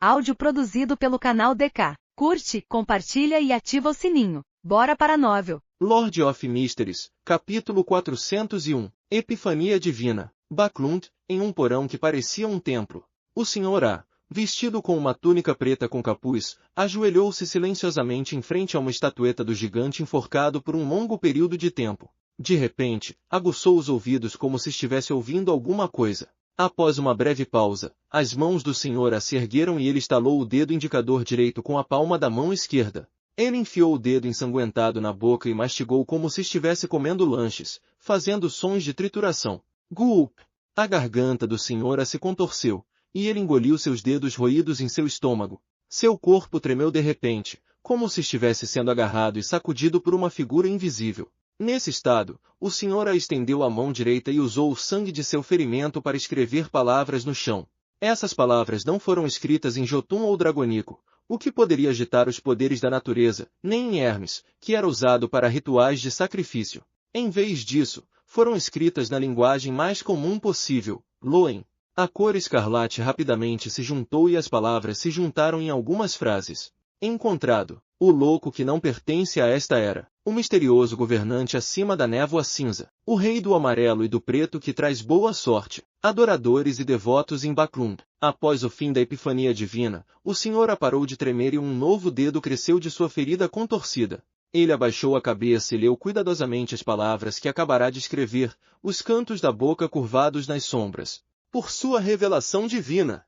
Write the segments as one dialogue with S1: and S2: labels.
S1: Áudio produzido pelo canal DK. Curte, compartilha e ativa o sininho. Bora para a novel.
S2: Lord of Mysteries, capítulo 401. Epifania Divina. Backlund, em um porão que parecia um templo. O Sr. A, vestido com uma túnica preta com capuz, ajoelhou-se silenciosamente em frente a uma estatueta do gigante enforcado por um longo período de tempo. De repente, aguçou os ouvidos como se estivesse ouvindo alguma coisa. Após uma breve pausa, as mãos do Sr. A se ergueram e ele estalou o dedo indicador direito com a palma da mão esquerda. Ele enfiou o dedo ensanguentado na boca e mastigou como se estivesse comendo lanches, fazendo sons de trituração. Gulp! A garganta do Sr. A se contorceu, e ele engoliu seus dedos roídos em seu estômago. Seu corpo tremeu de repente, como se estivesse sendo agarrado e sacudido por uma figura invisível. Nesse estado, o Sr. A estendeu a mão direita e usou o sangue de seu ferimento para escrever palavras no chão. Essas palavras não foram escritas em Jotun ou Dragonico, o que poderia agitar os poderes da natureza, nem em Hermes, que era usado para rituais de sacrifício. Em vez disso, foram escritas na linguagem mais comum possível, Loen. A cor escarlate rapidamente se juntou e as palavras se juntaram em algumas frases. Encontrado, o louco que não pertence a esta era, o misterioso governante acima da névoa cinza, o rei do amarelo e do preto que traz boa sorte, adoradores e devotos em Backlund. Após o fim da epifania divina, o Sr. A parou de tremer e um novo dedo cresceu de sua ferida contorcida. Ele abaixou a cabeça e leu cuidadosamente as palavras que acabará de escrever, os cantos da boca curvados nas sombras. Por sua revelação divina!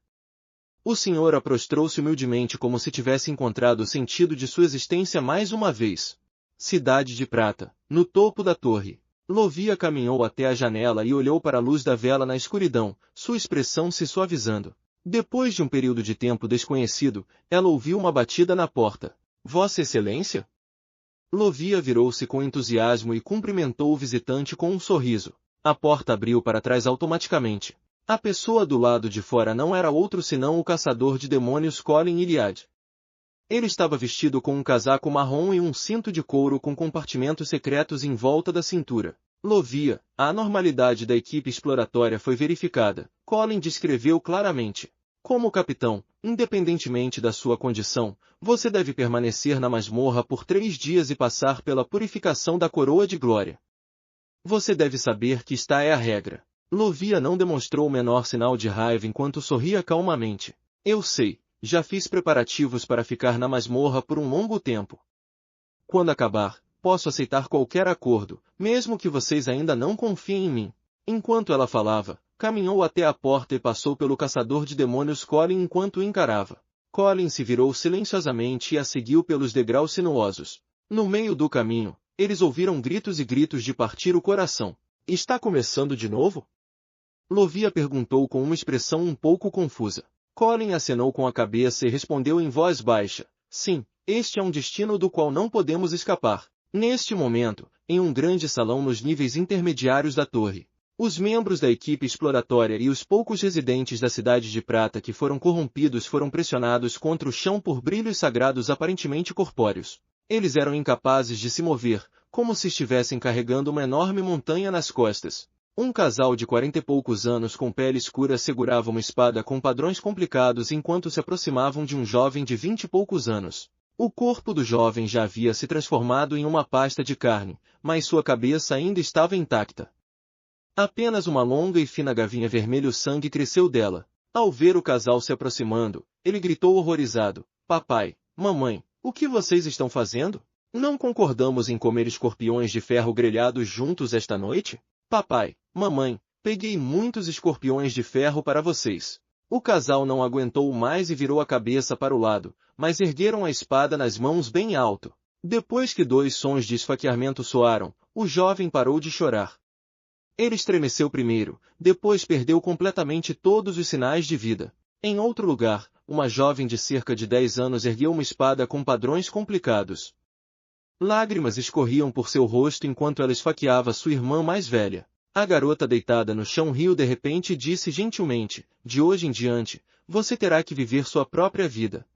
S2: O Sr. A prostrou-se humildemente como se tivesse encontrado o sentido de sua existência mais uma vez. Cidade de Prata, no topo da torre. Lovia caminhou até a janela e olhou para a luz da vela na escuridão, sua expressão se suavizando. Depois de um período de tempo desconhecido, ela ouviu uma batida na porta. Vossa Excelência? Lovia virou-se com entusiasmo e cumprimentou o visitante com um sorriso. A porta abriu para trás automaticamente. A pessoa do lado de fora não era outro senão o caçador de demônios Colin Iliad. Ele estava vestido com um casaco marrom e um cinto de couro com compartimentos secretos em volta da cintura. Lovia, a anormalidade da equipe exploratória foi verificada, Colin descreveu claramente. Como capitão, independentemente da sua condição, você deve permanecer na masmorra por 3 dias e passar pela purificação da coroa de glória. Você deve saber que esta é a regra. Lovia não demonstrou o menor sinal de raiva enquanto sorria calmamente. Eu sei, já fiz preparativos para ficar na masmorra por um longo tempo. Quando acabar, posso aceitar qualquer acordo, mesmo que vocês ainda não confiem em mim. Enquanto ela falava, caminhou até a porta e passou pelo caçador de demônios Colin enquanto o encarava. Colin se virou silenciosamente e a seguiu pelos degraus sinuosos. No meio do caminho, eles ouviram gritos e gritos de partir o coração. Está começando de novo? Lovia perguntou com uma expressão um pouco confusa. Colin acenou com a cabeça e respondeu em voz baixa. Sim, este é um destino do qual não podemos escapar. Neste momento, em um grande salão nos níveis intermediários da torre, os membros da equipe exploratória e os poucos residentes da Cidade de Prata que foram corrompidos foram pressionados contra o chão por brilhos sagrados aparentemente corpóreos. Eles eram incapazes de se mover, como se estivessem carregando uma enorme montanha nas costas. Um casal de 40 e poucos anos com pele escura segurava uma espada com padrões complicados enquanto se aproximavam de um jovem de 20 e poucos anos. O corpo do jovem já havia se transformado em uma pasta de carne, mas sua cabeça ainda estava intacta. Apenas uma longa e fina gavinha vermelho-sangue cresceu dela. Ao ver o casal se aproximando, ele gritou horrorizado. Papai, mamãe, o que vocês estão fazendo? Não concordamos em comer escorpiões de ferro grelhados juntos esta noite? Papai, mamãe, peguei muitos escorpiões de ferro para vocês. O casal não aguentou mais e virou a cabeça para o lado, mas ergueram a espada nas mãos bem alto. Depois que 2 sons de esfaqueamento soaram, o jovem parou de chorar. Ele estremeceu primeiro, depois perdeu completamente todos os sinais de vida. Em outro lugar, uma jovem de cerca de 10 anos ergueu uma espada com padrões complicados. Lágrimas escorriam por seu rosto enquanto ela esfaqueava sua irmã mais velha. A garota deitada no chão riu de repente e disse gentilmente, de hoje em diante, você terá que viver sua própria vida.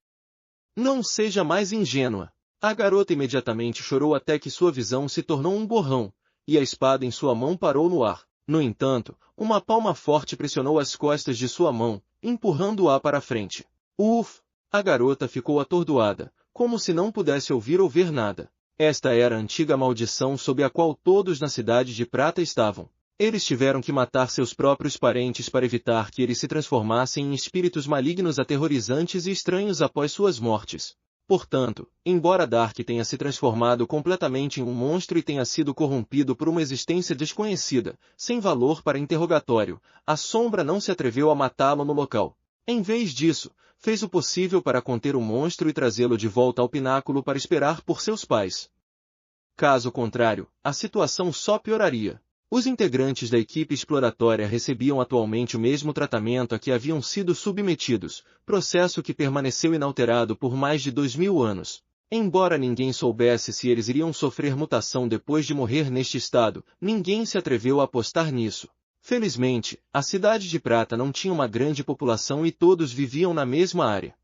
S2: Não seja mais ingênua. A garota imediatamente chorou até que sua visão se tornou um borrão, e a espada em sua mão parou no ar. No entanto, uma palma forte pressionou as costas de sua mão, empurrando-a para frente. Uf! A garota ficou atordoada, como se não pudesse ouvir ou ver nada. Esta era a antiga maldição sob a qual todos na Cidade de Prata estavam. Eles tiveram que matar seus próprios parentes para evitar que eles se transformassem em espíritos malignos aterrorizantes e estranhos após suas mortes. Portanto, embora Dark tenha se transformado completamente em um monstro e tenha sido corrompido por uma existência desconhecida, sem valor para interrogatório, a sombra não se atreveu a matá-lo no local. Em vez disso, fez o possível para conter o monstro e trazê-lo de volta ao pináculo para esperar por seus pais. Caso contrário, a situação só pioraria. Os integrantes da equipe exploratória recebiam atualmente o mesmo tratamento a que haviam sido submetidos, processo que permaneceu inalterado por mais de 2000 anos. Embora ninguém soubesse se eles iriam sofrer mutação depois de morrer neste estado, ninguém se atreveu a apostar nisso. Felizmente, a Cidade de Prata não tinha uma grande população e todos viviam na mesma área.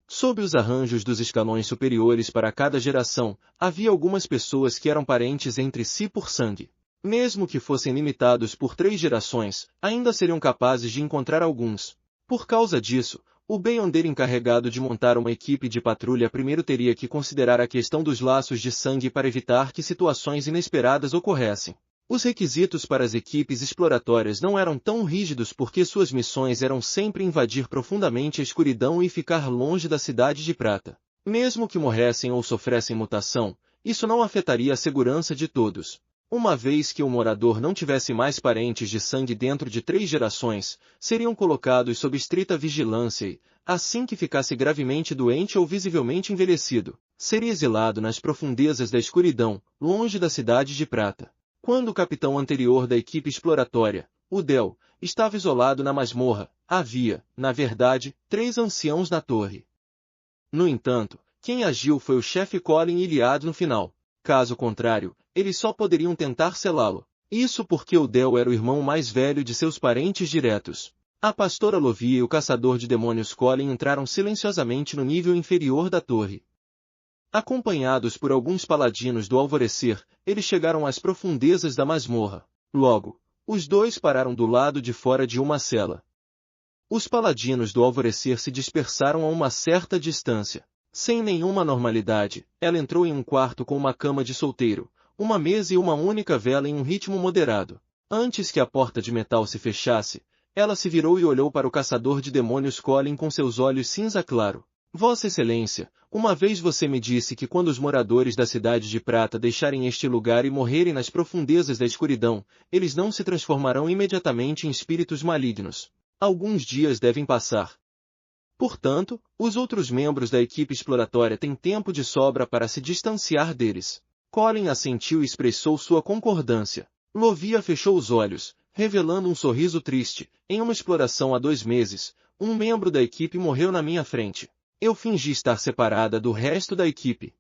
S2: Sob os arranjos dos escalões superiores para cada geração, havia algumas pessoas que eram parentes entre si por sangue. Mesmo que fossem limitados por 3 gerações, ainda seriam capazes de encontrar alguns. Por causa disso, o Beyonder encarregado de montar uma equipe de patrulha primeiro teria que considerar a questão dos laços de sangue para evitar que situações inesperadas ocorressem. Os requisitos para as equipes exploratórias não eram tão rígidos porque suas missões eram sempre invadir profundamente a escuridão e ficar longe da Cidade de Prata. Mesmo que morressem ou sofressem mutação, isso não afetaria a segurança de todos. Uma vez que o morador não tivesse mais parentes de sangue dentro de 3 gerações, seriam colocados sob estrita vigilância e, assim que ficasse gravemente doente ou visivelmente envelhecido, seria exilado nas profundezas da escuridão, longe da Cidade de Prata. Quando o capitão anterior da equipe exploratória, o Del, estava isolado na masmorra, havia, na verdade, 3 anciãos na torre. No entanto, quem agiu foi o chefe Colin Iliad no final. Caso contrário, eles só poderiam tentar selá-lo. Isso porque o Del era o irmão mais velho de seus parentes diretos. A pastora Lovia e o caçador de demônios Colin entraram silenciosamente no nível inferior da torre. Acompanhados por alguns paladinos do alvorecer, eles chegaram às profundezas da masmorra. Logo, os 2 pararam do lado de fora de uma cela. Os paladinos do alvorecer se dispersaram a uma certa distância. Sem nenhuma normalidade, ela entrou em um quarto com uma cama de solteiro, uma mesa e uma única vela em um ritmo moderado. Antes que a porta de metal se fechasse, ela se virou e olhou para o caçador de demônios Colin com seus olhos cinza claro. Vossa Excelência, uma vez você me disse que quando os moradores da Cidade de Prata deixarem este lugar e morrerem nas profundezas da escuridão, eles não se transformarão imediatamente em espíritos malignos. Alguns dias devem passar. Portanto, os outros membros da equipe exploratória têm tempo de sobra para se distanciar deles. Colin assentiu e expressou sua concordância. Lovia fechou os olhos, revelando um sorriso triste. Em uma exploração há 2 meses, um membro da equipe morreu na minha frente. Eu fingi estar separada do resto da equipe.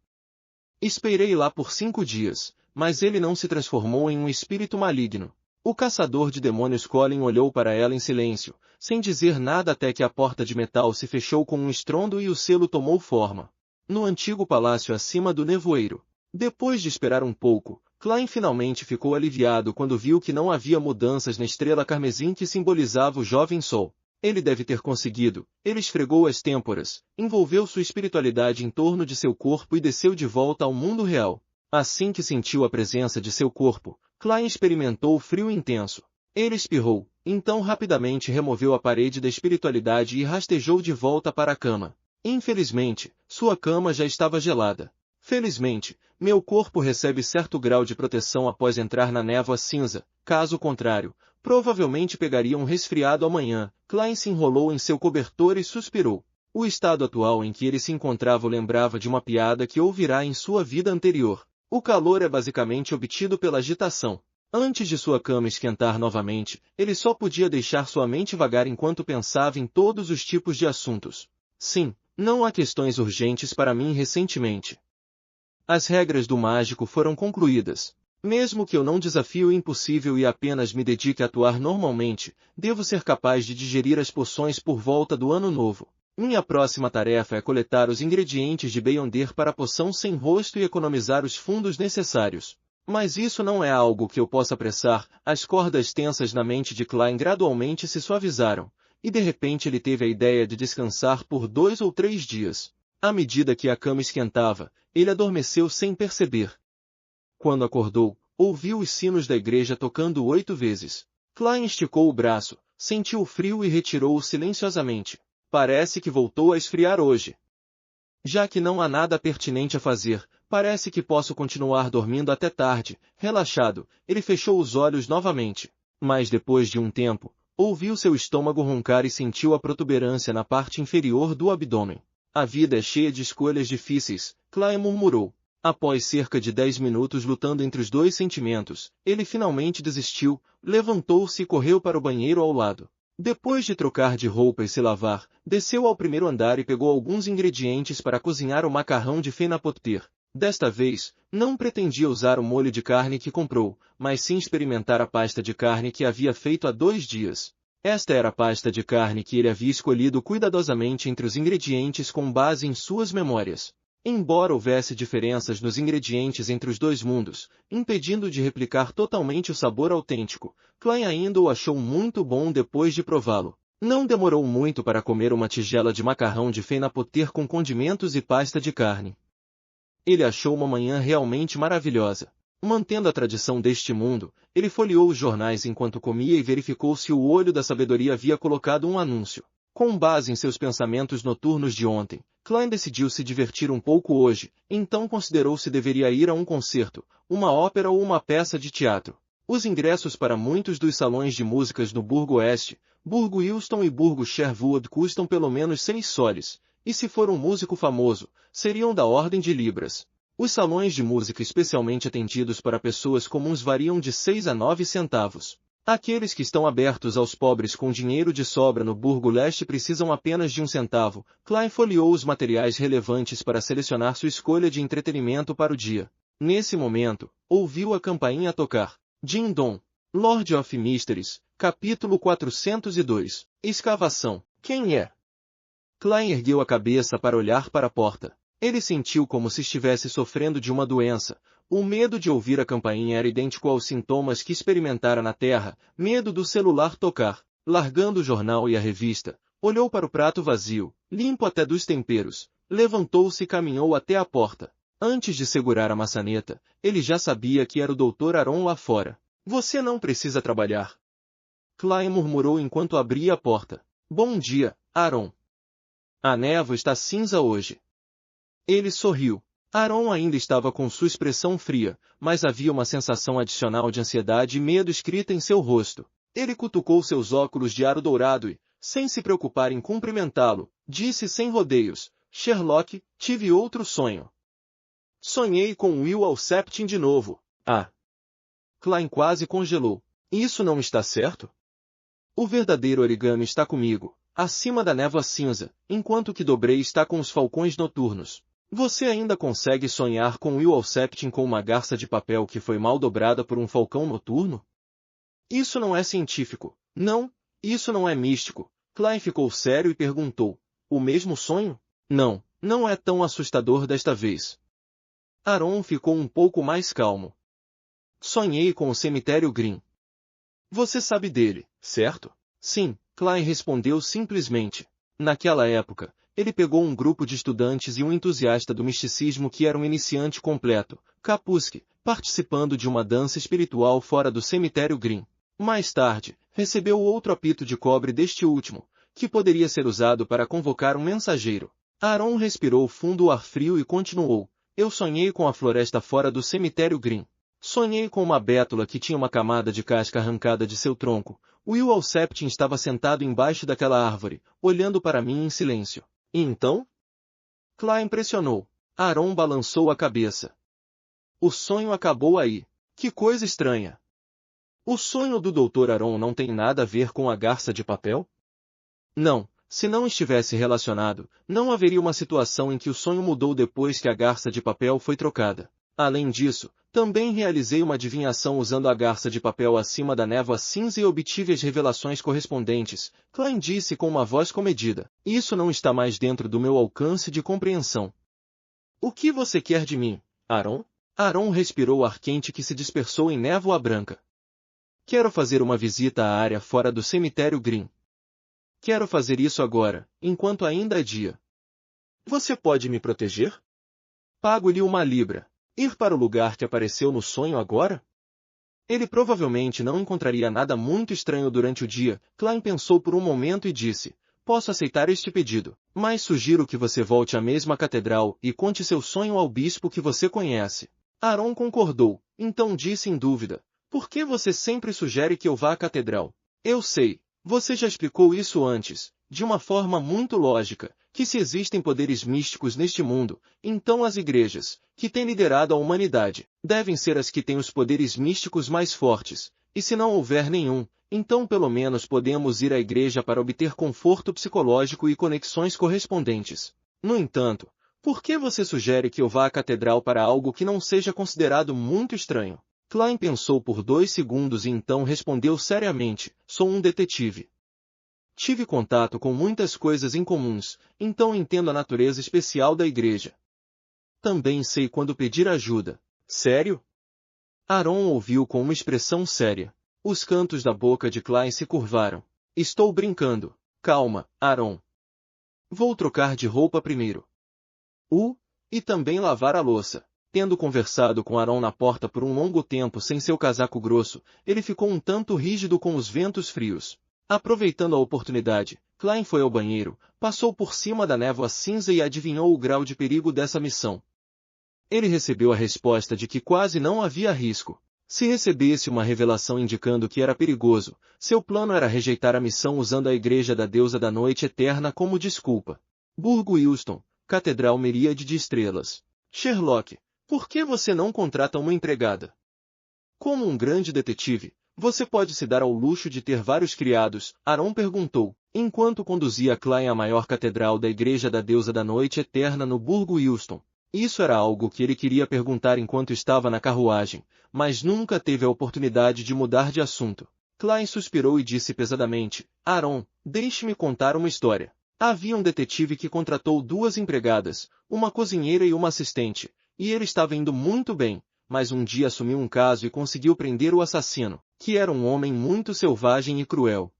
S2: Esperei lá por 5 dias, mas ele não se transformou em um espírito maligno. O caçador de demônios Colin olhou para ela em silêncio, sem dizer nada até que a porta de metal se fechou com um estrondo e o selo tomou forma. No antigo palácio acima do nevoeiro. Depois de esperar um pouco, Klein finalmente ficou aliviado quando viu que não havia mudanças na estrela carmesim que simbolizava o jovem sol. Ele deve ter conseguido. Ele esfregou as têmporas, envolveu sua espiritualidade em torno de seu corpo e desceu de volta ao mundo real. Assim que sentiu a presença de seu corpo, Klein experimentou frio intenso. Ele espirrou, então rapidamente removeu a parede da espiritualidade e rastejou de volta para a cama. Infelizmente, sua cama já estava gelada. Felizmente, meu corpo recebe certo grau de proteção após entrar na névoa cinza. Caso contrário, provavelmente pegaria um resfriado amanhã. Klein se enrolou em seu cobertor e suspirou. O estado atual em que ele se encontrava o lembrava de uma piada que ouvirá em sua vida anterior. O calor é basicamente obtido pela agitação. Antes de sua cama esquentar novamente, ele só podia deixar sua mente vagar enquanto pensava em todos os tipos de assuntos. Sim, não há questões urgentes para mim recentemente. As regras do mágico foram concluídas. Mesmo que eu não desafie o impossível e apenas me dedique a atuar normalmente, devo ser capaz de digerir as poções por volta do ano novo. Minha próxima tarefa é coletar os ingredientes de Beyonder para a poção sem rosto e economizar os fundos necessários. Mas isso não é algo que eu possa apressar. As cordas tensas na mente de Klein gradualmente se suavizaram. e de repente ele teve a ideia de descansar por 2 ou 3 dias. À medida que a cama esquentava, ele adormeceu sem perceber. Quando acordou, ouviu os sinos da igreja tocando 8 vezes. Klein esticou o braço, sentiu o frio e retirou-o silenciosamente. Parece que voltou a esfriar hoje. Já que não há nada pertinente a fazer, parece que posso continuar dormindo até tarde. Relaxado, ele fechou os olhos novamente. Mas depois de um tempo, ouviu seu estômago roncar e sentiu a protuberância na parte inferior do abdômen. A vida é cheia de escolhas difíceis, Klein murmurou. Após cerca de 10 minutos lutando entre os dois sentimentos, ele finalmente desistiu, levantou-se e correu para o banheiro ao lado. Depois de trocar de roupa e se lavar, desceu ao primeiro andar e pegou alguns ingredientes para cozinhar o macarrão de feinapoter. Desta vez, não pretendia usar o molho de carne que comprou, mas sim experimentar a pasta de carne que havia feito há 2 dias. Esta era a pasta de carne que ele havia escolhido cuidadosamente entre os ingredientes com base em suas memórias. Embora houvesse diferenças nos ingredientes entre os dois mundos, impedindo de replicar totalmente o sabor autêntico, Klein ainda o achou muito bom depois de prová-lo. Não demorou muito para comer uma tigela de macarrão de feinapoter com condimentos e pasta de carne. Ele achou uma manhã realmente maravilhosa. Mantendo a tradição deste mundo, ele folheou os jornais enquanto comia e verificou se o olho da sabedoria havia colocado um anúncio. Com base em seus pensamentos noturnos de ontem, Klein decidiu se divertir um pouco hoje, então considerou se deveria ir a um concerto, uma ópera ou uma peça de teatro. Os ingressos para muitos dos salões de músicas no Burgo Oeste, Burgo Euston e Burgo Sherwood custam pelo menos 6 soles, e se for um músico famoso, seriam da ordem de libras. Os salões de música especialmente atendidos para pessoas comuns variam de 6 a 9 centavos. Aqueles que estão abertos aos pobres com dinheiro de sobra no Burgo Leste precisam apenas de 1 centavo. Klein folheou os materiais relevantes para selecionar sua escolha de entretenimento para o dia. Nesse momento, ouviu a campainha tocar. Ding Dong. Lord of Mysteries, capítulo 402. Escavação. Quem é? Klein ergueu a cabeça para olhar para a porta. Ele sentiu como se estivesse sofrendo de uma doença. O medo de ouvir a campainha era idêntico aos sintomas que experimentara na Terra, medo do celular tocar. Largando o jornal e a revista, olhou para o prato vazio, limpo até dos temperos, levantou-se e caminhou até a porta. Antes de segurar a maçaneta, ele já sabia que era o Dr. Aaron lá fora. Você não precisa trabalhar. Klein murmurou enquanto abria a porta. Bom dia, Aaron. A névoa está cinza hoje. Ele sorriu. Aaron ainda estava com sua expressão fria, mas havia uma sensação adicional de ansiedade e medo escrita em seu rosto. Ele cutucou seus óculos de aro dourado e, sem se preocupar em cumprimentá-lo, disse sem rodeios, Sherlock, tive outro sonho. Sonhei com Will Alceptin de novo. Ah! Klein quase congelou. Isso não está certo? O verdadeiro origami está comigo, acima da névoa cinza, enquanto que Dobrei está com os falcões noturnos. Você ainda consegue sonhar com Will Alceptin com uma garça de papel que foi mal dobrada por um falcão noturno? Isso não é científico. Não, isso não é místico. Klein ficou sério e perguntou. O mesmo sonho? Não, não é tão assustador desta vez. Aaron ficou um pouco mais calmo. Sonhei com o cemitério Green. Você sabe dele, certo? Sim, Klein respondeu simplesmente. Naquela época, ele pegou um grupo de estudantes e um entusiasta do misticismo que era um iniciante completo, Kapuski, participando de uma dança espiritual fora do cemitério Green. Mais tarde, recebeu outro apito de cobre deste último, que poderia ser usado para convocar um mensageiro. Aaron respirou fundo o ar frio e continuou. Eu sonhei com a floresta fora do cemitério Green. Sonhei com uma bétula que tinha uma camada de casca arrancada de seu tronco. Will Alceptin estava sentado embaixo daquela árvore, olhando para mim em silêncio. E então? Klein pressionou. Aaron balançou a cabeça. O sonho acabou aí. Que coisa estranha. O sonho do Dr. Aaron não tem nada a ver com a garça de papel? Não, se não estivesse relacionado, não haveria uma situação em que o sonho mudou depois que a garça de papel foi trocada. Além disso, também realizei uma adivinhação usando a garça de papel acima da névoa cinza e obtive as revelações correspondentes. Klein disse com uma voz comedida. Isso não está mais dentro do meu alcance de compreensão. O que você quer de mim, Aaron? Aaron respirou ar quente que se dispersou em névoa branca. Quero fazer uma visita à área fora do cemitério Green. Quero fazer isso agora, enquanto ainda é dia. Você pode me proteger? Pago-lhe 1 libra. Ir para o lugar que apareceu no sonho agora? Ele provavelmente não encontraria nada muito estranho durante o dia. Klein pensou por um momento e disse, posso aceitar este pedido, mas sugiro que você volte à mesma catedral e conte seu sonho ao bispo que você conhece. Aaron concordou, então disse em dúvida, por que você sempre sugere que eu vá à catedral? Eu sei, você já explicou isso antes, de uma forma muito lógica, que se existem poderes místicos neste mundo, então as igrejas, que têm liderado a humanidade, devem ser as que têm os poderes místicos mais fortes, e se não houver nenhum, então pelo menos podemos ir à igreja para obter conforto psicológico e conexões correspondentes. No entanto, por que você sugere que eu vá à catedral para algo que não seja considerado muito estranho? Klein pensou por 2 segundos e então respondeu seriamente, sou um detetive. Tive contato com muitas coisas incomuns, então entendo a natureza especial da igreja. Também sei quando pedir ajuda. Sério? Aaron ouviu com uma expressão séria. Os cantos da boca de Klein se curvaram. Estou brincando. Calma, Aaron. Vou trocar de roupa primeiro. E também lavar a louça. Tendo conversado com Aaron na porta por um longo tempo sem seu casaco grosso, ele ficou um tanto rígido com os ventos frios. Aproveitando a oportunidade, Klein foi ao banheiro, passou por cima da névoa cinza e adivinhou o grau de perigo dessa missão. Ele recebeu a resposta de que quase não havia risco. Se recebesse uma revelação indicando que era perigoso, seu plano era rejeitar a missão usando a Igreja da Deusa da Noite Eterna como desculpa. Burgo Wilston, Catedral Miríade de Estrelas. Sherlock, por que você não contrata uma empregada? Como um grande detetive, você pode se dar ao luxo de ter vários criados, Aaron perguntou, enquanto conduzia Klein à maior catedral da Igreja da Deusa da Noite Eterna no Burgo Wilston. Isso era algo que ele queria perguntar enquanto estava na carruagem, mas nunca teve a oportunidade de mudar de assunto. Klein suspirou e disse pesadamente, Aaron, deixe-me contar uma história. Havia um detetive que contratou 2 empregadas, uma cozinheira e uma assistente, e ele estava indo muito bem, mas um dia assumiu um caso e conseguiu prender o assassino, que era um homem muito selvagem e cruel.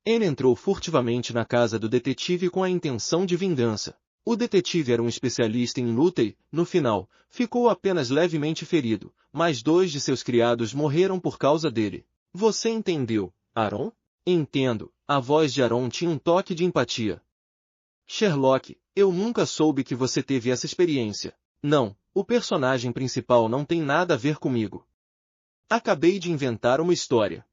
S2: Ele entrou furtivamente na casa do detetive com a intenção de vingança. O detetive era um especialista em luta e, no final, ficou apenas levemente ferido, mas 2 de seus criados morreram por causa dele. Você entendeu, Aaron? Entendo. A voz de Aaron tinha um toque de empatia. Sherlock, eu nunca soube que você teve essa experiência. Não, o personagem principal não tem nada a ver comigo. Acabei de inventar uma história.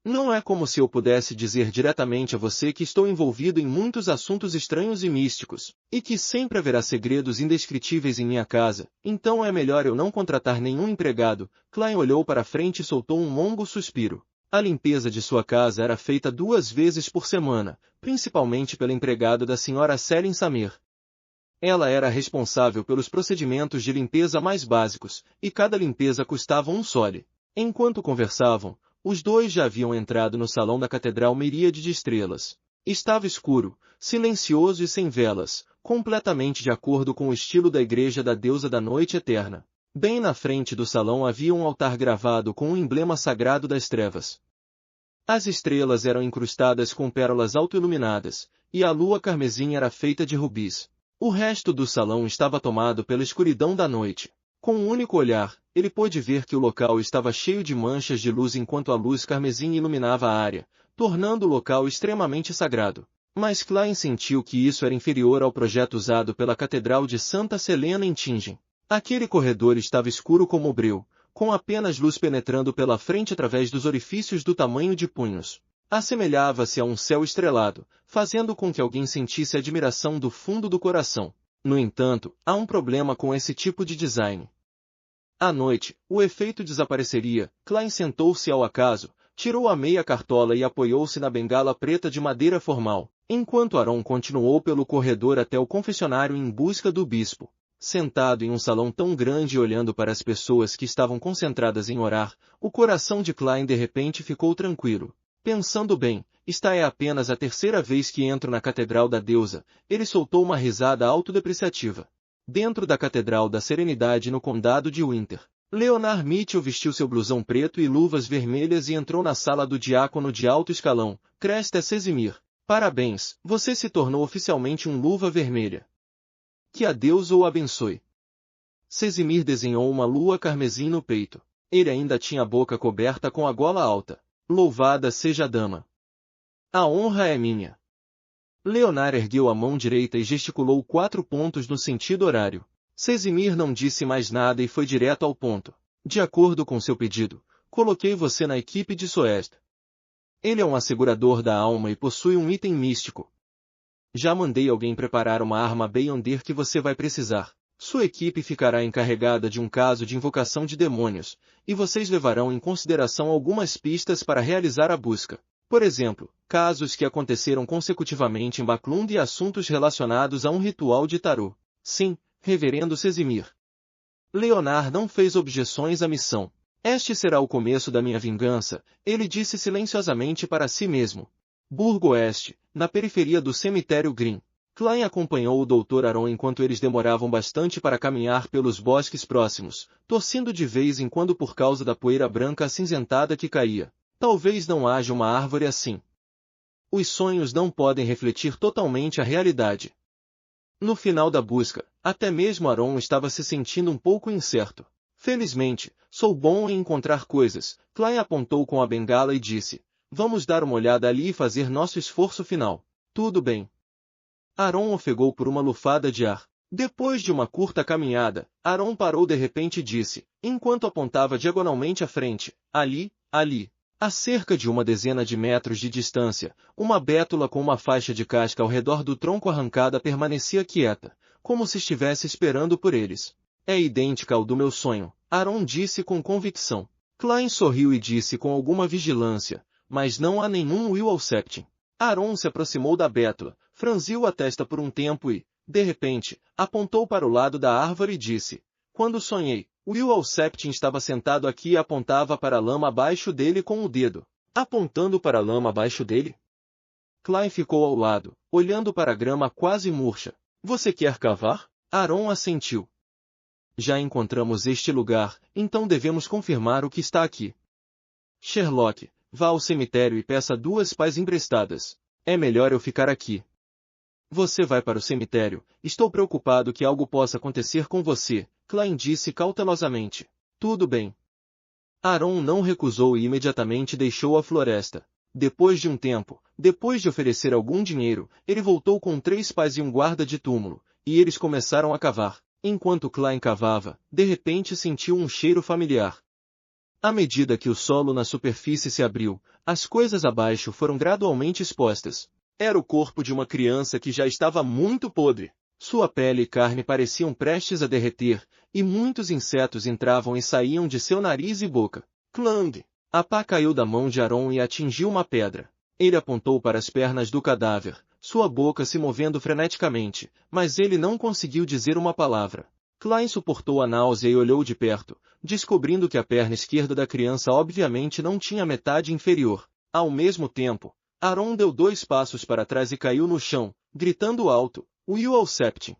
S2: Não é como se eu pudesse dizer diretamente a você que estou envolvido em muitos assuntos estranhos e místicos, e que sempre haverá segredos indescritíveis em minha casa, então é melhor eu não contratar nenhum empregado. Klein olhou para frente e soltou um longo suspiro. A limpeza de sua casa era feita 2 vezes por semana, principalmente pela empregada da Sra. Selin Samir. Ela era responsável pelos procedimentos de limpeza mais básicos, e cada limpeza custava 1 sole. Enquanto conversavam, os 2 já haviam entrado no salão da Catedral Miríade de Estrelas. Estava escuro, silencioso e sem velas, completamente de acordo com o estilo da Igreja da Deusa da Noite Eterna. Bem na frente do salão havia um altar gravado com um emblema sagrado das trevas. As estrelas eram incrustadas com pérolas autoiluminadas, e a lua carmesim era feita de rubis. O resto do salão estava tomado pela escuridão da noite. Com um único olhar, ele pôde ver que o local estava cheio de manchas de luz enquanto a luz carmesim iluminava a área, tornando o local extremamente sagrado. Mas Klein sentiu que isso era inferior ao projeto usado pela Catedral de Santa Selena em Tingen. Aquele corredor estava escuro como o breu, com apenas luz penetrando pela frente através dos orifícios do tamanho de punhos. Assemelhava-se a um céu estrelado, fazendo com que alguém sentisse admiração do fundo do coração. No entanto, há um problema com esse tipo de design. À noite, o efeito desapareceria. Klein sentou-se ao acaso, tirou a meia cartola e apoiou-se na bengala preta de madeira formal, enquanto Aaron continuou pelo corredor até o confessionário em busca do bispo. Sentado em um salão tão grande e olhando para as pessoas que estavam concentradas em orar, o coração de Klein de repente ficou tranquilo. Pensando bem, esta é apenas a 3ª vez que entro na Catedral da Deusa. Ele soltou uma risada autodepreciativa. Dentro da Catedral da Serenidade no condado de Winter, Leonard Mitchell vestiu seu blusão preto e luvas vermelhas e entrou na sala do diácono de alto escalão, Cresta Sesimir. Parabéns, você se tornou oficialmente um Luva Vermelha. Que a Deus o abençoe. Casimir desenhou uma lua carmesim no peito. Ele ainda tinha a boca coberta com a gola alta. Louvada seja a dama. A honra é minha. Leonard ergueu a mão direita e gesticulou 4 pontos no sentido horário. Casimir não disse mais nada e foi direto ao ponto. De acordo com seu pedido, coloquei você na equipe de Soest. Ele é um assegurador da alma e possui um item místico. Já mandei alguém preparar uma arma Beyonder que você vai precisar. Sua equipe ficará encarregada de um caso de invocação de demônios, e vocês levarão em consideração algumas pistas para realizar a busca. Por exemplo, casos que aconteceram consecutivamente em Baclund e assuntos relacionados a um ritual de tarô. Sim, Reverendo Casimir. Leonard não fez objeções à missão. Este será o começo da minha vingança, ele disse silenciosamente para si mesmo. Burgo Oeste, na periferia do cemitério Green. Klein acompanhou o Dr. Aron enquanto eles demoravam bastante para caminhar pelos bosques próximos, tossindo de vez em quando por causa da poeira branca acinzentada que caía. Talvez não haja uma árvore assim. Os sonhos não podem refletir totalmente a realidade. No final da busca, até mesmo Aron estava se sentindo um pouco incerto. Felizmente, sou bom em encontrar coisas. Klein apontou com a bengala e disse, vamos dar uma olhada ali e fazer nosso esforço final. Tudo bem. Aron ofegou por uma lufada de ar. Depois de uma curta caminhada, Aron parou de repente e disse, enquanto apontava diagonalmente à frente, ali, a cerca de uma dezena de metros de distância, uma bétula com uma faixa de casca ao redor do tronco arrancada permanecia quieta, como se estivesse esperando por eles. É idêntica ao do meu sonho, Aron disse com convicção. Klein sorriu e disse com alguma vigilância, mas não há nenhum Will ao Septim. Aron se aproximou da bétula, franziu a testa por um tempo e, de repente, apontou para o lado da árvore e disse, quando sonhei, Will ao Septim estava sentado aqui e apontava para a lama abaixo dele com o dedo. Apontando para a lama abaixo dele? Klein ficou ao lado, olhando para a grama quase murcha. Você quer cavar? Aron assentiu. Já encontramos este lugar, então devemos confirmar o que está aqui. Sherlock, vá ao cemitério e peça 2 pás emprestadas. É melhor eu ficar aqui. Você vai para o cemitério, estou preocupado que algo possa acontecer com você, Klein disse cautelosamente. Tudo bem. Aron não recusou e imediatamente deixou a floresta. Depois de um tempo, depois de oferecer algum dinheiro, ele voltou com 3 pás e um guarda de túmulo, e eles começaram a cavar. Enquanto Klein cavava, de repente sentiu um cheiro familiar. À medida que o solo na superfície se abriu, as coisas abaixo foram gradualmente expostas. Era o corpo de uma criança que já estava muito podre. Sua pele e carne pareciam prestes a derreter, e muitos insetos entravam e saíam de seu nariz e boca. Clang! A pá caiu da mão de Aron e atingiu uma pedra. Ele apontou para as pernas do cadáver, sua boca se movendo freneticamente, mas ele não conseguiu dizer uma palavra. Klein suportou a náusea e olhou de perto, descobrindo que a perna esquerda da criança obviamente não tinha a metade inferior. Ao mesmo tempo, Aron deu 2 passos para trás e caiu no chão, gritando alto, Will ao Septim.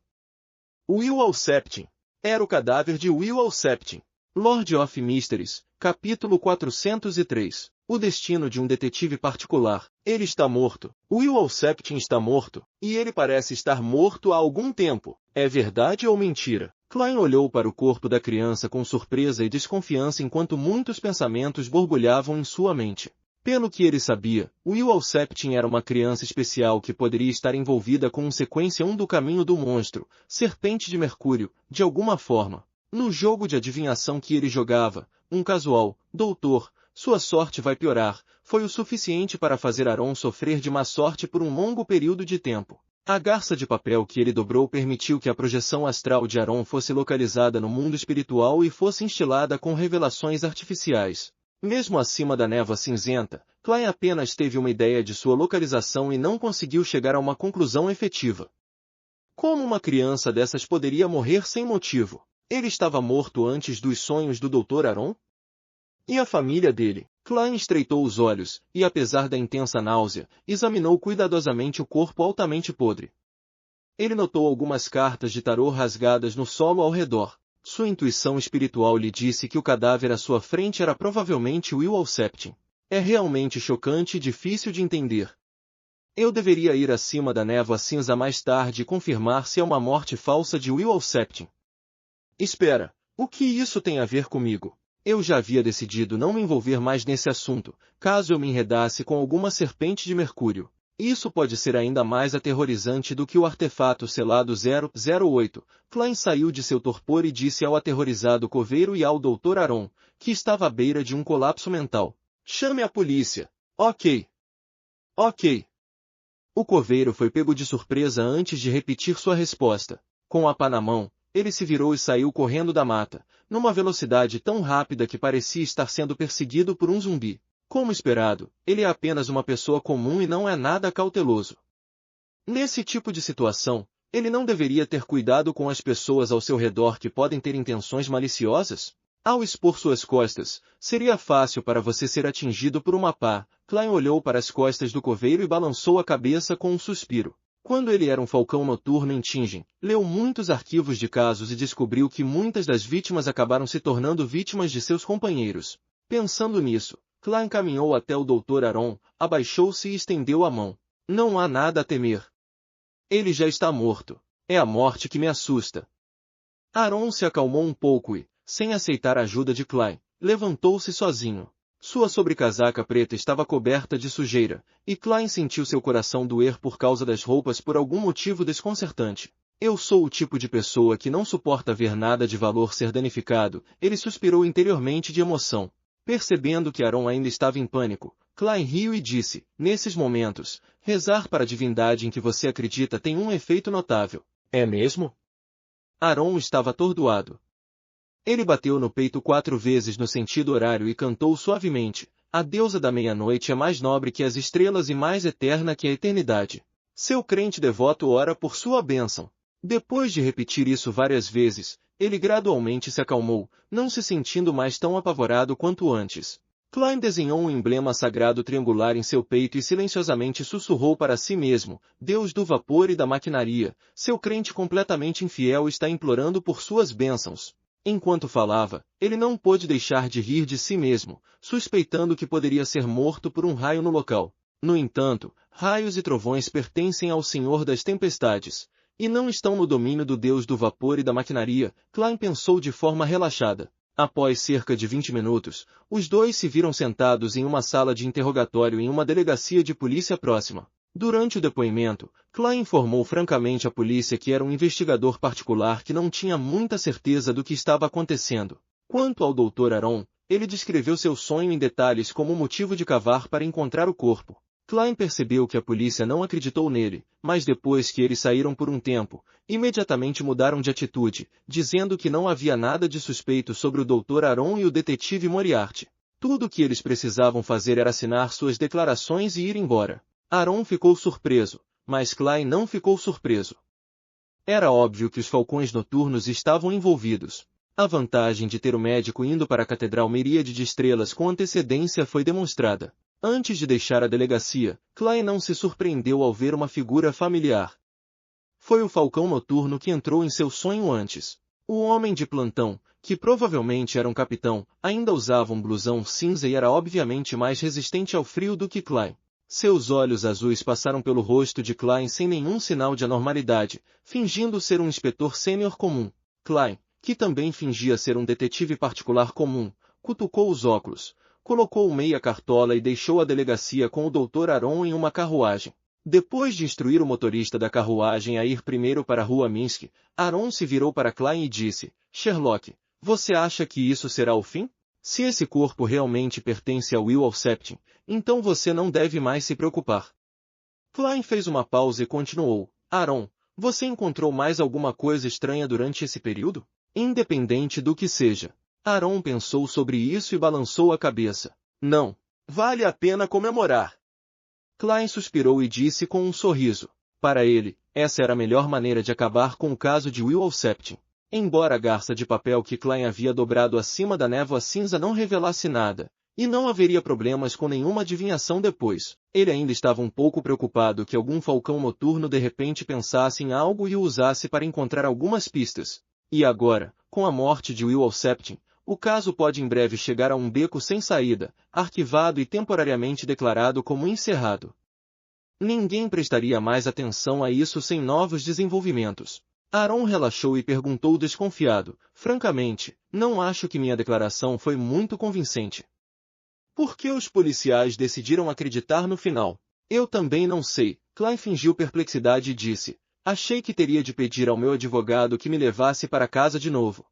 S2: Will ao Septim. Era o cadáver de Will ao Septim. Lord of Mysteries, capítulo 403. O destino de um detetive particular. Ele está morto. Will ao Septim está morto, e ele parece estar morto há algum tempo. É verdade ou mentira? Klein olhou para o corpo da criança com surpresa e desconfiança enquanto muitos pensamentos borbulhavam em sua mente. Pelo que ele sabia, Will ao Septim era uma criança especial que poderia estar envolvida com sequência 1 do caminho do monstro, Serpente de Mercúrio, de alguma forma. No jogo de adivinhação que ele jogava, um casual, doutor, sua sorte vai piorar, foi o suficiente para fazer Aron sofrer de má sorte por um longo período de tempo. A garça de papel que ele dobrou permitiu que a projeção astral de Aron fosse localizada no mundo espiritual e fosse instilada com revelações artificiais. Mesmo acima da névoa cinzenta, Klein apenas teve uma ideia de sua localização e não conseguiu chegar a uma conclusão efetiva. Como uma criança dessas poderia morrer sem motivo? Ele estava morto antes dos sonhos do Dr. Aron? E a família dele? Klein estreitou os olhos, e apesar da intensa náusea, examinou cuidadosamente o corpo altamente podre. Ele notou algumas cartas de tarô rasgadas no solo ao redor. Sua intuição espiritual lhe disse que o cadáver à sua frente era provavelmente Will ao Septim. É realmente chocante e difícil de entender. Eu deveria ir acima da névoa cinza mais tarde e confirmar se é uma morte falsa de Will Septim. Espera, o que isso tem a ver comigo? Eu já havia decidido não me envolver mais nesse assunto, caso eu me enredasse com alguma serpente de mercúrio. Isso pode ser ainda mais aterrorizante do que o artefato selado 008. Klein saiu de seu torpor e disse ao aterrorizado coveiro e ao Dr. Aaron, que estava à beira de um colapso mental: "Chame a polícia." Ok. Ok. O coveiro foi pego de surpresa antes de repetir sua resposta. Com a pá na mão, ele se virou e saiu correndo da mata, numa velocidade tão rápida que parecia estar sendo perseguido por um zumbi. Como esperado, ele é apenas uma pessoa comum e não é nada cauteloso. Nesse tipo de situação, ele não deveria ter cuidado com as pessoas ao seu redor que podem ter intenções maliciosas? Ao expor suas costas, seria fácil para você ser atingido por uma pá. Klein olhou para as costas do coveiro e balançou a cabeça com um suspiro. Quando ele era um falcão noturno em Tingen, leu muitos arquivos de casos e descobriu que muitas das vítimas acabaram se tornando vítimas de seus companheiros. Pensando nisso, Klein caminhou até o Dr. Aaron, abaixou-se e estendeu a mão. Não há nada a temer. Ele já está morto. É a morte que me assusta. Aaron se acalmou um pouco e, sem aceitar a ajuda de Klein, levantou-se sozinho. Sua sobrecasaca preta estava coberta de sujeira, e Klein sentiu seu coração doer por causa das roupas por algum motivo desconcertante. Eu sou o tipo de pessoa que não suporta ver nada de valor ser danificado, ele suspirou interiormente de emoção. Percebendo que Aaron ainda estava em pânico, Klein riu e disse: "Nesses momentos, rezar para a divindade em que você acredita tem um efeito notável." "É mesmo?" Aaron estava atordoado. Ele bateu no peito 4 vezes no sentido horário e cantou suavemente: "A deusa da meia-noite é mais nobre que as estrelas e mais eterna que a eternidade." Seu crente devoto ora por sua bênção. Depois de repetir isso várias vezes, ele gradualmente se acalmou, não se sentindo mais tão apavorado quanto antes. Klein desenhou um emblema sagrado triangular em seu peito e silenciosamente sussurrou para si mesmo: "Deus do vapor e da maquinaria, seu crente completamente infiel está implorando por suas bênçãos." Enquanto falava, ele não pôde deixar de rir de si mesmo, suspeitando que poderia ser morto por um raio no local. No entanto, raios e trovões pertencem ao Senhor das Tempestades, e não estão no domínio do Deus do vapor e da maquinaria. Klein pensou de forma relaxada. Após cerca de 20 minutos, os dois se viram sentados em uma sala de interrogatório em uma delegacia de polícia próxima. Durante o depoimento, Klein informou francamente à polícia que era um investigador particular que não tinha muita certeza do que estava acontecendo. Quanto ao Dr. Aaron, ele descreveu seu sonho em detalhes como motivo de cavar para encontrar o corpo. Klein percebeu que a polícia não acreditou nele, mas depois que eles saíram por um tempo, imediatamente mudaram de atitude, dizendo que não havia nada de suspeito sobre o Dr. Aaron e o detetive Moriarty. Tudo o que eles precisavam fazer era assinar suas declarações e ir embora. Aaron ficou surpreso, mas Klein não ficou surpreso. Era óbvio que os falcões noturnos estavam envolvidos. A vantagem de ter o médico indo para a Catedral Miríade de Estrelas com antecedência foi demonstrada. Antes de deixar a delegacia, Klein não se surpreendeu ao ver uma figura familiar. Foi o falcão noturno que entrou em seu sonho antes. O homem de plantão, que provavelmente era um capitão, ainda usava um blusão cinza e era obviamente mais resistente ao frio do que Klein. Seus olhos azuis passaram pelo rosto de Klein sem nenhum sinal de anormalidade, fingindo ser um inspetor sênior comum. Klein, que também fingia ser um detetive particular comum, cutucou os óculos, colocou meia cartola e deixou a delegacia com o Dr. Aaron em uma carruagem. Depois de instruir o motorista da carruagem a ir primeiro para a rua Minsk, Aaron se virou para Klein e disse: "Sherlock, você acha que isso será o fim? Se esse corpo realmente pertence a Will Septim, então você não deve mais se preocupar." Klein fez uma pausa e continuou: "Aaron, você encontrou mais alguma coisa estranha durante esse período? Independente do que seja." Aaron pensou sobre isso e balançou a cabeça. "Não. Vale a pena comemorar." Klein suspirou e disse com um sorriso. Para ele, essa era a melhor maneira de acabar com o caso de Will Septim. Embora a garça de papel que Klein havia dobrado acima da névoa cinza não revelasse nada, e não haveria problemas com nenhuma adivinhação depois, ele ainda estava um pouco preocupado que algum falcão noturno de repente pensasse em algo e o usasse para encontrar algumas pistas. E agora, com a morte de Will Septim, o caso pode em breve chegar a um beco sem saída, arquivado e temporariamente declarado como encerrado. Ninguém prestaria mais atenção a isso sem novos desenvolvimentos. Aaron relaxou e perguntou desconfiado: francamente, não acho que minha declaração foi muito convincente. Por que os policiais decidiram acreditar no final? Eu também não sei. Klein fingiu perplexidade e disse: achei que teria de pedir ao meu advogado que me levasse para casa de novo.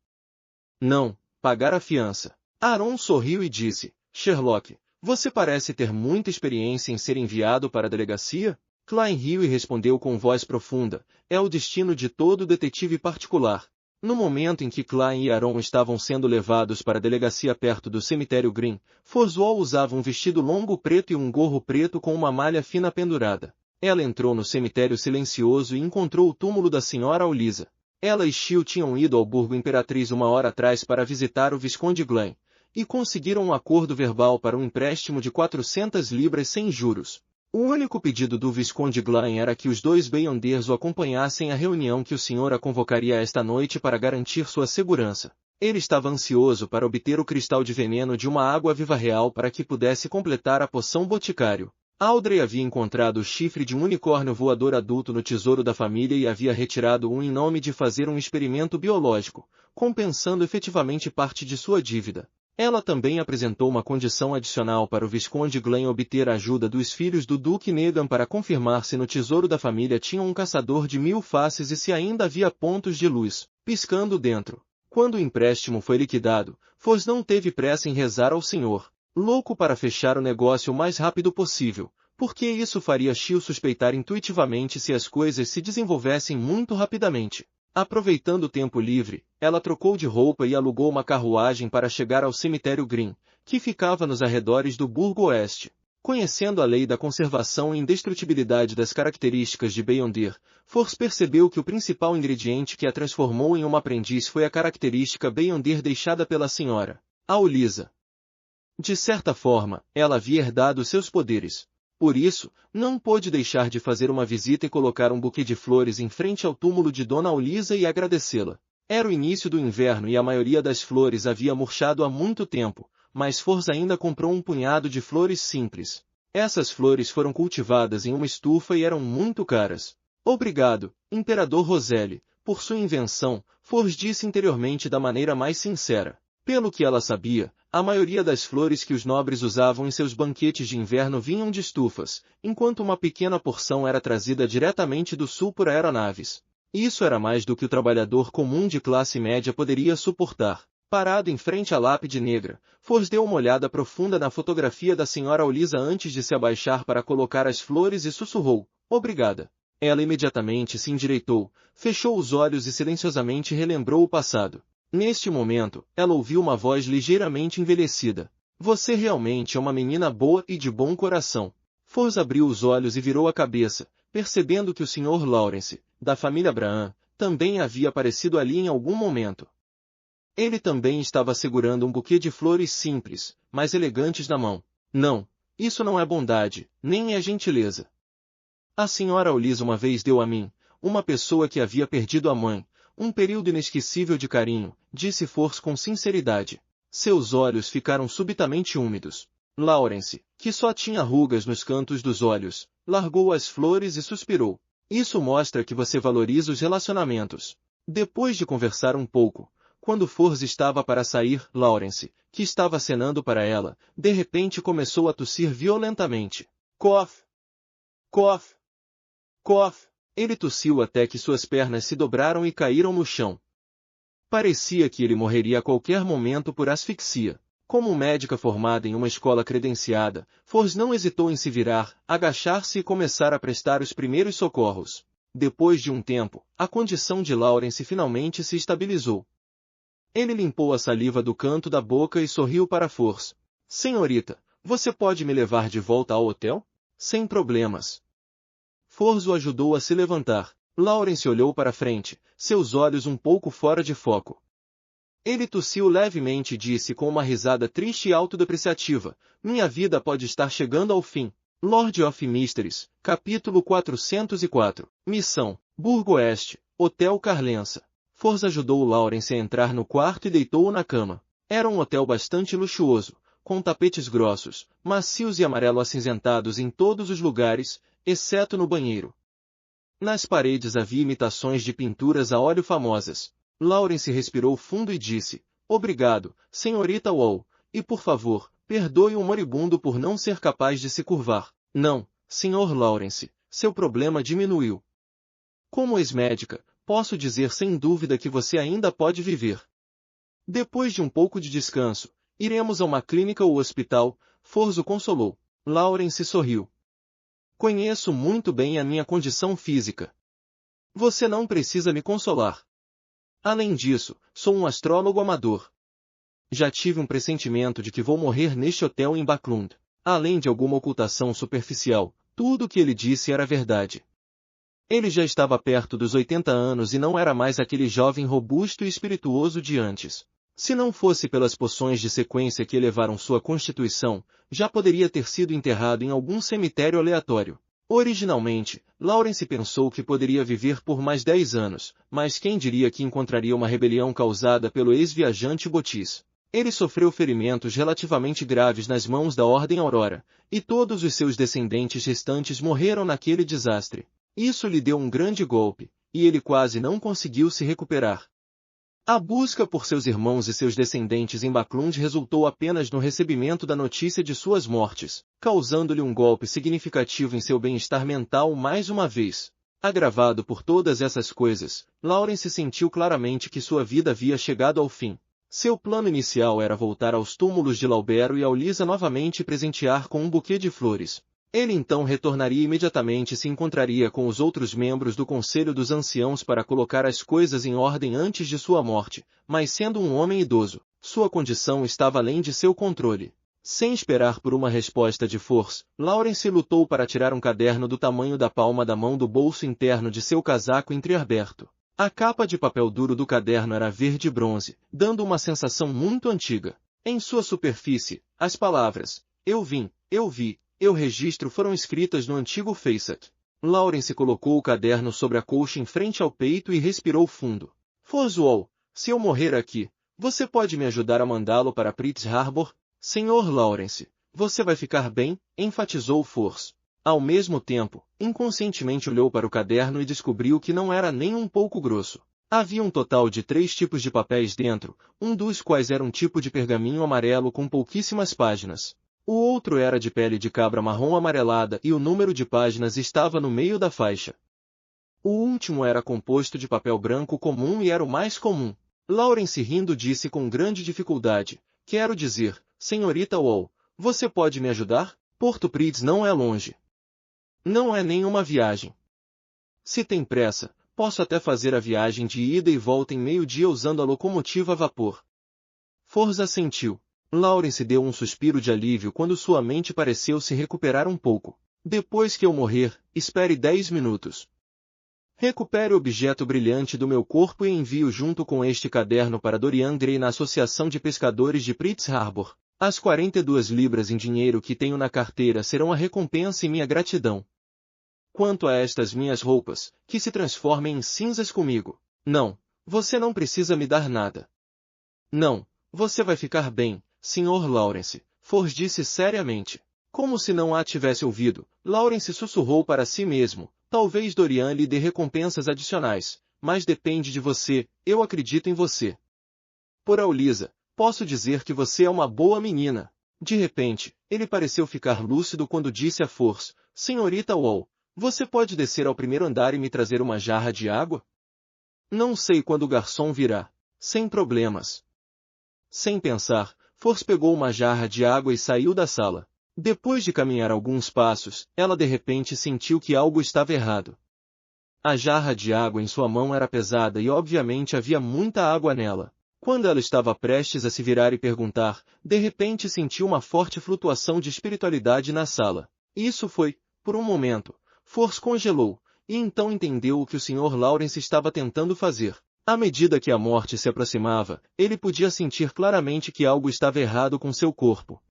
S2: Não, pagar a fiança. Aaron sorriu e disse: Sherlock, você parece ter muita experiência em ser enviado para a delegacia? Klein riu e respondeu com voz profunda: é o destino de todo detetive particular. No momento em que Klein e Aaron estavam sendo levados para a delegacia perto do cemitério Green, Forswell usava um vestido longo preto e um gorro preto com uma malha fina pendurada. Ela entrou no cemitério silencioso e encontrou o túmulo da senhora Aulisa. Ela e Shield tinham ido ao Burgo Imperatriz uma hora atrás para visitar o Visconde Glen, e conseguiram um acordo verbal para um empréstimo de 400 libras sem juros. O único pedido do Visconde Glen era que os dois Beyonders o acompanhassem à reunião que o senhor a convocaria esta noite para garantir sua segurança. Ele estava ansioso para obter o cristal de veneno de uma água-viva real para que pudesse completar a poção boticário. Audrey havia encontrado o chifre de um unicórnio voador adulto no tesouro da família e havia retirado um em nome de fazer um experimento biológico, compensando efetivamente parte de sua dívida. Ela também apresentou uma condição adicional para o Visconde Glen obter a ajuda dos filhos do Duque Negan para confirmar se no tesouro da família tinha um caçador de 1000 faces e se ainda havia pontos de luz, piscando dentro. Quando o empréstimo foi liquidado, Foz não teve pressa em rezar ao senhor, louco para fechar o negócio o mais rápido possível, porque isso faria Shield suspeitar intuitivamente se as coisas se desenvolvessem muito rapidamente. Aproveitando o tempo livre, ela trocou de roupa e alugou uma carruagem para chegar ao cemitério Green, que ficava nos arredores do Burgo Oeste. Conhecendo a lei da conservação e indestrutibilidade das características de Beyonder, Force percebeu que o principal ingrediente que a transformou em uma aprendiz foi a característica Beyonder deixada pela senhora Aulisa. De certa forma, ela havia herdado seus poderes. Por isso, não pôde deixar de fazer uma visita e colocar um buquê de flores em frente ao túmulo de Dona Aulisa e agradecê-la. Era o início do inverno e a maioria das flores havia murchado há muito tempo, mas Force ainda comprou um punhado de flores simples. Essas flores foram cultivadas em uma estufa e eram muito caras. Obrigado, Imperador Roselle, por sua invenção, Force disse interiormente da maneira mais sincera. Pelo que ela sabia, a maioria das flores que os nobres usavam em seus banquetes de inverno vinham de estufas, enquanto uma pequena porção era trazida diretamente do sul por aeronaves. Isso era mais do que o trabalhador comum de classe média poderia suportar. Parado em frente à lápide negra, Force deu uma olhada profunda na fotografia da senhora Aulisa antes de se abaixar para colocar as flores e sussurrou: obrigada. Ela imediatamente se endireitou, fechou os olhos e silenciosamente relembrou o passado. Neste momento, ela ouviu uma voz ligeiramente envelhecida. Você realmente é uma menina boa e de bom coração. Force abriu os olhos e virou a cabeça, percebendo que o Sr. Lawrence, da família Braham, também havia aparecido ali em algum momento. Ele também estava segurando um buquê de flores simples, mas elegantes na mão. Não, isso não é bondade, nem é gentileza. A senhora Aulisa uma vez deu a mim, uma pessoa que havia perdido a mãe, um período inesquecível de carinho, disse Force com sinceridade. Seus olhos ficaram subitamente úmidos. Lawrence, que só tinha rugas nos cantos dos olhos, largou as flores e suspirou. Isso mostra que você valoriza os relacionamentos. Depois de conversar um pouco, quando Force estava para sair, Lawrence, que estava acenando para ela, de repente começou a tossir violentamente. Cough! Cough! Cough! Ele tossiu até que suas pernas se dobraram e caíram no chão. Parecia que ele morreria a qualquer momento por asfixia. Como médica formada em uma escola credenciada, Force não hesitou em se virar, agachar-se e começar a prestar os primeiros socorros. Depois de um tempo, a condição de Lawrence finalmente se estabilizou. Ele limpou a saliva do canto da boca e sorriu para Force. Senhorita, você pode me levar de volta ao hotel? Sem problemas. Force o ajudou a se levantar. Lawrence olhou para frente, seus olhos um pouco fora de foco. Ele tossiu levemente e disse com uma risada triste e autodepreciativa: minha vida pode estar chegando ao fim. Lord of Mysteries, capítulo 404. Missão, Burgo Oeste, Hotel Carlença. Force ajudou Lawrence a entrar no quarto e deitou-o na cama. Era um hotel bastante luxuoso, com tapetes grossos, macios e amarelo-acinzentados em todos os lugares, exceto no banheiro. Nas paredes havia imitações de pinturas a óleo famosas. Lawrence respirou fundo e disse, obrigado, senhorita Wall, e por favor, perdoe o moribundo por não ser capaz de se curvar. Não, Sr. Lawrence, seu problema diminuiu. Como ex-médica, posso dizer sem dúvida que você ainda pode viver. Depois de um pouco de descanso, iremos a uma clínica ou hospital, Force o consolou. Lawrence sorriu. Conheço muito bem a minha condição física. Você não precisa me consolar. Além disso, sou um astrólogo amador. Já tive um pressentimento de que vou morrer neste hotel em Backlund. Além de alguma ocultação superficial, tudo o que ele disse era verdade. Ele já estava perto dos 80 anos e não era mais aquele jovem robusto e espirituoso de antes. Se não fosse pelas poções de sequência que elevaram sua constituição, já poderia ter sido enterrado em algum cemitério aleatório. Originalmente, Lawrence pensou que poderia viver por mais 10 anos, mas quem diria que encontraria uma rebelião causada pelo ex-viajante Botis. Ele sofreu ferimentos relativamente graves nas mãos da Ordem Aurora, e todos os seus descendentes restantes morreram naquele desastre. Isso lhe deu um grande golpe, e ele quase não conseguiu se recuperar. A busca por seus irmãos e seus descendentes em Backlund resultou apenas no recebimento da notícia de suas mortes, causando-lhe um golpe significativo em seu bem-estar mental mais uma vez. Agravado por todas essas coisas, Lawrence sentiu claramente que sua vida havia chegado ao fim. Seu plano inicial era voltar aos túmulos de Laubero e Aulisa novamente presentear com um buquê de flores. Ele então retornaria imediatamente e se encontraria com os outros membros do Conselho dos Anciãos para colocar as coisas em ordem antes de sua morte, mas sendo um homem idoso, sua condição estava além de seu controle. Sem esperar por uma resposta de Force, Lawrence lutou para tirar um caderno do tamanho da palma da mão do bolso interno de seu casaco entreaberto. A capa de papel duro do caderno era verde-bronze, dando uma sensação muito antiga. Em sua superfície, as palavras, eu vim, eu vi, eu registro foram escritas no antigo Facet. Lawrence colocou o caderno sobre a colcha em frente ao peito e respirou fundo. Foswell, se eu morrer aqui, você pode me ajudar a mandá-lo para Pritz Harbor? Sr. Lawrence, você vai ficar bem, enfatizou Force. Ao mesmo tempo, inconscientemente olhou para o caderno e descobriu que não era nem um pouco grosso. Havia um total de 3 tipos de papéis dentro, um dos quais era um tipo de pergaminho amarelo com pouquíssimas páginas. O outro era de pele de cabra marrom amarelada e o número de páginas estava no meio da faixa. O último era composto de papel branco comum e era o mais comum. Lawrence rindo disse com grande dificuldade, quero dizer, senhorita Wall, você pode me ajudar? Porto Pritz não é longe. Não é nenhuma viagem. Se tem pressa, posso até fazer a viagem de ida e volta em meio-dia usando a locomotiva a vapor. Forza assentiu. Lawrence deu um suspiro de alívio quando sua mente pareceu se recuperar um pouco. Depois que eu morrer, espere 10 minutos. Recupere o objeto brilhante do meu corpo e envio junto com este caderno para Dorian Gray na Associação de Pescadores de Pritz Harbor. As 42 libras em dinheiro que tenho na carteira serão a recompensa e minha gratidão. Quanto a estas minhas roupas, que se transformem em cinzas comigo. Não, você não precisa me dar nada. Não, você vai ficar bem, Sr. Lawrence, Force disse seriamente. Como se não a tivesse ouvido, Lawrence sussurrou para si mesmo, talvez Dorian lhe dê recompensas adicionais, mas depende de você, eu acredito em você. Por Aulisa, posso dizer que você é uma boa menina. De repente, ele pareceu ficar lúcido quando disse a Force, senhorita Wall, você pode descer ao primeiro andar e me trazer uma jarra de água? Não sei quando o garçom virá. Sem problemas. Sem pensar, Force pegou uma jarra de água e saiu da sala. Depois de caminhar alguns passos, ela de repente sentiu que algo estava errado. A jarra de água em sua mão era pesada e obviamente havia muita água nela. Quando ela estava prestes a se virar e perguntar, de repente sentiu uma forte flutuação de espiritualidade na sala. Isso foi, por um momento, Force congelou, e então entendeu o que o Sr. Lawrence estava tentando fazer. À medida que a morte se aproximava, ele podia sentir claramente que algo estava errado com seu corpo.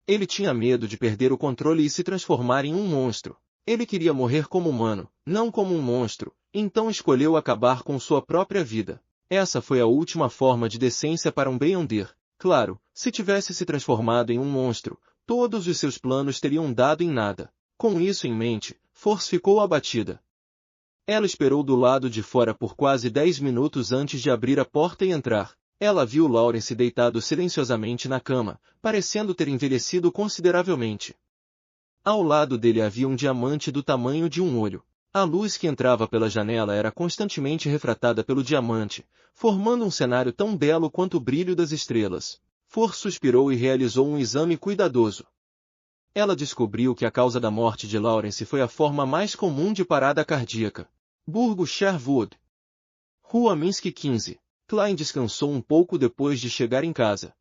S2: Ele tinha medo de perder o controle e se transformar em um monstro. Ele queria morrer como humano, não como um monstro, então escolheu acabar com sua própria vida. Essa foi a última forma de decência para um Beyonder. Claro, se tivesse se transformado em um monstro, todos os seus planos teriam dado em nada. Com isso em mente, Force ficou abatida. Ela esperou do lado de fora por quase 10 minutos antes de abrir a porta e entrar. Ela viu Lawrence deitado silenciosamente na cama, parecendo ter envelhecido consideravelmente. Ao lado dele havia um diamante do tamanho de um olho. A luz que entrava pela janela era constantemente refratada pelo diamante, formando um cenário tão belo quanto o brilho das estrelas. Force suspirou e realizou um exame cuidadoso. Ela descobriu que a causa da morte de Lawrence foi a forma mais comum de parada cardíaca. Burgo Sherwood, Rua Minsky 15. Klein descansou um pouco depois de chegar em casa.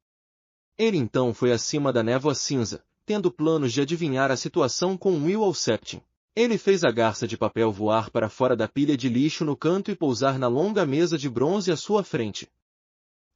S2: Ele então foi acima da névoa cinza, tendo planos de adivinhar a situação com Will Septim. Ele fez a garça de papel voar para fora da pilha de lixo no canto e pousar na longa mesa de bronze à sua frente.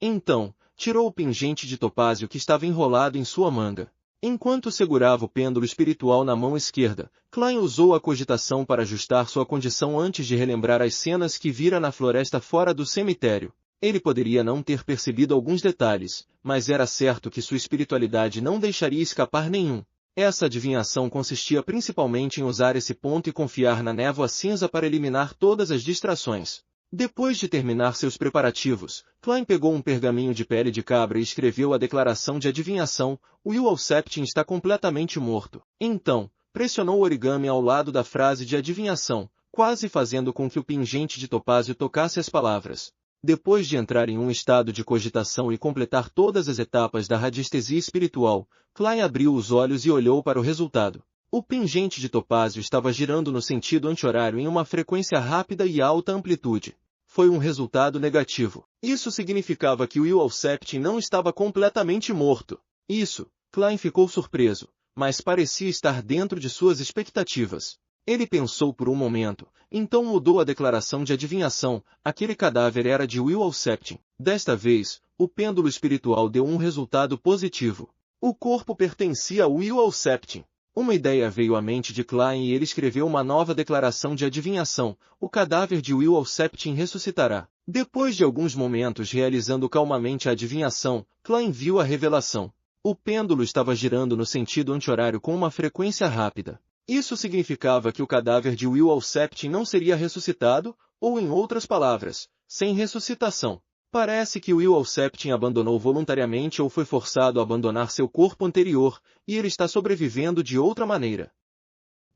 S2: Então, tirou o pingente de topázio que estava enrolado em sua manga. Enquanto segurava o pêndulo espiritual na mão esquerda, Klein usou a cogitação para ajustar sua condição antes de relembrar as cenas que vira na floresta fora do cemitério. Ele poderia não ter percebido alguns detalhes, mas era certo que sua espiritualidade não deixaria escapar nenhum. Essa adivinhação consistia principalmente em usar esse ponto e confiar na névoa cinza para eliminar todas as distrações. Depois de terminar seus preparativos, Klein pegou um pergaminho de pele de cabra e escreveu a declaração de adivinhação: Will Septim está completamente morto. Então, pressionou o origami ao lado da frase de adivinhação, quase fazendo com que o pingente de topázio tocasse as palavras. Depois de entrar em um estado de cogitação e completar todas as etapas da radiestesia espiritual, Klein abriu os olhos e olhou para o resultado. O pingente de topázio estava girando no sentido anti-horário em uma frequência rápida e alta amplitude. Foi um resultado negativo. Isso significava que Will Septim não estava completamente morto. Isso, Klein ficou surpreso, mas parecia estar dentro de suas expectativas. Ele pensou por um momento, então mudou a declaração de adivinhação: aquele cadáver era de Will Septim. Desta vez, o pêndulo espiritual deu um resultado positivo. O corpo pertencia a Will Septim. Uma ideia veio à mente de Klein e ele escreveu uma nova declaração de adivinhação: o cadáver de Will Septim ressuscitará. Depois de alguns momentos realizando calmamente a adivinhação, Klein viu a revelação. O pêndulo estava girando no sentido anti-horário com uma frequência rápida. Isso significava que o cadáver de Will Septim não seria ressuscitado, ou em outras palavras, sem ressuscitação. Parece que Will Septim abandonou voluntariamente ou foi forçado a abandonar seu corpo anterior, e ele está sobrevivendo de outra maneira.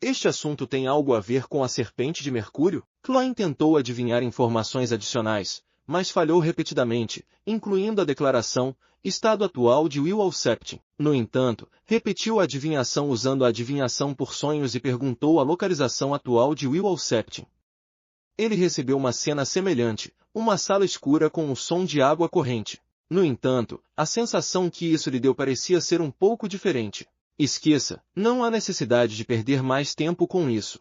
S2: Este assunto tem algo a ver com a serpente de Mercúrio? Klein tentou adivinhar informações adicionais, mas falhou repetidamente, incluindo a declaração: estado atual de Will Septim. No entanto, repetiu a adivinhação usando a adivinhação por sonhos e perguntou a localização atual de Will Septim. Ele recebeu uma cena semelhante, uma sala escura com um som de água corrente. No entanto, a sensação que isso lhe deu parecia ser um pouco diferente. Esqueça, não há necessidade de perder mais tempo com isso.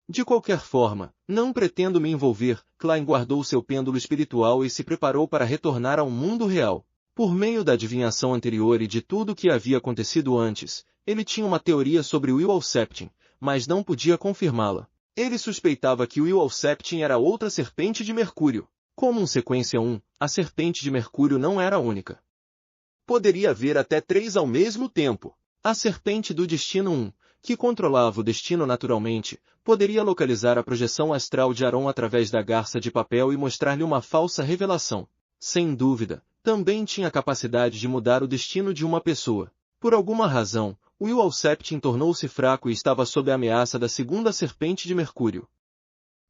S2: De qualquer forma, não pretendo me envolver. Klein guardou seu pêndulo espiritual e se preparou para retornar ao mundo real. Por meio da adivinhação anterior e de tudo o que havia acontecido antes, ele tinha uma teoria sobre Will Septim, mas não podia confirmá-la. Ele suspeitava que Will Septim era outra serpente de Mercúrio. Como sequência 1, a serpente de Mercúrio não era única. Poderia haver até 3 ao mesmo tempo. A serpente do destino 1, que controlava o destino naturalmente, poderia localizar a projeção astral de Aron através da garça de papel e mostrar-lhe uma falsa revelação. Sem dúvida, também tinha a capacidade de mudar o destino de uma pessoa. Por alguma razão, Will Septim tornou-se fraco e estava sob a ameaça da segunda serpente de Mercúrio.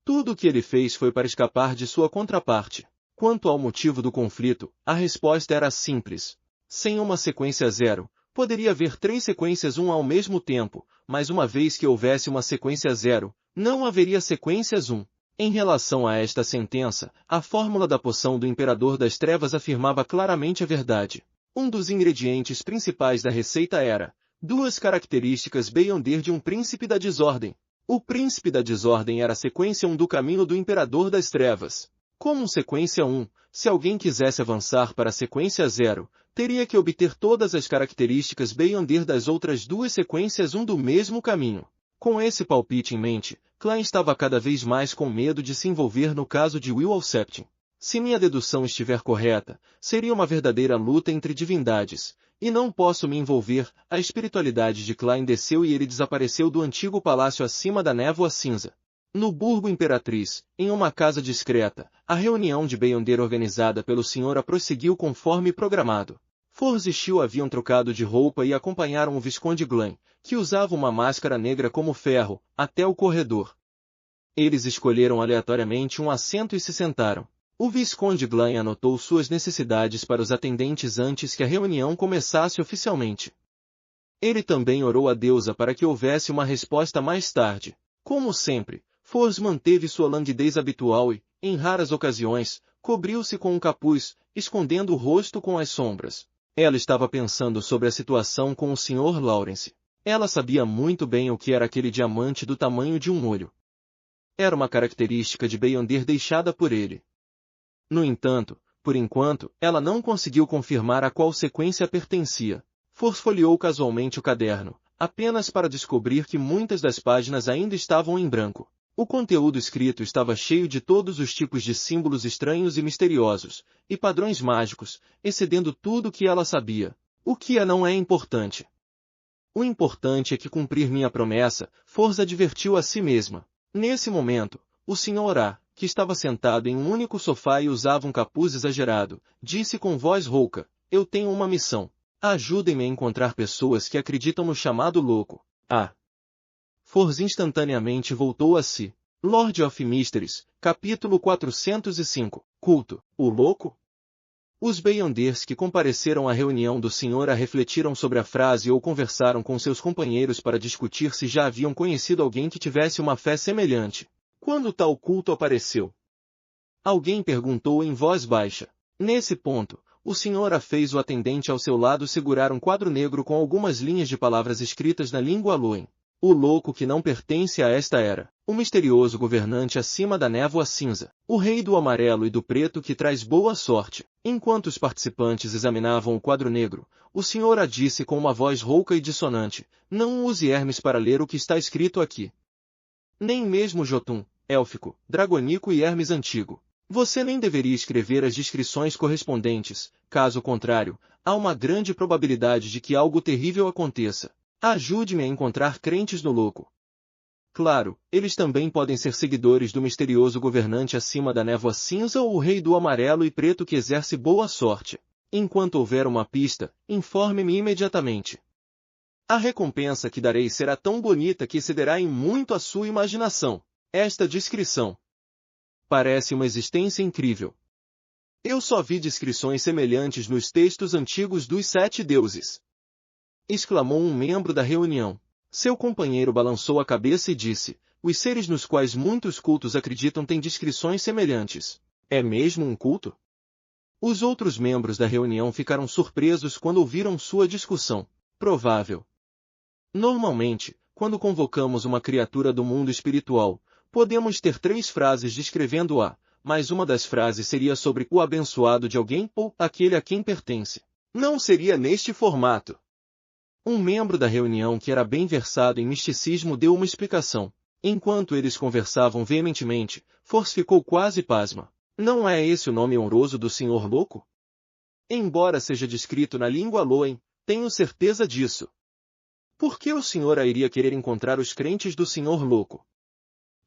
S2: Tudo o que ele fez foi para escapar de sua contraparte. Quanto ao motivo do conflito, a resposta era simples. Sem uma sequência 0, poderia haver 3 sequências 1 ao mesmo tempo, mas uma vez que houvesse uma sequência 0, não haveria sequências 1. Em relação a esta sentença, a fórmula da poção do Imperador das Trevas afirmava claramente a verdade. Um dos ingredientes principais da receita era 2 características Beyonder de um príncipe da desordem. O príncipe da desordem era a sequência 1 do caminho do Imperador das Trevas. Como sequência 1, se alguém quisesse avançar para a sequência 0, teria que obter todas as características Beyonder das outras 2 sequências 1 do mesmo caminho. Com esse palpite em mente, Klein estava cada vez mais com medo de se envolver no caso de Will Septim. Se minha dedução estiver correta, seria uma verdadeira luta entre divindades, E não posso me envolver. A espiritualidade de Klein desceu e ele desapareceu do antigo palácio acima da névoa cinza. No Burgo Imperatriz, em uma casa discreta, a reunião de Beyonder organizada pelo Sr. prosseguiu conforme programado. Forz e Shield haviam trocado de roupa e acompanharam o Visconde Glen, que usava uma máscara negra como ferro, até o corredor. Eles escolheram aleatoriamente um assento e se sentaram. O Visconde Glen anotou suas necessidades para os atendentes antes que a reunião começasse oficialmente. Ele também orou a deusa para que houvesse uma resposta mais tarde. Como sempre, Forz manteve sua languidez habitual e, em raras ocasiões, cobriu-se com um capuz, escondendo o rosto com as sombras. Ela estava pensando sobre a situação com o Sr. Lawrence. Ela sabia muito bem o que era aquele diamante do tamanho de um olho. Era uma característica de Beyonder deixada por ele. No entanto, por enquanto, ela não conseguiu confirmar a qual sequência pertencia. Forz folheou casualmente o caderno, apenas para descobrir que muitas das páginas ainda estavam em branco. O conteúdo escrito estava cheio de todos os tipos de símbolos estranhos e misteriosos, e padrões mágicos, excedendo tudo o que ela sabia. O que não é importante. O importante é que cumprir minha promessa, Forz advertiu a si mesma. Nesse momento, o Sr. A, que estava sentado em um único sofá e usava um capuz exagerado, disse com voz rouca, eu tenho uma missão. Ajudem-me a encontrar pessoas que acreditam no chamado louco. Forz instantaneamente voltou a si. Lord of Mysteries, capítulo 405, Culto, o Louco? Os Beyonders que compareceram à reunião do Sr. A refletiram sobre a frase ou conversaram com seus companheiros para discutir se já haviam conhecido alguém que tivesse uma fé semelhante. Quando tal culto apareceu? Alguém perguntou em voz baixa. Nesse ponto, o Sr. A fez o atendente ao seu lado segurar um quadro negro com algumas linhas de palavras escritas na língua Loen. O louco que não pertence a esta era. O misterioso governante acima da névoa cinza. O rei do amarelo e do preto que traz boa sorte. Enquanto os participantes examinavam o quadro negro, o Sr. A disse com uma voz rouca e dissonante, não use Hermes para ler o que está escrito aqui. Nem mesmo Jotun, élfico, dragonico e Hermes antigo. Você nem deveria escrever as descrições correspondentes, caso contrário, há uma grande probabilidade de que algo terrível aconteça. Ajude-me a encontrar crentes no louco. Claro, eles também podem ser seguidores do misterioso governante acima da névoa cinza ou o rei do amarelo e preto que exerce boa sorte. Enquanto houver uma pista, informe-me imediatamente. A recompensa que darei será tão bonita que excederá em muito a sua imaginação. Esta descrição parece uma existência incrível. Eu só vi descrições semelhantes nos textos antigos dos 7 deuses. Exclamou um membro da reunião. Seu companheiro balançou a cabeça e disse, os seres nos quais muitos cultos acreditam têm descrições semelhantes. É mesmo um culto? Os outros membros da reunião ficaram surpresos quando ouviram sua discussão. Provável. Normalmente, quando convocamos uma criatura do mundo espiritual, podemos ter 3 frases descrevendo-a, mas uma das frases seria sobre o abençoado de alguém ou aquele a quem pertence. Não seria neste formato. Um membro da reunião que era bem versado em misticismo deu uma explicação. Enquanto eles conversavam veementemente, Forz ficou quase pasma. Não é esse o nome honroso do Sr. Louco? Embora seja descrito na língua Loen, tenho certeza disso. Por que o Sr. iria querer encontrar os crentes do Sr. Louco?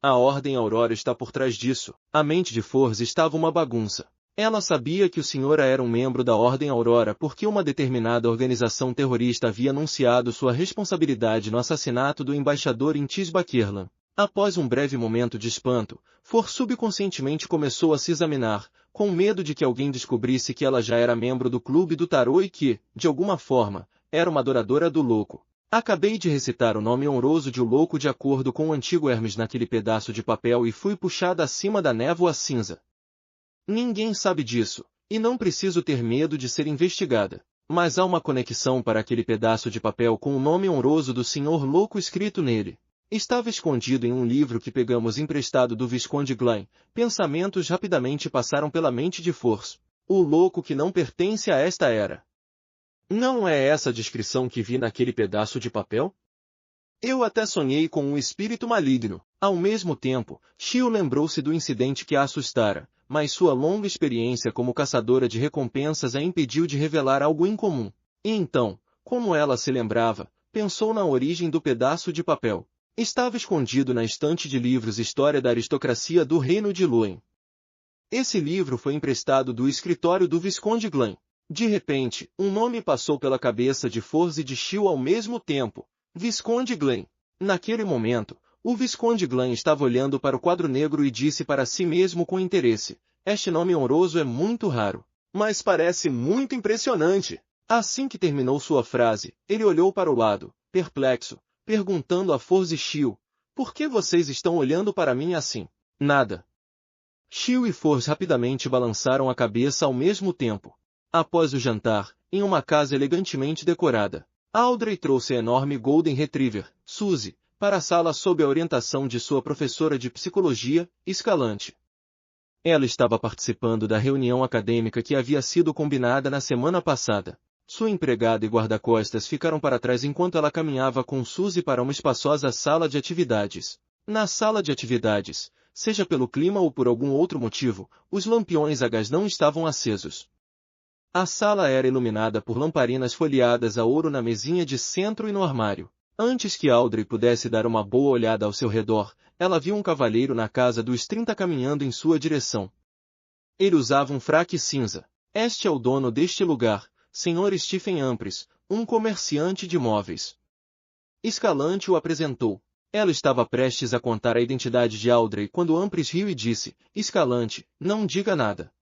S2: A Ordem Aurora está por trás disso. A mente de Forz estava uma bagunça. Ela sabia que o Sr. era um membro da Ordem Aurora porque uma determinada organização terrorista havia anunciado sua responsabilidade no assassinato do embaixador em Tisbaquerlan. Após um breve momento de espanto, Forz subconscientemente começou a se examinar, com medo de que alguém descobrisse que ela já era membro do Clube do Tarô e que, de alguma forma, era uma adoradora do louco. Acabei de recitar o nome honroso de o louco de acordo com o antigo Hermes naquele pedaço de papel e fui puxada acima da névoa cinza. Ninguém sabe disso, e não preciso ter medo de ser investigada. Mas há uma conexão para aquele pedaço de papel com o nome honroso do Sr. Louco escrito nele. Estava escondido em um livro que pegamos emprestado do Visconde Glen. Pensamentos rapidamente passaram pela mente de Forz. O louco que não pertence a esta era. Não é essa a descrição que vi naquele pedaço de papel? Eu até sonhei com um espírito maligno. Ao mesmo tempo, Shio lembrou-se do incidente que a assustara, mas sua longa experiência como caçadora de recompensas a impediu de revelar algo incomum. E então, como ela se lembrava, pensou na origem do pedaço de papel. Estava escondido na estante de livros História da Aristocracia do Reino de Luen. Esse livro foi emprestado do escritório do Visconde Glen. De repente, um nome passou pela cabeça de Forz e de Shield ao mesmo tempo. Visconde Glen. Naquele momento, o Visconde Glen estava olhando para o quadro negro e disse para si mesmo com interesse: este nome honroso é muito raro, mas parece muito impressionante. Assim que terminou sua frase, ele olhou para o lado, perplexo, perguntando a Forz e Shield: por que vocês estão olhando para mim assim? Nada. Shield e Forz rapidamente balançaram a cabeça ao mesmo tempo. Após o jantar, em uma casa elegantemente decorada, Audrey trouxe a enorme Golden Retriever, Suzy, para a sala sob a orientação de sua professora de psicologia, Escalante. Ela estava participando da reunião acadêmica que havia sido combinada na semana passada. Sua empregada e guarda-costas ficaram para trás enquanto ela caminhava com Suzy para uma espaçosa sala de atividades. Na sala de atividades, seja pelo clima ou por algum outro motivo, os lampiões a gás não estavam acesos. A sala era iluminada por lamparinas folheadas a ouro na mesinha de centro e no armário. Antes que Audrey pudesse dar uma boa olhada ao seu redor, ela viu um cavalheiro na casa dos 30 caminhando em sua direção. Ele usava um fraque cinza. Este é o dono deste lugar, Sr. Stephen Ampres, um comerciante de móveis. Escalante o apresentou. Ela estava prestes a contar a identidade de Audrey quando Ampres riu e disse: Escalante, não diga nada.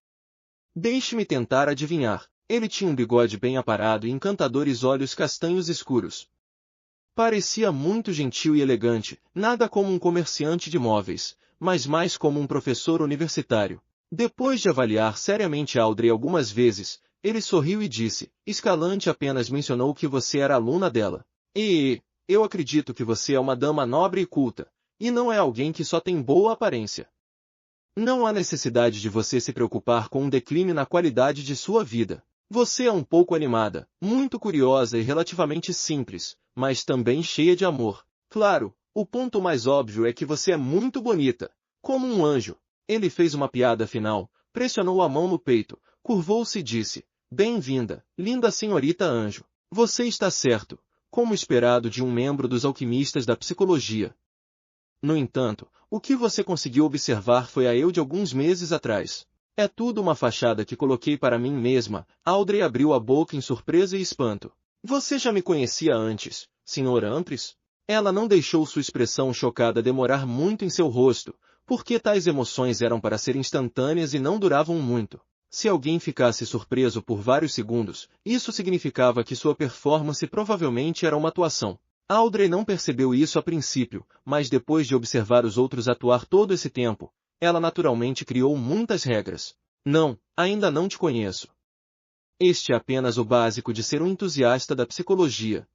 S2: Deixe-me tentar adivinhar. Ele tinha um bigode bem aparado e encantadores olhos castanhos escuros. Parecia muito gentil e elegante, nada como um comerciante de móveis, mas mais como um professor universitário. Depois de avaliar seriamente Audrey algumas vezes, ele sorriu e disse: Escalante apenas mencionou que você era aluna dela. Eu acredito que você é uma dama nobre e culta, e não é alguém que só tem boa aparência. Não há necessidade de você se preocupar com um declínio na qualidade de sua vida. Você é um pouco animada, muito curiosa e relativamente simples, mas também cheia de amor. Claro, o ponto mais óbvio é que você é muito bonita, como um anjo. Ele fez uma piada final, pressionou a mão no peito, curvou-se e disse: Bem-vinda, linda senhorita anjo. Você está certo, como esperado de um membro dos alquimistas da psicologia. No entanto, o que você conseguiu observar foi a eu de alguns meses atrás. É tudo uma fachada que coloquei para mim mesma. Audrey abriu a boca em surpresa e espanto. Você já me conhecia antes, Sr. Ampres? Ela não deixou sua expressão chocada demorar muito em seu rosto, porque tais emoções eram para ser instantâneas e não duravam muito. Se alguém ficasse surpreso por vários segundos, isso significava que sua performance provavelmente era uma atuação. Audrey não percebeu isso a princípio, mas depois de observar os outros atuar todo esse tempo, ela naturalmente criou muitas regras. Não, ainda não te conheço. Este é apenas o básico de ser um entusiasta da psicologia.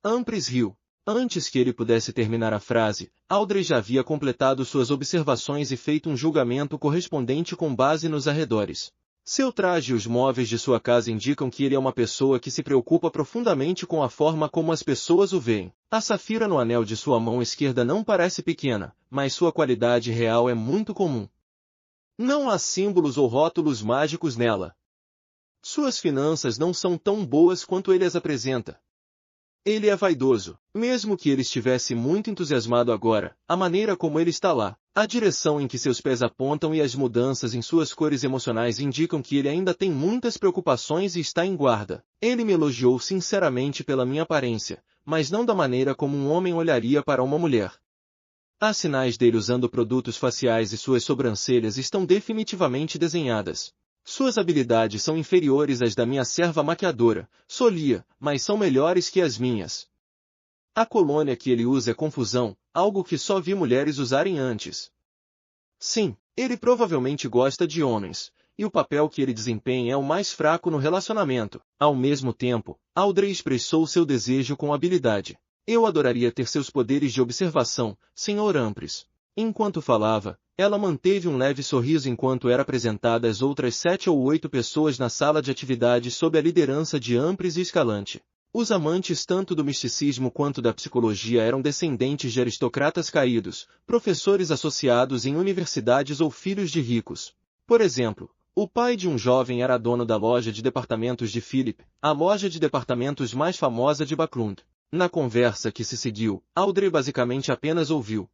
S2: Ampres riu. Antes que ele pudesse terminar a frase, Audrey já havia completado suas observações e feito um julgamento correspondente com base nos arredores. Seu traje e os móveis de sua casa indicam que ele é uma pessoa que se preocupa profundamente com a forma como as pessoas o veem. A safira no anel de sua mão esquerda não parece pequena, mas sua qualidade real é muito comum. Não há símbolos ou rótulos mágicos nela. Suas finanças não são tão boas quanto ele as apresenta. Ele é vaidoso. Mesmo que ele estivesse muito entusiasmado agora, a maneira como ele está lá, a direção em que seus pés apontam e as mudanças em suas cores emocionais indicam que ele ainda tem muitas preocupações e está em guarda. Ele me elogiou sinceramente pela minha aparência, mas não da maneira como um homem olharia para uma mulher. Há sinais dele usando produtos faciais e suas sobrancelhas estão definitivamente desenhadas. Suas habilidades são inferiores às da minha serva maquiadora, Solia, mas são melhores que as minhas. A colônia que ele usa é confusão, algo que só vi mulheres usarem antes. Sim, ele provavelmente gosta de homens, e o papel que ele desempenha é o mais fraco no relacionamento. Ao mesmo tempo, Audrey expressou seu desejo com habilidade. Eu adoraria ter seus poderes de observação, Sr. Ampres. Enquanto falava, ela manteve um leve sorriso enquanto era apresentada às outras 7 ou 8 pessoas na sala de atividades sob a liderança de Ampres e Escalante. Os amantes tanto do misticismo quanto da psicologia eram descendentes de aristocratas caídos, professores associados em universidades ou filhos de ricos. Por exemplo, O pai de um jovem era dono da loja de departamentos de Philip, a loja de departamentos mais famosa de Backlund. Na conversa que se seguiu, Audrey basicamente apenas ouviu.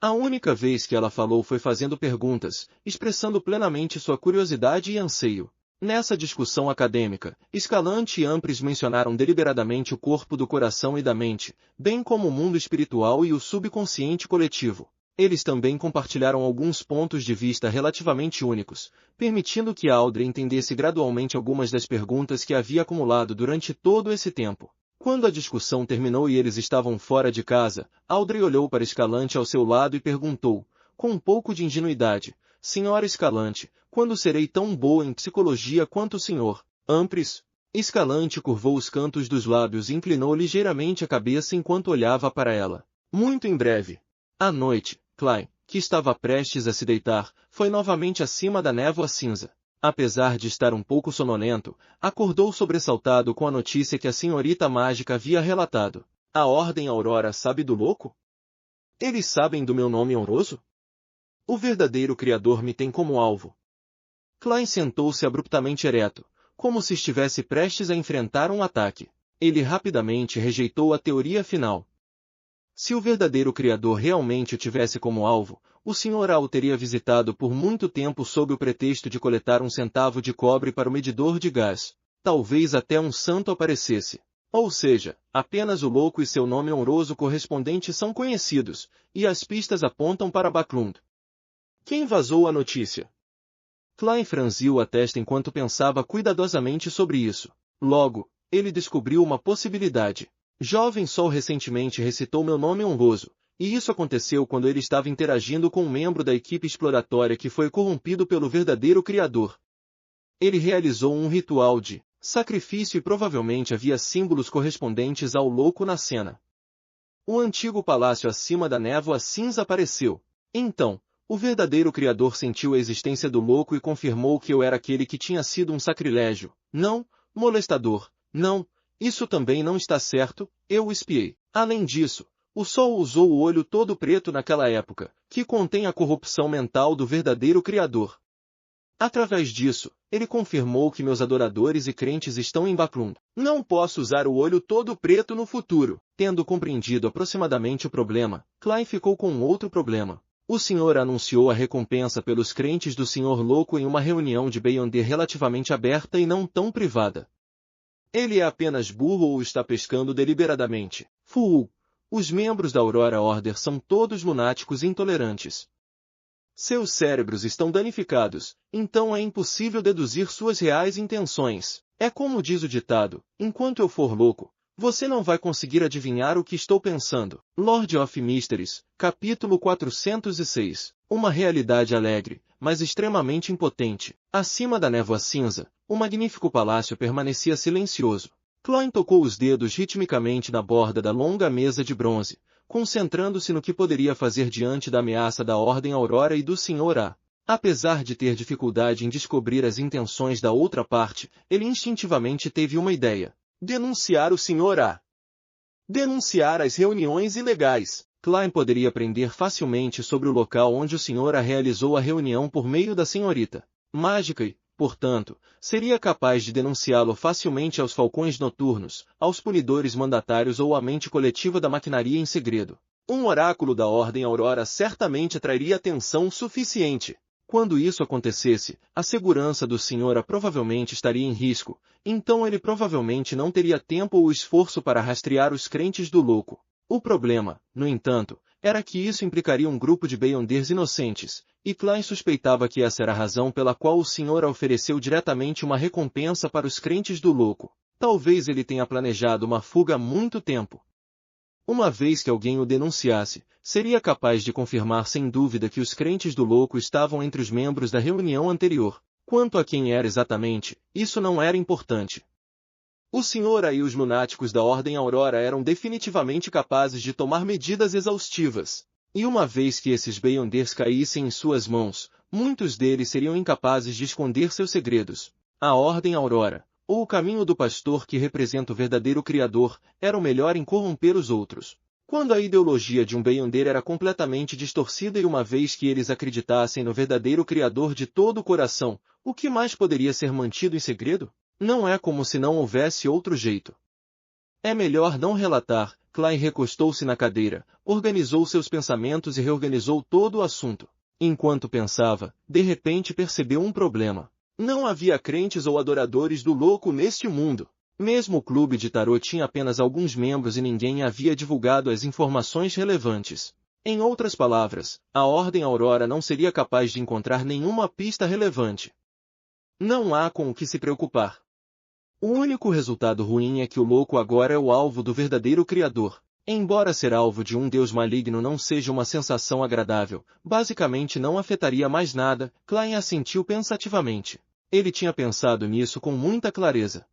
S2: A única vez que ela falou foi fazendo perguntas, expressando plenamente sua curiosidade e anseio. Nessa discussão acadêmica, Escalante e Humphries mencionaram deliberadamente o corpo do coração e da mente, bem como o mundo espiritual e o subconsciente coletivo. Eles também compartilharam alguns pontos de vista relativamente únicos, permitindo que Audrey entendesse gradualmente algumas das perguntas que havia acumulado durante todo esse tempo. Quando a discussão terminou e eles estavam fora de casa, Audrey olhou para Escalante ao seu lado e perguntou, com um pouco de ingenuidade, Senhora Escalante, quando serei tão boa em psicologia quanto o Sr. Humphries? Escalante curvou os cantos dos lábios e inclinou ligeiramente a cabeça enquanto olhava para ela. Muito em breve. À noite, Klein, que estava prestes a se deitar, foi novamente acima da névoa cinza. Apesar de estar um pouco sonolento, acordou sobressaltado com a notícia que a senhorita mágica havia relatado. A Ordem Aurora sabe do louco? Eles sabem do meu nome honroso? O verdadeiro Criador me tem como alvo. Klein sentou-se abruptamente ereto, como se estivesse prestes a enfrentar um ataque. Ele rapidamente rejeitou a teoria final. Se o verdadeiro Criador realmente o tivesse como alvo, o Sr. A o teria visitado por muito tempo sob o pretexto de coletar 1 centavo de cobre para o medidor de gás. Talvez até um santo aparecesse. Ou seja, apenas o louco e seu nome honroso correspondente são conhecidos, e as pistas apontam para Backlund. Quem vazou a notícia? Klein franziu a testa enquanto pensava cuidadosamente sobre isso. Logo, ele descobriu uma possibilidade. Jovem Sol recentemente recitou meu nome honroso, e isso aconteceu quando ele estava interagindo com um membro da equipe exploratória que foi corrompido pelo verdadeiro Criador. Ele realizou um ritual de sacrifício e provavelmente havia símbolos correspondentes ao louco na cena. O antigo palácio acima da névoa cinza apareceu. Então, o verdadeiro Criador sentiu a existência do louco e confirmou que eu era aquele que tinha sido um sacrilégio. Não, molestador, não. Isso também não está certo, eu o espiei. Além disso, o Sol usou o olho todo preto naquela época, que contém a corrupção mental do verdadeiro Criador. Através disso, ele confirmou que meus adoradores e crentes estão em Backlund. Não posso usar o olho todo preto no futuro. Tendo compreendido aproximadamente o problema, Klein ficou com um outro problema. O Senhor anunciou a recompensa pelos crentes do Senhor Louco em uma reunião de Beyonder relativamente aberta e não tão privada. Ele é apenas burro ou está pescando deliberadamente. Fool! Os membros da Aurora Order são todos lunáticos e intolerantes. Seus cérebros estão danificados, então é impossível deduzir suas reais intenções. É como diz o ditado, enquanto eu for louco, você não vai conseguir adivinhar o que estou pensando. Lord of Mysteries, capítulo 406. Uma realidade alegre, mas extremamente impotente. Acima da névoa cinza, o magnífico palácio permanecia silencioso. Klein tocou os dedos ritmicamente na borda da longa mesa de bronze, concentrando-se no que poderia fazer diante da ameaça da Ordem Aurora e do Sr. A. Apesar de ter dificuldade em descobrir as intenções da outra parte, ele instintivamente teve uma ideia. Denunciar o Sr. A. Denunciar as reuniões ilegais. Klein poderia aprender facilmente sobre o local onde o Sr. A realizou a reunião por meio da senhorita mágica e, portanto, seria capaz de denunciá-lo facilmente aos falcões noturnos, aos punidores mandatários ou à mente coletiva da maquinaria em segredo. Um oráculo da Ordem Aurora certamente atrairia atenção suficiente. Quando isso acontecesse, a segurança do Sr. provavelmente estaria em risco, então ele provavelmente não teria tempo ou esforço para rastrear os crentes do louco. O problema, no entanto, era que isso implicaria um grupo de Beyonders inocentes, e Klein suspeitava que essa era a razão pela qual o Sr. ofereceu diretamente uma recompensa para os crentes do louco. Talvez ele tenha planejado uma fuga há muito tempo. Uma vez que alguém o denunciasse, seria capaz de confirmar sem dúvida que os crentes do louco estavam entre os membros da reunião anterior. Quanto a quem era exatamente, isso não era importante. O Sr. A e os lunáticos da Ordem Aurora eram definitivamente capazes de tomar medidas exaustivas. E uma vez que esses Beyonders caíssem em suas mãos, muitos deles seriam incapazes de esconder seus segredos. A Ordem Aurora, ou o caminho do pastor que representa o verdadeiro Criador, era o melhor em corromper os outros. Quando a ideologia de um Beyonder era completamente distorcida e uma vez que eles acreditassem no verdadeiro Criador de todo o coração, o que mais poderia ser mantido em segredo? Não é como se não houvesse outro jeito. É melhor não relatar. Klein recostou-se na cadeira, organizou seus pensamentos e reorganizou todo o assunto. Enquanto pensava, de repente percebeu um problema. Não havia crentes ou adoradores do louco neste mundo. Mesmo o clube de tarô tinha apenas alguns membros e ninguém havia divulgado as informações relevantes. Em outras palavras, a Ordem Aurora não seria capaz de encontrar nenhuma pista relevante. Não há com o que se preocupar. O único resultado ruim é que o louco agora é o alvo do verdadeiro Criador. Embora ser alvo de um deus maligno não seja uma sensação agradável, basicamente não afetaria mais nada. Klein assentiu pensativamente. Ele tinha pensado nisso com muita clareza.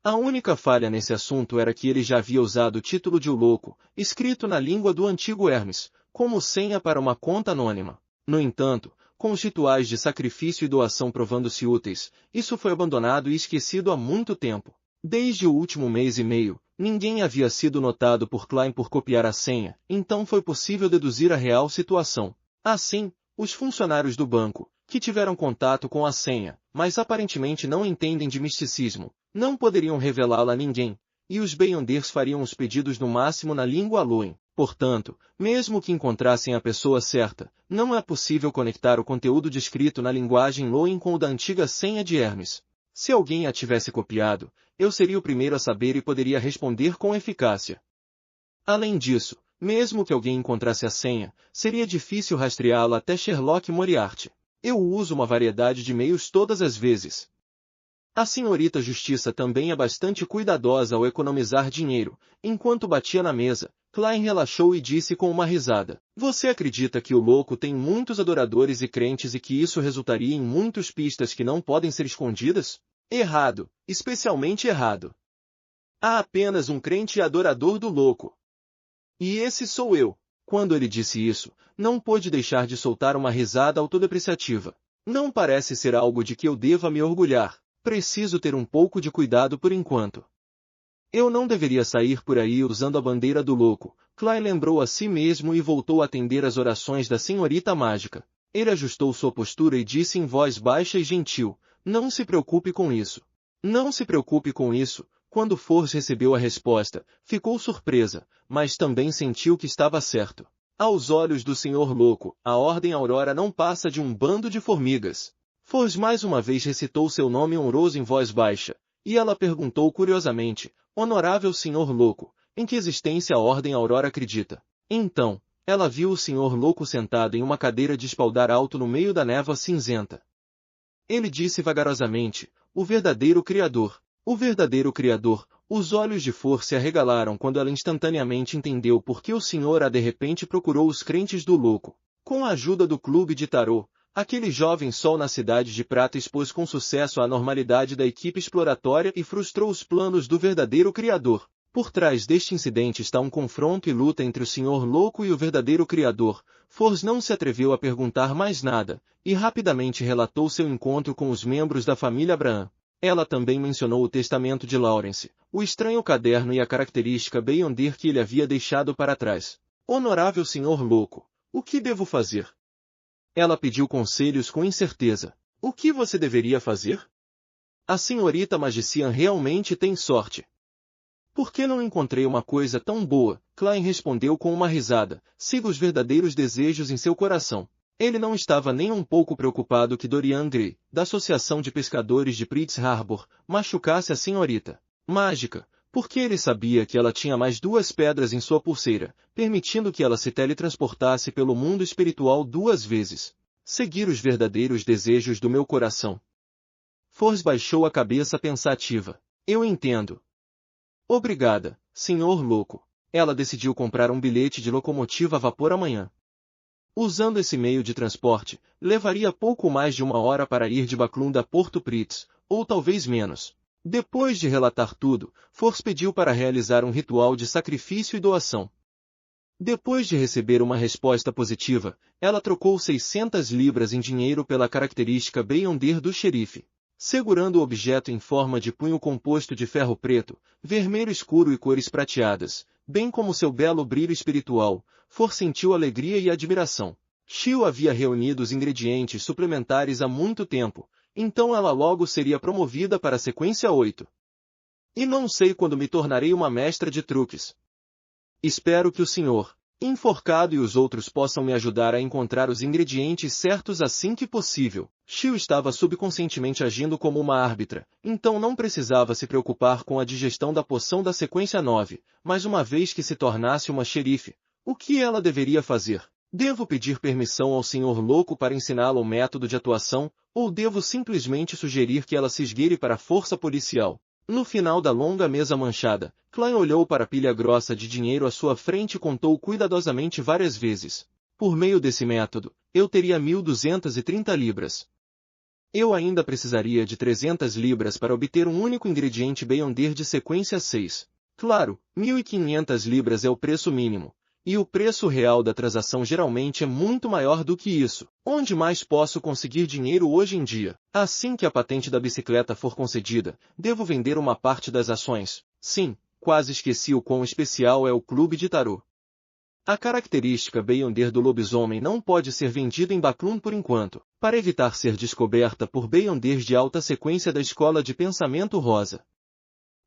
S2: A única falha nesse assunto era que ele já havia usado o título de O Louco, escrito na língua do antigo Hermes, como senha para uma conta anônima. No entanto, com os rituais de sacrifício e doação provando-se úteis, isso foi abandonado e esquecido há muito tempo. Desde o último mês e meio, ninguém havia sido notado por Klein por copiar a senha, então foi possível deduzir a real situação. Assim, os funcionários do banco, que tiveram contato com a senha, mas aparentemente não entendem de misticismo, não poderiam revelá-la a ninguém, e os Beyonders fariam os pedidos no máximo na língua Aloin. Portanto, mesmo que encontrassem a pessoa certa, não é possível conectar o conteúdo descrito na linguagem Loin com o da antiga senha de Hermes. Se alguém a tivesse copiado, eu seria o primeiro a saber e poderia responder com eficácia. Além disso, mesmo que alguém encontrasse a senha, seria difícil rastreá-la até Sherlock Moriarty. Eu uso uma variedade de meios todas as vezes. A senhorita Justiça também é bastante cuidadosa ao economizar dinheiro. Enquanto batia na mesa, Klein relaxou e disse com uma risada: Você acredita que o louco tem muitos adoradores e crentes e que isso resultaria em muitas pistas que não podem ser escondidas? Errado, especialmente errado. Há apenas um crente e adorador do louco. E esse sou eu. Quando ele disse isso, não pôde deixar de soltar uma risada autodepreciativa. Não parece ser algo de que eu deva me orgulhar. Preciso ter um pouco de cuidado por enquanto. Eu não deveria sair por aí usando a bandeira do louco. Klein lembrou a si mesmo e voltou a atender às orações da senhorita mágica. Ele ajustou sua postura e disse em voz baixa e gentil: Não se preocupe com isso. Não se preocupe com isso. Quando Force recebeu a resposta, ficou surpresa, mas também sentiu que estava certo. Aos olhos do Senhor Louco, a Ordem Aurora não passa de um bando de formigas. Force mais uma vez recitou seu nome honroso em voz baixa, e ela perguntou curiosamente: Honorável Senhor Louco, em que existência a Ordem Aurora acredita? Então, ela viu o Senhor Louco sentado em uma cadeira de espaldar alto no meio da névoa cinzenta. Ele disse vagarosamente: O verdadeiro Criador. O verdadeiro Criador. Os olhos de Force se arregalaram quando ela instantaneamente entendeu por que o Senhor de repente procurou os crentes do louco. Com a ajuda do clube de tarô, aquele jovem sol na cidade de Prata expôs com sucesso a anormalidade da equipe exploratória e frustrou os planos do verdadeiro Criador. Por trás deste incidente está um confronto e luta entre o Senhor Louco e o verdadeiro Criador. Force não se atreveu a perguntar mais nada, e rapidamente relatou seu encontro com os membros da família Abraham. Ela também mencionou o testamento de Lawrence, o estranho caderno e a característica Beyonder que ele havia deixado para trás. Honorável Senhor Louco, o que devo fazer? Ela pediu conselhos com incerteza. O que você deveria fazer? A senhorita Magician realmente tem sorte. Por que não encontrei uma coisa tão boa? Klein respondeu com uma risada. Siga os verdadeiros desejos em seu coração. Ele não estava nem um pouco preocupado que Dorian Gray, da Associação de Pescadores de Pritz Harbor, machucasse a senhorita mágica, porque ele sabia que ela tinha mais 2 pedras em sua pulseira, permitindo que ela se teletransportasse pelo mundo espiritual 2 vezes. Seguir os verdadeiros desejos do meu coração. Force baixou a cabeça pensativa. Eu entendo. Obrigada, Senhor Louco. Ela decidiu comprar um bilhete de locomotiva a vapor amanhã. Usando esse meio de transporte, levaria pouco mais de 1 hora para ir de Baclund a Porto Pritz, ou talvez menos. Depois de relatar tudo, Force pediu para realizar um ritual de sacrifício e doação. Depois de receber uma resposta positiva, ela trocou 600 libras em dinheiro pela característica Beyonder do xerife. Segurando o objeto em forma de punho composto de ferro preto, vermelho escuro e cores prateadas, bem como seu belo brilho espiritual, For sentiu alegria e admiração. Xiu havia reunido os ingredientes suplementares há muito tempo, então ela logo seria promovida para a sequência 8. E não sei quando me tornarei uma mestra de truques. Espero que o senhor, enforcado, e os outros possam me ajudar a encontrar os ingredientes certos assim que possível. Xiu estava subconscientemente agindo como uma árbitra, então não precisava se preocupar com a digestão da poção da sequência 9, mas uma vez que se tornasse uma xerife, o que ela deveria fazer? Devo pedir permissão ao senhor louco para ensiná-la o método de atuação, ou devo simplesmente sugerir que ela se esgueire para a força policial? No final da longa mesa manchada, Klein olhou para a pilha grossa de dinheiro à sua frente e contou cuidadosamente várias vezes. Por meio desse método, eu teria 1.230 libras. Eu ainda precisaria de 300 libras para obter um único ingrediente Beyonder de sequência 6. Claro, 1.500 libras é o preço mínimo. E o preço real da transação geralmente é muito maior do que isso. Onde mais posso conseguir dinheiro hoje em dia? Assim que a patente da bicicleta for concedida, devo vender uma parte das ações. Sim, quase esqueci o quão especial é o clube de tarô. A característica Beyonder do lobisomem não pode ser vendida em Baclund por enquanto, para evitar ser descoberta por Beyonders de alta sequência da escola de pensamento rosa.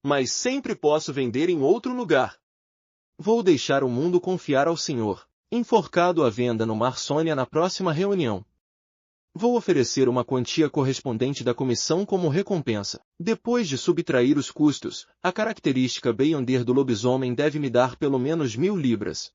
S2: Mas sempre posso vender em outro lugar. Vou deixar o mundo confiar ao senhor, enforcado à venda no Mar Sônia na próxima reunião. Vou oferecer uma quantia correspondente da comissão como recompensa. Depois de subtrair os custos, a característica Beyonder do lobisomem deve me dar pelo menos 1.000 libras.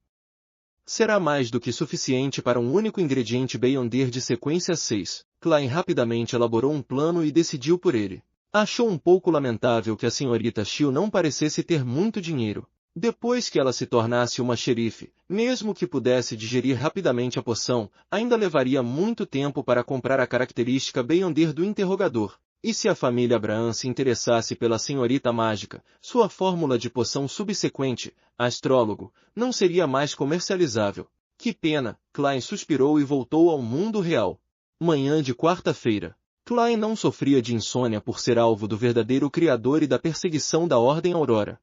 S2: Será mais do que suficiente para um único ingrediente Beyonder de sequência 6. Klein rapidamente elaborou um plano e decidiu por ele. Achou um pouco lamentável que a senhorita Xiu não parecesse ter muito dinheiro. Depois que ela se tornasse uma xerife, mesmo que pudesse digerir rapidamente a poção, ainda levaria muito tempo para comprar a característica Beyonder do interrogador. E se a família Abraham se interessasse pela senhorita mágica, sua fórmula de poção subsequente, astrólogo, não seria mais comercializável. Que pena, Klein suspirou e voltou ao mundo real. Manhã de quarta-feira. Klein não sofria de insônia por ser alvo do verdadeiro criador e da perseguição da Ordem Aurora.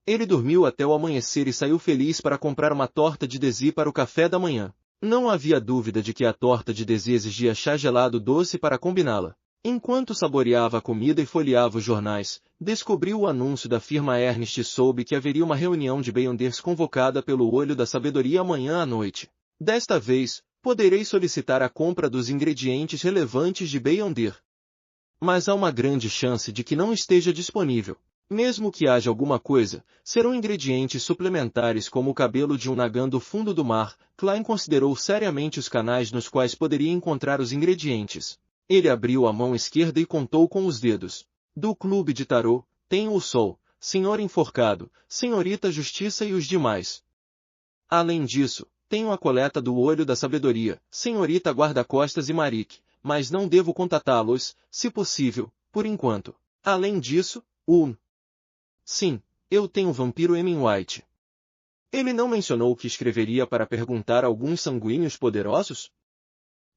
S2: Ele dormiu até o amanhecer e saiu feliz para comprar uma torta de Desi para o café da manhã. Não havia dúvida de que a torta de Desi exigia chá gelado doce para combiná-la. Enquanto saboreava a comida e folheava os jornais, descobriu o anúncio da firma Ernst e soube que haveria uma reunião de Beyonders convocada pelo Olho da Sabedoria amanhã à noite. Desta vez, poderei solicitar a compra dos ingredientes relevantes de Beyonder. Mas há uma grande chance de que não esteja disponível. Mesmo que haja alguma coisa, serão ingredientes suplementares como o cabelo de um nagã do fundo do mar. Klein considerou seriamente os canais nos quais poderia encontrar os ingredientes. Ele abriu a mão esquerda e contou com os dedos. Do clube de tarô, tenho o Sol, Senhor Enforcado, Senhorita Justiça e os demais. Além disso, tenho a coleta do Olho da Sabedoria, Senhorita Guarda-Costas e Marik, mas não devo contatá-los, se possível, por enquanto. Além disso, Sim, eu tenho o vampiro Emin White. Ele não mencionou que escreveria para perguntar a alguns sanguíneos poderosos?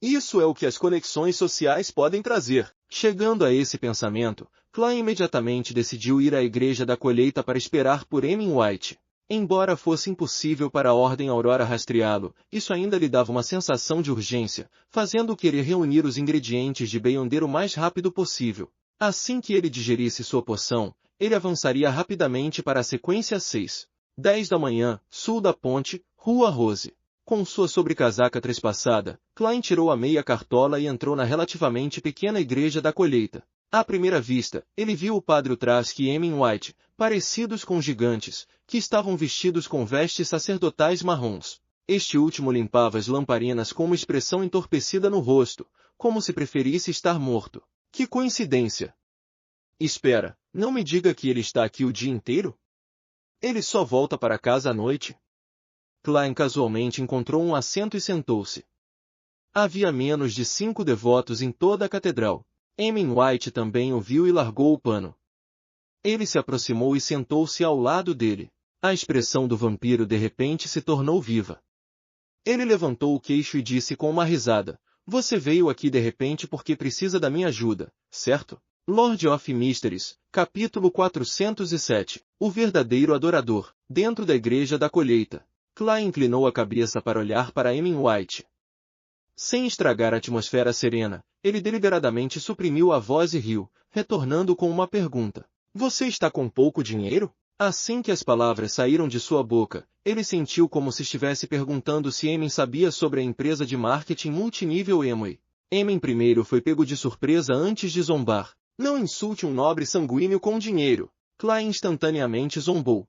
S2: Isso é o que as conexões sociais podem trazer. Chegando a esse pensamento, Klein imediatamente decidiu ir à igreja da colheita para esperar por Emin White. Embora fosse impossível para a Ordem Aurora rastreá-lo, isso ainda lhe dava uma sensação de urgência, fazendo-o querer reunir os ingredientes de Beyonder o mais rápido possível. Assim que ele digerisse sua poção, ele avançaria rapidamente para a sequência 6. 10 da manhã, sul da ponte, Rua Rose. Com sua sobrecasaca trespassada, Klein tirou a meia cartola e entrou na relativamente pequena igreja da colheita. À primeira vista, ele viu o padre Trask e Emin White, parecidos com gigantes, que estavam vestidos com vestes sacerdotais marrons. Este último limpava as lamparinas com uma expressão entorpecida no rosto, como se preferisse estar morto. Que coincidência! Espera, não me diga que ele está aqui o dia inteiro? Ele só volta para casa à noite? Klein casualmente encontrou um assento e sentou-se. Havia menos de 5 devotos em toda a catedral. Emin White também o viu e largou o pano. Ele se aproximou e sentou-se ao lado dele. A expressão do vampiro de repente se tornou viva. Ele levantou o queixo e disse com uma risada: Você veio aqui de repente porque precisa da minha ajuda, certo? Lord of Mysteries, Capítulo 407. O verdadeiro adorador. Dentro da igreja da colheita, Klein inclinou a cabeça para olhar para Emmyn White. Sem estragar a atmosfera serena, ele deliberadamente suprimiu a voz e riu, retornando com uma pergunta. Você está com pouco dinheiro? Assim que as palavras saíram de sua boca, ele sentiu como se estivesse perguntando se Emmyn sabia sobre a empresa de marketing multinível Amway. Emmyn primeiro foi pego de surpresa antes de zombar. Não insulte um nobre sanguíneo com dinheiro. Klein instantaneamente zombou.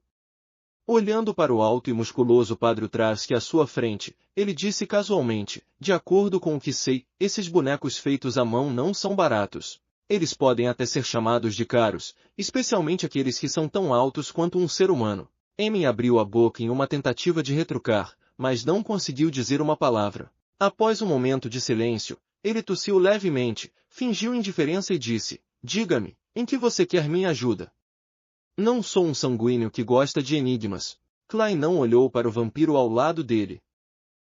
S2: Olhando para o alto e musculoso Padre Trask à sua frente, ele disse casualmente, de acordo com o que sei, esses bonecos feitos à mão não são baratos. Eles podem até ser chamados de caros, especialmente aqueles que são tão altos quanto um ser humano. Emmyn abriu a boca em uma tentativa de retrucar, mas não conseguiu dizer uma palavra. Após um momento de silêncio, ele tossiu levemente, fingiu indiferença e disse, diga-me, em que você quer minha ajuda? Não sou um sanguíneo que gosta de enigmas. Klein não olhou para o vampiro ao lado dele.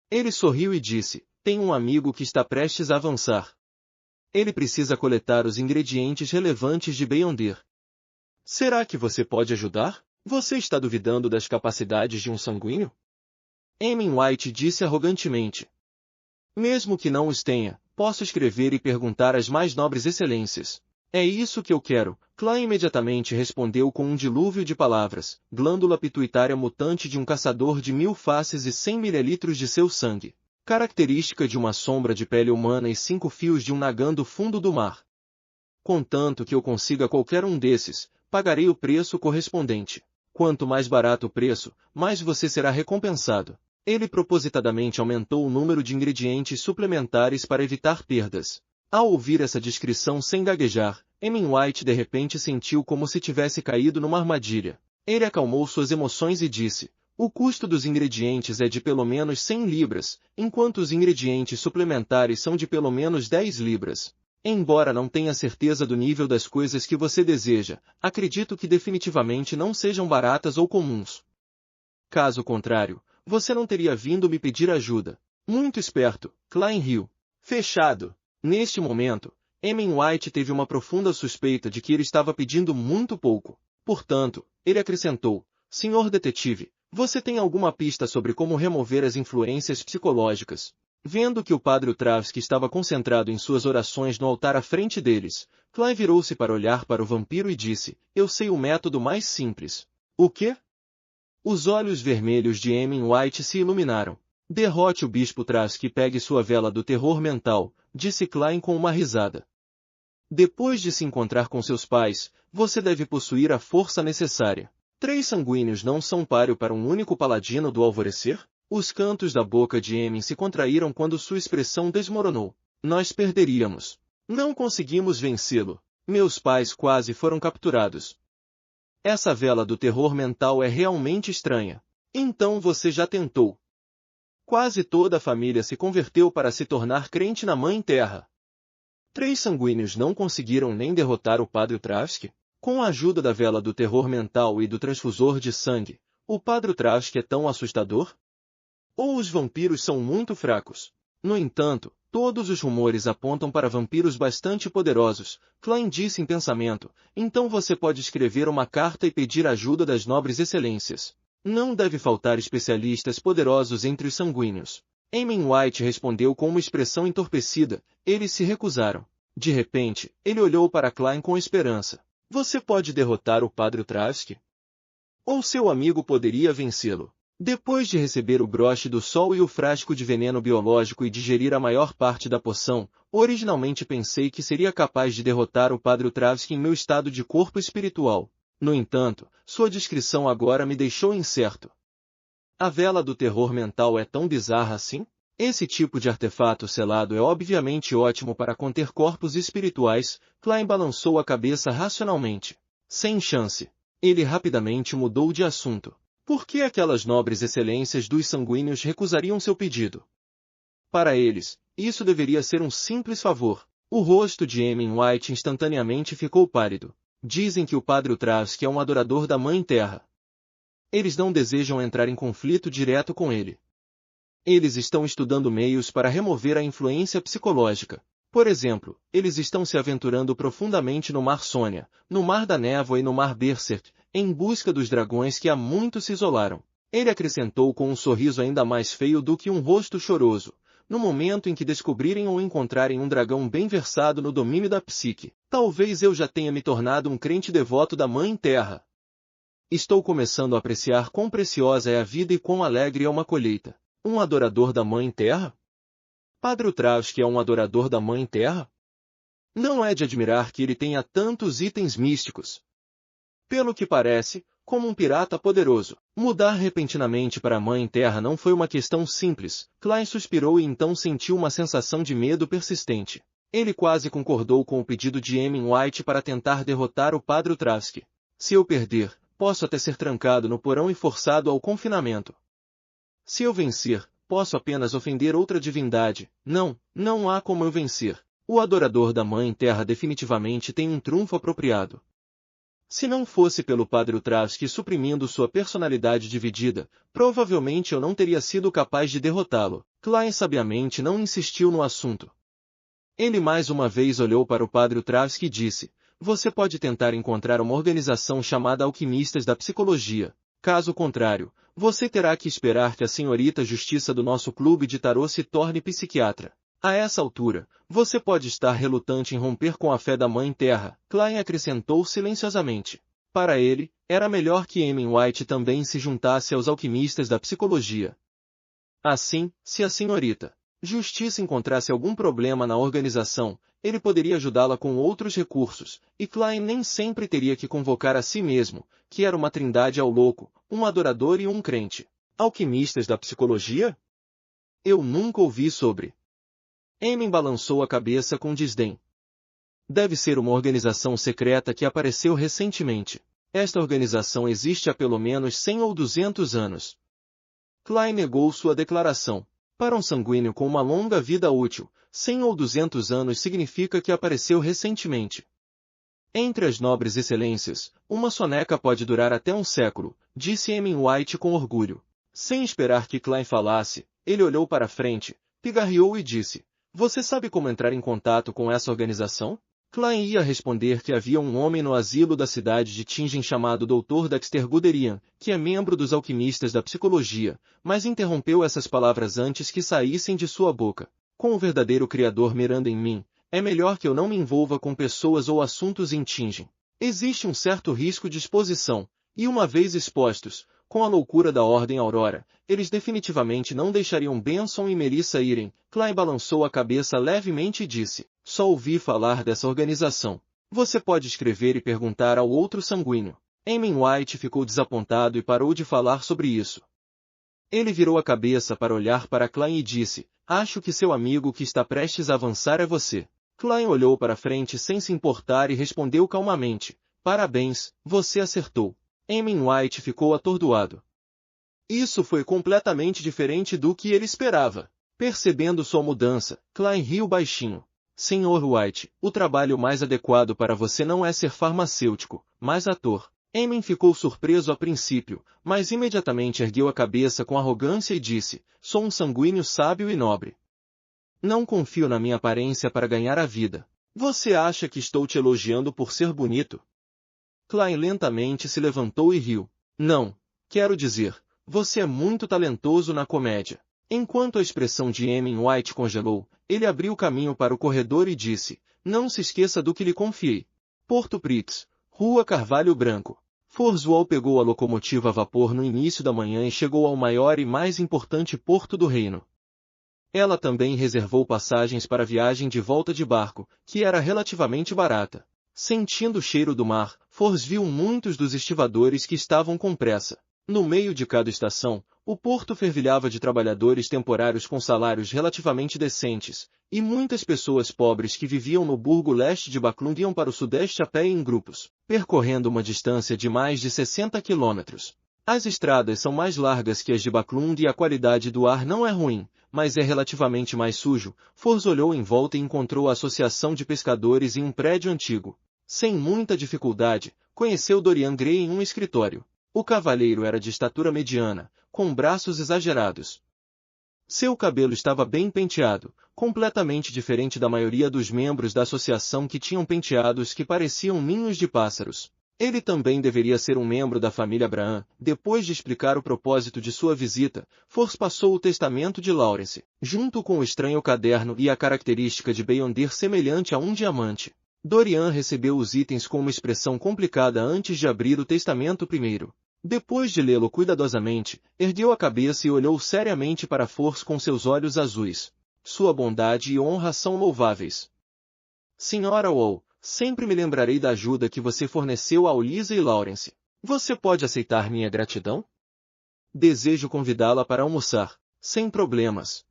S2: Ele sorriu e disse, tem um amigo que está prestes a avançar. Ele precisa coletar os ingredientes relevantes de Beyonder. Será que você pode ajudar? Você está duvidando das capacidades de um sanguíneo? Emmyn White disse arrogantemente. Mesmo que não os tenha, posso escrever e perguntar às mais nobres excelências. É isso que eu quero. Klein imediatamente respondeu com um dilúvio de palavras, glândula pituitária mutante de um caçador de 1000 faces e 100 mililitros de seu sangue. Característica de uma sombra de pele humana e 5 fios de um nagã do fundo do mar. Contanto que eu consiga qualquer um desses, pagarei o preço correspondente. Quanto mais barato o preço, mais você será recompensado. Ele propositadamente aumentou o número de ingredientes suplementares para evitar perdas. Ao ouvir essa descrição sem gaguejar, Emmyn White de repente sentiu como se tivesse caído numa armadilha. Ele acalmou suas emoções e disse, o custo dos ingredientes é de pelo menos 100 libras, enquanto os ingredientes suplementares são de pelo menos 10 libras. Embora não tenha certeza do nível das coisas que você deseja, acredito que definitivamente não sejam baratas ou comuns. Caso contrário, você não teria vindo me pedir ajuda. Muito esperto, Klein riu. Fechado. Neste momento, Emmyn White teve uma profunda suspeita de que ele estava pedindo muito pouco. Portanto, ele acrescentou, Senhor detetive, você tem alguma pista sobre como remover as influências psicológicas? Vendo que o Padre Trask estava concentrado em suas orações no altar à frente deles, Klein virou-se para olhar para o vampiro e disse, eu sei o método mais simples. O quê? Os olhos vermelhos de Emmyn White se iluminaram. Derrote o Bispo Trask e pegue sua vela do terror mental, disse Klein com uma risada. Depois de se encontrar com seus pais, você deve possuir a força necessária. 3 sanguíneos não são páreo para um único paladino do alvorecer? Os cantos da boca de Emmyn se contraíram quando sua expressão desmoronou. Nós perderíamos. Não conseguimos vencê-lo. Meus pais quase foram capturados. Essa vela do terror mental é realmente estranha. Então você já tentou. Quase toda a família se converteu para se tornar crente na Mãe Terra. 3 sanguíneos não conseguiram nem derrotar o Padre Trask? Com a ajuda da vela do terror mental e do transfusor de sangue, o Padre Trask é tão assustador? Ou os vampiros são muito fracos? No entanto, todos os rumores apontam para vampiros bastante poderosos, Klein disse em pensamento, então você pode escrever uma carta e pedir ajuda das nobres excelências. Não deve faltar especialistas poderosos entre os sanguíneos. Emmyn White respondeu com uma expressão entorpecida, eles se recusaram. De repente, ele olhou para Klein com esperança. Você pode derrotar o Padre Trask? Ou seu amigo poderia vencê-lo? Depois de receber o broche do sol e o frasco de veneno biológico e digerir a maior parte da poção, originalmente pensei que seria capaz de derrotar o Padre Trask em meu estado de corpo espiritual. No entanto, sua descrição agora me deixou incerto. A vela do terror mental é tão bizarra assim? Esse tipo de artefato selado é obviamente ótimo para conter corpos espirituais, Klein balançou a cabeça racionalmente. Sem chance. Ele rapidamente mudou de assunto. Por que aquelas nobres excelências dos sanguíneos recusariam seu pedido? Para eles, isso deveria ser um simples favor. O rosto de Emmyn White instantaneamente ficou pálido. Dizem que o Padre Trask é um adorador da Mãe Terra. Eles não desejam entrar em conflito direto com ele. Eles estão estudando meios para remover a influência psicológica. Por exemplo, eles estão se aventurando profundamente no Mar Sônia, no Mar da Névoa e no Mar Berserk, em busca dos dragões que há muito se isolaram. Ele acrescentou com um sorriso ainda mais feio do que um rosto choroso. No momento em que descobrirem ou encontrarem um dragão bem versado no domínio da psique, talvez eu já tenha me tornado um crente devoto da Mãe Terra. Estou começando a apreciar quão preciosa é a vida e quão alegre é uma colheita. Um adorador da Mãe Terra? Padre Travski é um adorador da Mãe Terra? Não é de admirar que ele tenha tantos itens místicos. Pelo que parece, como um pirata poderoso, mudar repentinamente para a Mãe Terra não foi uma questão simples. Klein suspirou e então sentiu uma sensação de medo persistente. Ele quase concordou com o pedido de Emin White para tentar derrotar o Padre Travski. Se eu perder, posso até ser trancado no porão e forçado ao confinamento. Se eu vencer, posso apenas ofender outra divindade. Não há como eu vencer. O adorador da Mãe Terra definitivamente tem um trunfo apropriado. Se não fosse pelo Padre Travski suprimindo sua personalidade dividida, provavelmente eu não teria sido capaz de derrotá-lo. Klein sabiamente não insistiu no assunto. Ele mais uma vez olhou para o Padre Travski e disse: você pode tentar encontrar uma organização chamada Alquimistas da Psicologia. Caso contrário, você terá que esperar que a senhorita Justiça do nosso clube de tarô se torne psiquiatra. A essa altura, você pode estar relutante em romper com a fé da Mãe Terra, Klein acrescentou silenciosamente. Para ele, era melhor que Emin White também se juntasse aos alquimistas da psicologia. Assim, se a senhorita Justiça encontrasse algum problema na organização, ele poderia ajudá-la com outros recursos, e Klein nem sempre teria que convocar a si mesmo, que era uma trindade ao louco, um adorador e um crente. Alquimistas da psicologia? Eu nunca ouvi sobre. Emin balançou a cabeça com desdém. Deve ser uma organização secreta que apareceu recentemente. Esta organização existe há pelo menos 100 ou 200 anos. Klein negou sua declaração. Para um sanguíneo com uma longa vida útil, 100 ou 200 anos significa que apareceu recentemente. Entre as nobres excelências, uma soneca pode durar até um século, disse Emin White com orgulho. Sem esperar que Klein falasse, ele olhou para frente, pigarreou e disse: você sabe como entrar em contato com essa organização? Klein ia responder que havia um homem no asilo da cidade de Tingen chamado Dr. Dexter Guderian, que é membro dos alquimistas da psicologia, mas interrompeu essas palavras antes que saíssem de sua boca. Com o verdadeiro Criador mirando em mim, é melhor que eu não me envolva com pessoas ou assuntos em Tingen. Existe um certo risco de exposição, e uma vez expostos, com a loucura da Ordem Aurora, eles definitivamente não deixariam Benson e Melissa irem. Klein balançou a cabeça levemente e disse: só ouvi falar dessa organização. Você pode escrever e perguntar ao outro sanguíneo. Emin White ficou desapontado e parou de falar sobre isso. Ele virou a cabeça para olhar para Klein e disse: acho que seu amigo que está prestes a avançar é você. Klein olhou para frente sem se importar e respondeu calmamente: parabéns, você acertou. Emin White ficou atordoado. Isso foi completamente diferente do que ele esperava. Percebendo sua mudança, Klein riu baixinho. Sr. White, o trabalho mais adequado para você não é ser farmacêutico, mas ator. Emin ficou surpreso a princípio, mas imediatamente ergueu a cabeça com arrogância e disse: sou um sanguíneo sábio e nobre. Não confio na minha aparência para ganhar a vida. Você acha que estou te elogiando por ser bonito? Klein lentamente se levantou e riu. Não, quero dizer, você é muito talentoso na comédia. Enquanto a expressão de Emin White congelou, ele abriu caminho para o corredor e disse: não se esqueça do que lhe confiei. Porto Pritz, Rua Carvalho Branco. Forswell pegou a locomotiva a vapor no início da manhã e chegou ao maior e mais importante porto do reino. Ela também reservou passagens para a viagem de volta de barco, que era relativamente barata. Sentindo o cheiro do mar, Fors viu muitos dos estivadores que estavam com pressa. No meio de cada estação, o porto fervilhava de trabalhadores temporários com salários relativamente decentes, e muitas pessoas pobres que viviam no burgo leste de Baclund iam para o sudeste a pé em grupos, percorrendo uma distância de mais de 60 quilômetros. As estradas são mais largas que as de Baclund e a qualidade do ar não é ruim, mas é relativamente mais sujo. Fors olhou em volta e encontrou a Associação de Pescadores em um prédio antigo. Sem muita dificuldade, conheceu Dorian Gray em um escritório. O cavalheiro era de estatura mediana, com braços exagerados. Seu cabelo estava bem penteado, completamente diferente da maioria dos membros da associação que tinham penteados que pareciam ninhos de pássaros. Ele também deveria ser um membro da família Abraham. Depois de explicar o propósito de sua visita, Force passou o testamento de Lawrence, junto com o estranho caderno e a característica de Beyonder semelhante a um diamante. Dorian recebeu os itens com uma expressão complicada antes de abrir o testamento primeiro. Depois de lê-lo cuidadosamente, ergueu a cabeça e olhou seriamente para Force com seus olhos azuis. Sua bondade e honra são louváveis. Senhora Wall, sempre me lembrarei da ajuda que você forneceu a Lisa e Lawrence. Você pode aceitar minha gratidão? Desejo convidá-la para almoçar, sem problemas.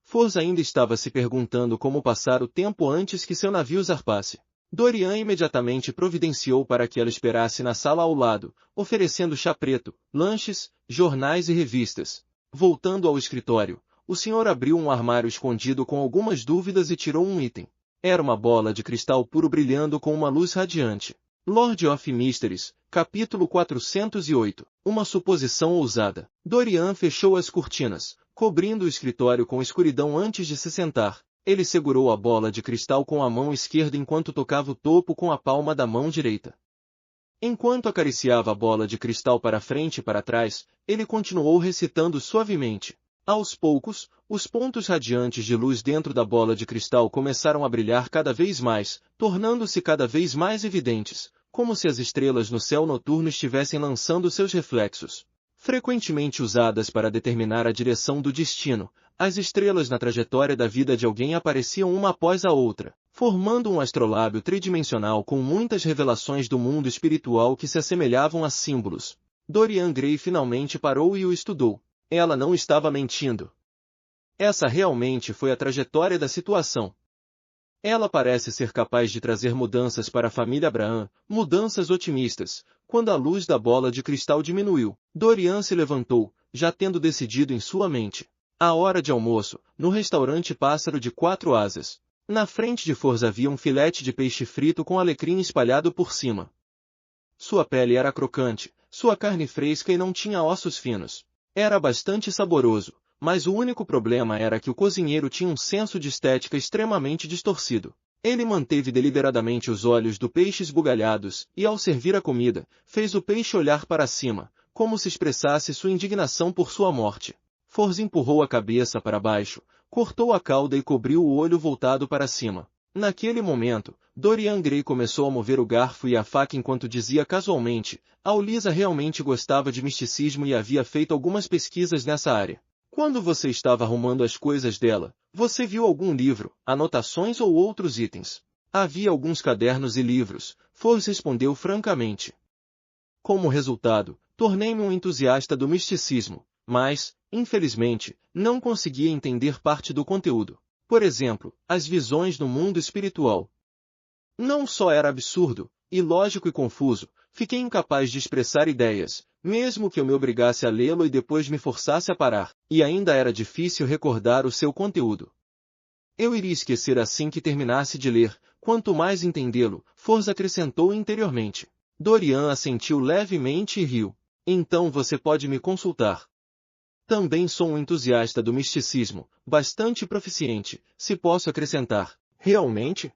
S2: Force ainda estava se perguntando como passar o tempo antes que seu navio zarpasse. Dorian imediatamente providenciou para que ela esperasse na sala ao lado, oferecendo chá preto, lanches, jornais e revistas. Voltando ao escritório, o senhor abriu um armário escondido com algumas dúvidas e tirou um item. Era uma bola de cristal puro brilhando com uma luz radiante. Lord of Mysteries, capítulo 408. Uma suposição ousada. Dorian fechou as cortinas, cobrindo o escritório com escuridão antes de se sentar. Ele segurou a bola de cristal com a mão esquerda enquanto tocava o topo com a palma da mão direita. Enquanto acariciava a bola de cristal para frente e para trás, ele continuou recitando suavemente. Aos poucos, os pontos radiantes de luz dentro da bola de cristal começaram a brilhar cada vez mais, tornando-se cada vez mais evidentes, como se as estrelas no céu noturno estivessem lançando seus reflexos. Frequentemente usadas para determinar a direção do destino, as estrelas na trajetória da vida de alguém apareciam uma após a outra, formando um astrolábio tridimensional com muitas revelações do mundo espiritual que se assemelhavam a símbolos. Dorian Gray finalmente parou e o estudou. Ela não estava mentindo. Essa realmente foi a trajetória da situação. Ela parece ser capaz de trazer mudanças para a família Abraham, mudanças otimistas. Quando a luz da bola de cristal diminuiu, Dorian se levantou, já tendo decidido em sua mente. À hora de almoço, no restaurante Pássaro de 4 Asas. Na frente de Force havia um filete de peixe frito com alecrim espalhado por cima. Sua pele era crocante, sua carne fresca e não tinha ossos finos. Era bastante saboroso, mas o único problema era que o cozinheiro tinha um senso de estética extremamente distorcido. Ele manteve deliberadamente os olhos do peixe esbugalhados e, ao servir a comida, fez o peixe olhar para cima, como se expressasse sua indignação por sua morte. Force empurrou a cabeça para baixo, cortou a cauda e cobriu o olho voltado para cima. Naquele momento, Dorian Gray começou a mover o garfo e a faca enquanto dizia casualmente, a Lisa realmente gostava de misticismo e havia feito algumas pesquisas nessa área. Quando você estava arrumando as coisas dela, você viu algum livro, anotações ou outros itens? Havia alguns cadernos e livros, Force respondeu francamente. Como resultado, tornei-me um entusiasta do misticismo, mas, infelizmente, não conseguia entender parte do conteúdo. Por exemplo, as visões no mundo espiritual. Não só era absurdo, ilógico e confuso, fiquei incapaz de expressar ideias, mesmo que eu me obrigasse a lê-lo e depois me forçasse a parar, e ainda era difícil recordar o seu conteúdo. Eu iria esquecer assim que terminasse de ler, quanto mais entendê-lo, Force acrescentou interiormente. Dorian assentiu levemente e riu. Então você pode me consultar. Também sou um entusiasta do misticismo, bastante proficiente, se posso acrescentar. Realmente?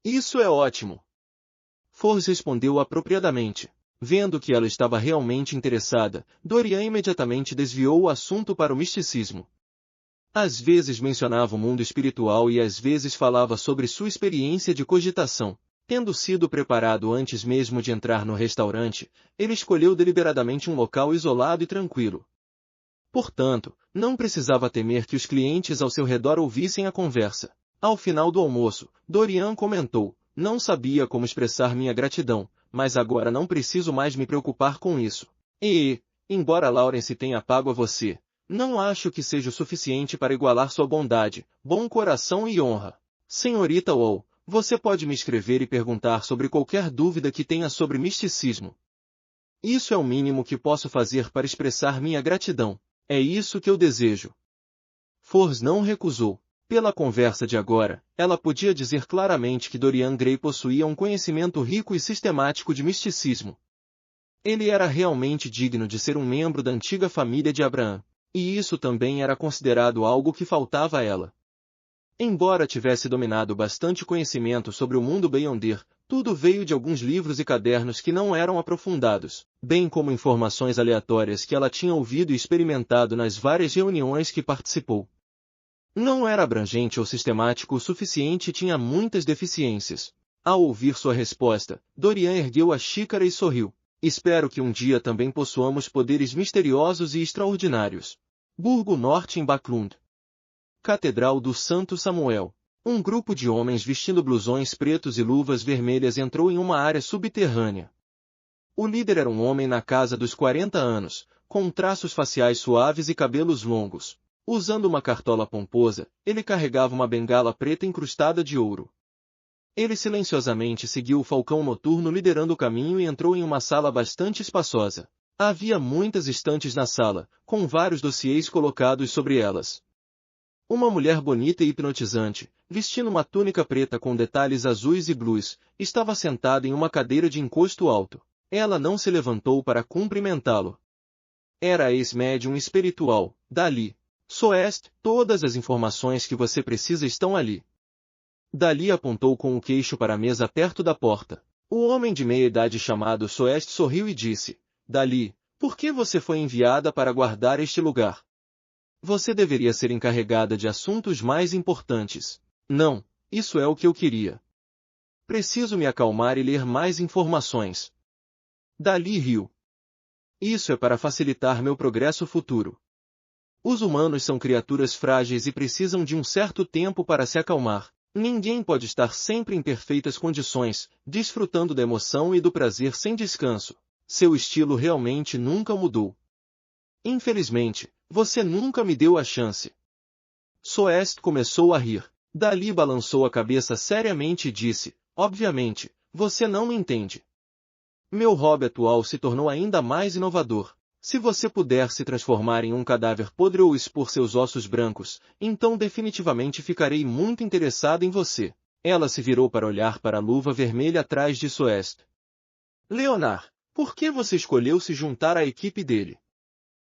S2: Isso é ótimo. Force respondeu apropriadamente. Vendo que ela estava realmente interessada, Dorian imediatamente desviou o assunto para o misticismo. Às vezes mencionava o mundo espiritual e às vezes falava sobre sua experiência de cogitação. Tendo sido preparado antes mesmo de entrar no restaurante, ele escolheu deliberadamente um local isolado e tranquilo. Portanto, não precisava temer que os clientes ao seu redor ouvissem a conversa. Ao final do almoço, Dorian comentou, não sabia como expressar minha gratidão, mas agora não preciso mais me preocupar com isso. Embora Lawrence tenha pago a você, não acho que seja o suficiente para igualar sua bondade, bom coração e honra. Senhorita Wall, você pode me escrever e perguntar sobre qualquer dúvida que tenha sobre misticismo. Isso é o mínimo que posso fazer para expressar minha gratidão. É isso que eu desejo. Force não recusou. Pela conversa de agora, ela podia dizer claramente que Dorian Gray possuía um conhecimento rico e sistemático de misticismo. Ele era realmente digno de ser um membro da antiga família de Abraham. E isso também era considerado algo que faltava a ela. Embora tivesse dominado bastante conhecimento sobre o mundo Beyonder, tudo veio de alguns livros e cadernos que não eram aprofundados, bem como informações aleatórias que ela tinha ouvido e experimentado nas várias reuniões que participou. Não era abrangente ou sistemático o suficiente e tinha muitas deficiências. Ao ouvir sua resposta, Dorian ergueu a xícara e sorriu. Espero que um dia também possuamos poderes misteriosos e extraordinários. Burgo Norte em Backlund. Catedral do Santo Samuel. Um grupo de homens vestindo blusões pretos e luvas vermelhas entrou em uma área subterrânea. O líder era um homem na casa dos 40 anos, com traços faciais suaves e cabelos longos. Usando uma cartola pomposa, ele carregava uma bengala preta incrustada de ouro. Ele silenciosamente seguiu o falcão noturno liderando o caminho e entrou em uma sala bastante espaçosa. Havia muitas estantes na sala, com vários dossiês colocados sobre elas. Uma mulher bonita e hipnotizante, vestindo uma túnica preta com detalhes azuis e blues, estava sentada em uma cadeira de encosto alto. Ela não se levantou para cumprimentá-lo. Era a ex-médium espiritual, Dali. Soest, todas as informações que você precisa estão ali. Dali apontou com o queixo para a mesa perto da porta. O homem de meia-idade chamado Soest sorriu e disse, Dali, por que você foi enviada para guardar este lugar? Você deveria ser encarregada de assuntos mais importantes. Não, isso é o que eu queria. Preciso me acalmar e ler mais informações. Dali riu. Isso é para facilitar meu progresso futuro. Os humanos são criaturas frágeis e precisam de um certo tempo para se acalmar. Ninguém pode estar sempre em perfeitas condições, desfrutando da emoção e do prazer sem descanso. Seu estilo realmente nunca mudou. Infelizmente, você nunca me deu a chance. Soest começou a rir. Dali balançou a cabeça seriamente e disse, obviamente, você não me entende. Meu hobby atual se tornou ainda mais inovador. Se você puder se transformar em um cadáver podre ou expor seus ossos brancos, então definitivamente ficarei muito interessado em você. Ela se virou para olhar para a luva vermelha atrás de Soest. Leonard, por que você escolheu se juntar à equipe dele?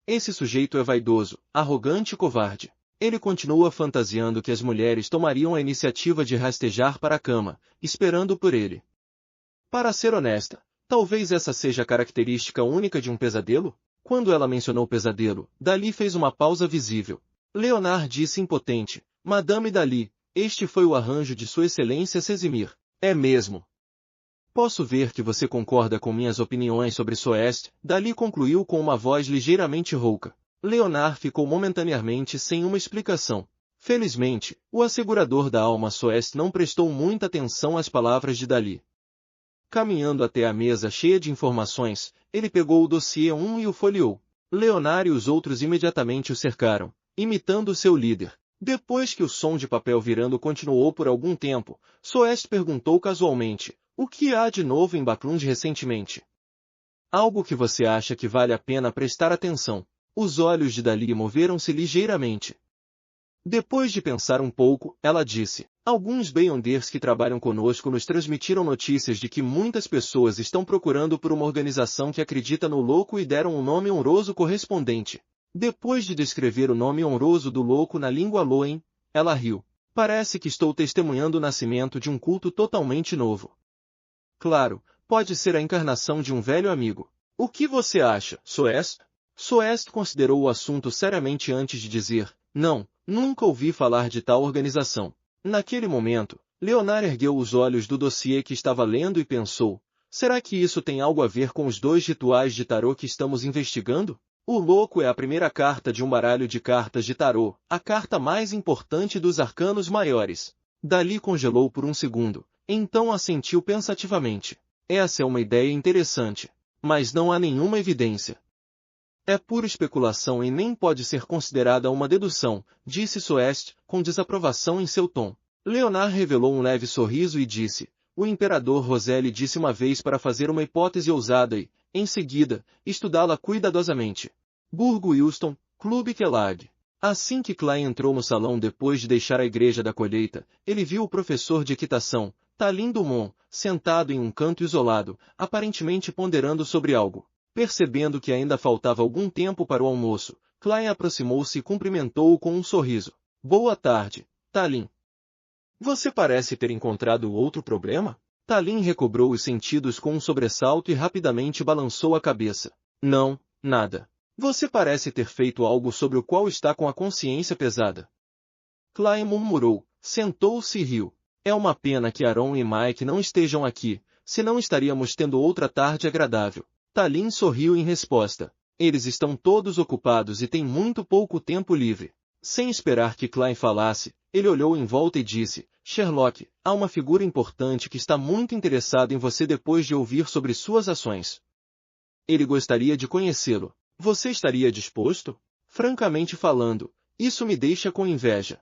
S2: Esse sujeito é vaidoso, arrogante e covarde. Ele continua fantasiando que as mulheres tomariam a iniciativa de rastejar para a cama, esperando por ele. Para ser honesta, talvez essa seja a característica única de um pesadelo? Quando ela mencionou pesadelo, Dali fez uma pausa visível. Leonard disse impotente, Madame Dali, este foi o arranjo de Sua Excelência Casimir. É mesmo. Posso ver que você concorda com minhas opiniões sobre Soest, Dali concluiu com uma voz ligeiramente rouca. Leonard ficou momentaneamente sem uma explicação. Felizmente, o assegurador da alma Soest não prestou muita atenção às palavras de Dali. Caminhando até a mesa cheia de informações, ele pegou o dossiê 1 e o folheou. Leonard e os outros imediatamente o cercaram, imitando seu líder. Depois que o som de papel virando continuou por algum tempo, Soest perguntou casualmente, o que há de novo em Backlund recentemente? Algo que você acha que vale a pena prestar atenção. Os olhos de Dali moveram-se ligeiramente. Depois de pensar um pouco, ela disse, alguns Beyonders que trabalham conosco nos transmitiram notícias de que muitas pessoas estão procurando por uma organização que acredita no louco e deram um nome honroso correspondente. Depois de descrever o nome honroso do louco na língua Loen, ela riu. Parece que estou testemunhando o nascimento de um culto totalmente novo. Claro, pode ser a encarnação de um velho amigo. O que você acha, Soest? Soest considerou o assunto seriamente antes de dizer, não, nunca ouvi falar de tal organização. Naquele momento, Leonard ergueu os olhos do dossiê que estava lendo e pensou, será que isso tem algo a ver com os 2 rituais de tarô que estamos investigando? O louco é a primeira carta de um baralho de cartas de tarô, a carta mais importante dos arcanos maiores. Dali congelou por um segundo, então assentiu pensativamente. Essa é uma ideia interessante, mas não há nenhuma evidência. É pura especulação e nem pode ser considerada uma dedução, disse Soest, com desaprovação em seu tom. Leonard revelou um leve sorriso e disse, o imperador Roselle disse uma vez para fazer uma hipótese ousada e, em seguida, estudá-la cuidadosamente. Burgo Wilston, Clube Kellogg. Assim que Klein entrou no salão depois de deixar a igreja da colheita, ele viu o professor de equitação, Talin Dumont, sentado em um canto isolado, aparentemente ponderando sobre algo. Percebendo que ainda faltava algum tempo para o almoço, Klein aproximou-se e cumprimentou-o com um sorriso. Boa tarde, Tallinn. Você parece ter encontrado outro problema? Tallinn recobrou os sentidos com um sobressalto e rapidamente balançou a cabeça. Não, nada. Você parece ter feito algo sobre o qual está com a consciência pesada. Klein murmurou, sentou-se e riu. É uma pena que Aaron e Mike não estejam aqui, senão estaríamos tendo outra tarde agradável. Tallinn sorriu em resposta. Eles estão todos ocupados e têm muito pouco tempo livre. Sem esperar que Klein falasse, ele olhou em volta e disse, Sherlock, há uma figura importante que está muito interessada em você depois de ouvir sobre suas ações. Ele gostaria de conhecê-lo. Você estaria disposto? Francamente falando, isso me deixa com inveja.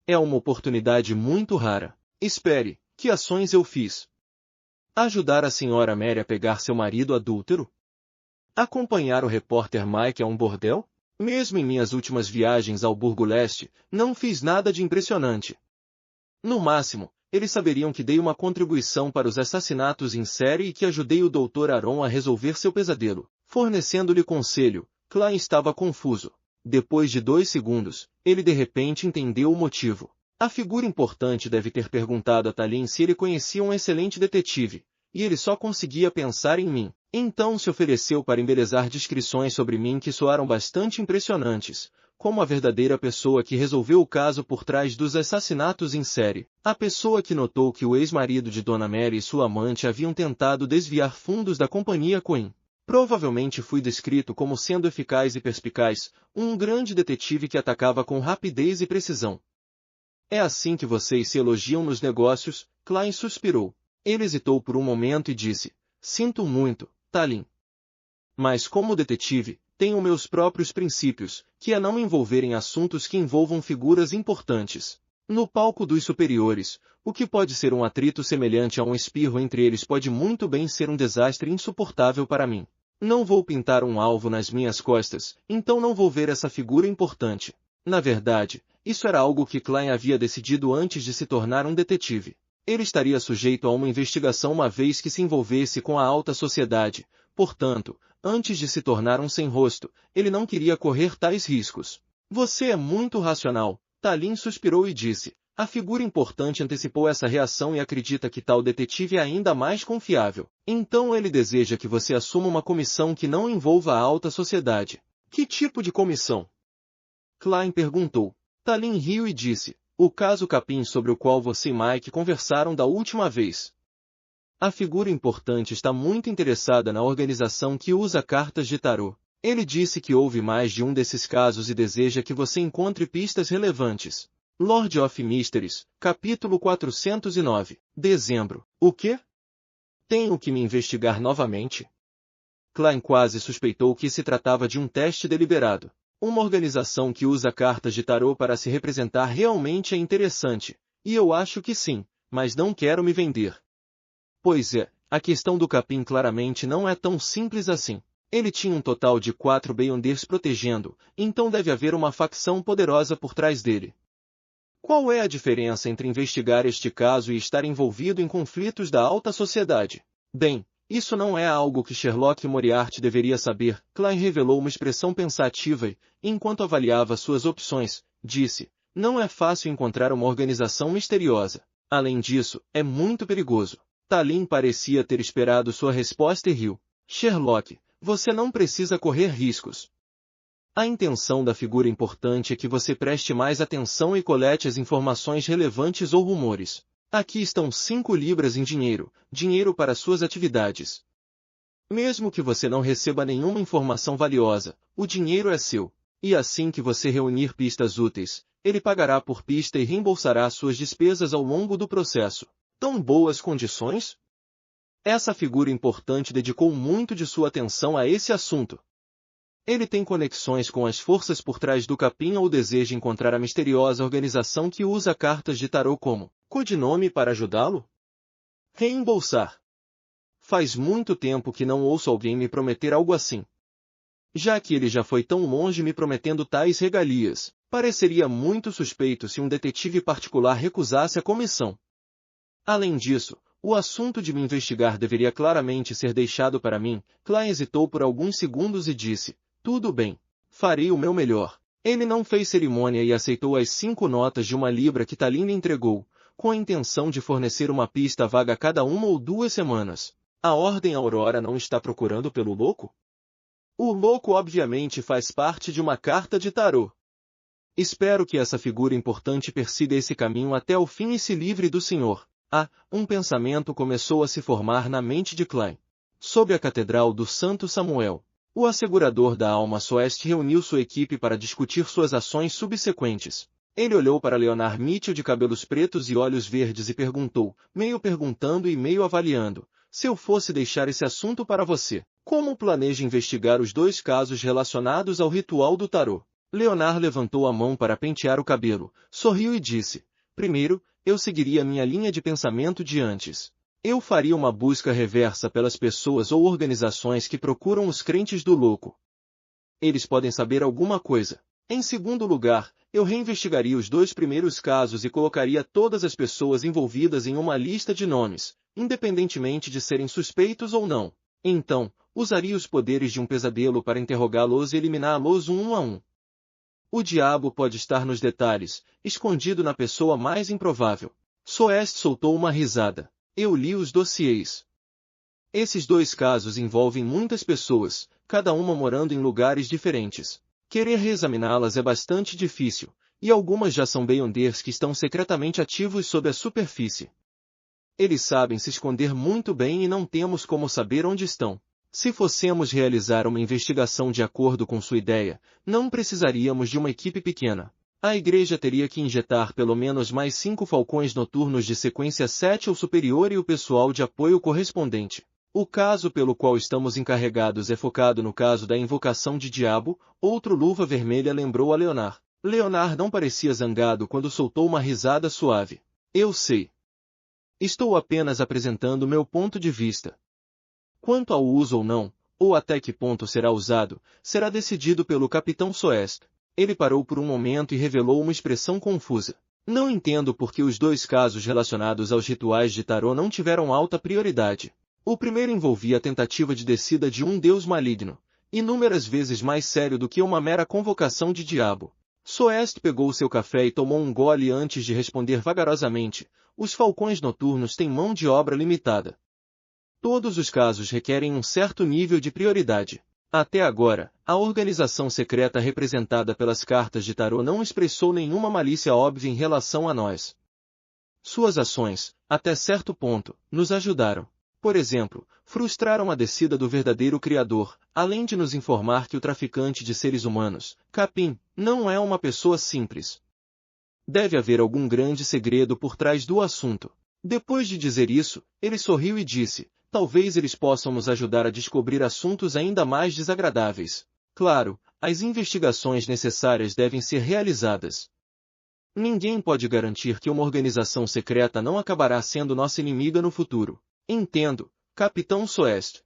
S2: É uma oportunidade muito rara. Espere, que ações eu fiz? Ajudar a senhora Mary a pegar seu marido adúltero? Acompanhar o repórter Mike a um bordel? Mesmo em minhas últimas viagens ao Burgo Leste, não fiz nada de impressionante. No máximo, eles saberiam que dei uma contribuição para os assassinatos em série e que ajudei o Dr. Aaron a resolver seu pesadelo. Fornecendo-lhe conselho, Klein estava confuso. Depois de 2 segundos, ele de repente entendeu o motivo. A figura importante deve ter perguntado a Tallinn se ele conhecia um excelente detetive, e ele só conseguia pensar em mim. Então se ofereceu para embelezar descrições sobre mim que soaram bastante impressionantes, como a verdadeira pessoa que resolveu o caso por trás dos assassinatos em série, a pessoa que notou que o ex-marido de Dona Mary e sua amante haviam tentado desviar fundos da companhia Queen. Provavelmente fui descrito como sendo eficaz e perspicaz, um grande detetive que atacava com rapidez e precisão. É assim que vocês se elogiam nos negócios? Klein suspirou. Ele hesitou por um momento e disse, sinto muito, Tallinn. Mas como detetive, tenho meus próprios princípios, que é não me envolver em assuntos que envolvam figuras importantes. No palco dos superiores, o que pode ser um atrito semelhante a um espirro entre eles pode muito bem ser um desastre insuportável para mim. Não vou pintar um alvo nas minhas costas, então não vou ver essa figura importante. Na verdade, isso era algo que Klein havia decidido antes de se tornar um detetive. Ele estaria sujeito a uma investigação uma vez que se envolvesse com a alta sociedade, portanto, antes de se tornar um sem-rosto, ele não queria correr tais riscos. Você é muito racional, Tallinn suspirou e disse. A figura importante antecipou essa reação e acredita que tal detetive é ainda mais confiável. Então ele deseja que você assuma uma comissão que não envolva a alta sociedade. Que tipo de comissão? Klein perguntou. Tallinn riu e disse, o caso Capim sobre o qual você e Mike conversaram da última vez. A figura importante está muito interessada na organização que usa cartas de tarô. Ele disse que houve mais de um desses casos e deseja que você encontre pistas relevantes. Lord of Mysteries, capítulo 409, dezembro. O quê? Tenho que me investigar novamente? Klein quase suspeitou que se tratava de um teste deliberado. Uma organização que usa cartas de tarô para se representar realmente é interessante, e eu acho que sim, mas não quero me vender. Pois é, a questão do Capim claramente não é tão simples assim. Ele tinha um total de 4 Beyonders protegendo, então deve haver uma facção poderosa por trás dele. Qual é a diferença entre investigar este caso e estar envolvido em conflitos da alta sociedade? Bem, isso não é algo que Sherlock Moriarty deveria saber. Klein revelou uma expressão pensativa e, enquanto avaliava suas opções, disse, não é fácil encontrar uma organização misteriosa. Além disso, é muito perigoso. Tallinn parecia ter esperado sua resposta e riu. Sherlock, você não precisa correr riscos. A intenção da figura importante é que você preste mais atenção e colete as informações relevantes ou rumores. Aqui estão 5 libras em dinheiro, dinheiro para suas atividades. Mesmo que você não receba nenhuma informação valiosa, o dinheiro é seu. E assim que você reunir pistas úteis, ele pagará por pista e reembolsará suas despesas ao longo do processo. Tão boas condições? Essa figura importante dedicou muito de sua atenção a esse assunto. Ele tem conexões com as forças por trás do Capim ou deseja encontrar a misteriosa organização que usa cartas de tarô como codinome para ajudá-lo? Reembolsar. Faz muito tempo que não ouço alguém me prometer algo assim. Já que ele já foi tão longe me prometendo tais regalias, pareceria muito suspeito se um detetive particular recusasse a comissão. Além disso, o assunto de me investigar deveria claramente ser deixado para mim. Klein hesitou por alguns segundos e disse, tudo bem. Farei o meu melhor. Ele não fez cerimônia e aceitou as 5 notas de 1 libra que Talina entregou, com a intenção de fornecer uma pista vaga a cada 1 ou 2 semanas. A Ordem Aurora não está procurando pelo louco? O louco obviamente faz parte de uma carta de tarô. Espero que essa figura importante persiga esse caminho até o fim e se livre do Senhor. Um pensamento começou a se formar na mente de Klein. Sob a Catedral do Santo Samuel, o assegurador da alma Soeste reuniu sua equipe para discutir suas ações subsequentes. Ele olhou para Leonard Mitchell de cabelos pretos e olhos verdes e perguntou, meio perguntando e meio avaliando, se eu fosse deixar esse assunto para você, como planeja investigar os 2 casos relacionados ao ritual do tarô? Leonard levantou a mão para pentear o cabelo, sorriu e disse, primeiro, eu seguiria minha linha de pensamento de antes. Eu faria uma busca reversa pelas pessoas ou organizações que procuram os crentes do louco. Eles podem saber alguma coisa. Em segundo lugar, eu reinvestigaria os 2 primeiros casos e colocaria todas as pessoas envolvidas em uma lista de nomes, independentemente de serem suspeitos ou não. Então, usaria os poderes de um pesadelo para interrogá-los e eliminá-los um a um. O diabo pode estar nos detalhes, escondido na pessoa mais improvável. Soeste soltou uma risada. Eu li os dossiês. Esses 2 casos envolvem muitas pessoas, cada uma morando em lugares diferentes. Querer reexaminá-las é bastante difícil, e algumas já são Beyonders que estão secretamente ativos sob a superfície. Eles sabem se esconder muito bem e não temos como saber onde estão. Se fossemos realizar uma investigação de acordo com sua ideia, não precisaríamos de uma equipe pequena. A igreja teria que injetar pelo menos mais 5 falcões noturnos de sequência 7 ou superior e o pessoal de apoio correspondente. O caso pelo qual estamos encarregados é focado no caso da invocação de diabo, outro luva vermelha lembrou a Leonard. Leonard não parecia zangado quando soltou uma risada suave. Eu sei. Estou apenas apresentando meu ponto de vista. Quanto ao uso ou não, ou até que ponto será usado, será decidido pelo Capitão Soeste. Ele parou por um momento e revelou uma expressão confusa. Não entendo por que os 2 casos relacionados aos rituais de tarô não tiveram alta prioridade. O primeiro envolvia a tentativa de descida de um deus maligno, inúmeras vezes mais sério do que uma mera convocação de diabo. Soeste pegou seu café e tomou um gole antes de responder vagarosamente. Os falcões noturnos têm mão de obra limitada. Todos os casos requerem um certo nível de prioridade. Até agora, a organização secreta representada pelas cartas de tarô não expressou nenhuma malícia óbvia em relação a nós. Suas ações, até certo ponto, nos ajudaram. Por exemplo, frustraram a descida do verdadeiro Criador, além de nos informar que o traficante de seres humanos, Capim, não é uma pessoa simples. Deve haver algum grande segredo por trás do assunto. Depois de dizer isso, ele sorriu e disse, talvez eles possam nos ajudar a descobrir assuntos ainda mais desagradáveis. Claro, as investigações necessárias devem ser realizadas. Ninguém pode garantir que uma organização secreta não acabará sendo nossa inimiga no futuro. Entendo, Capitão Soeste.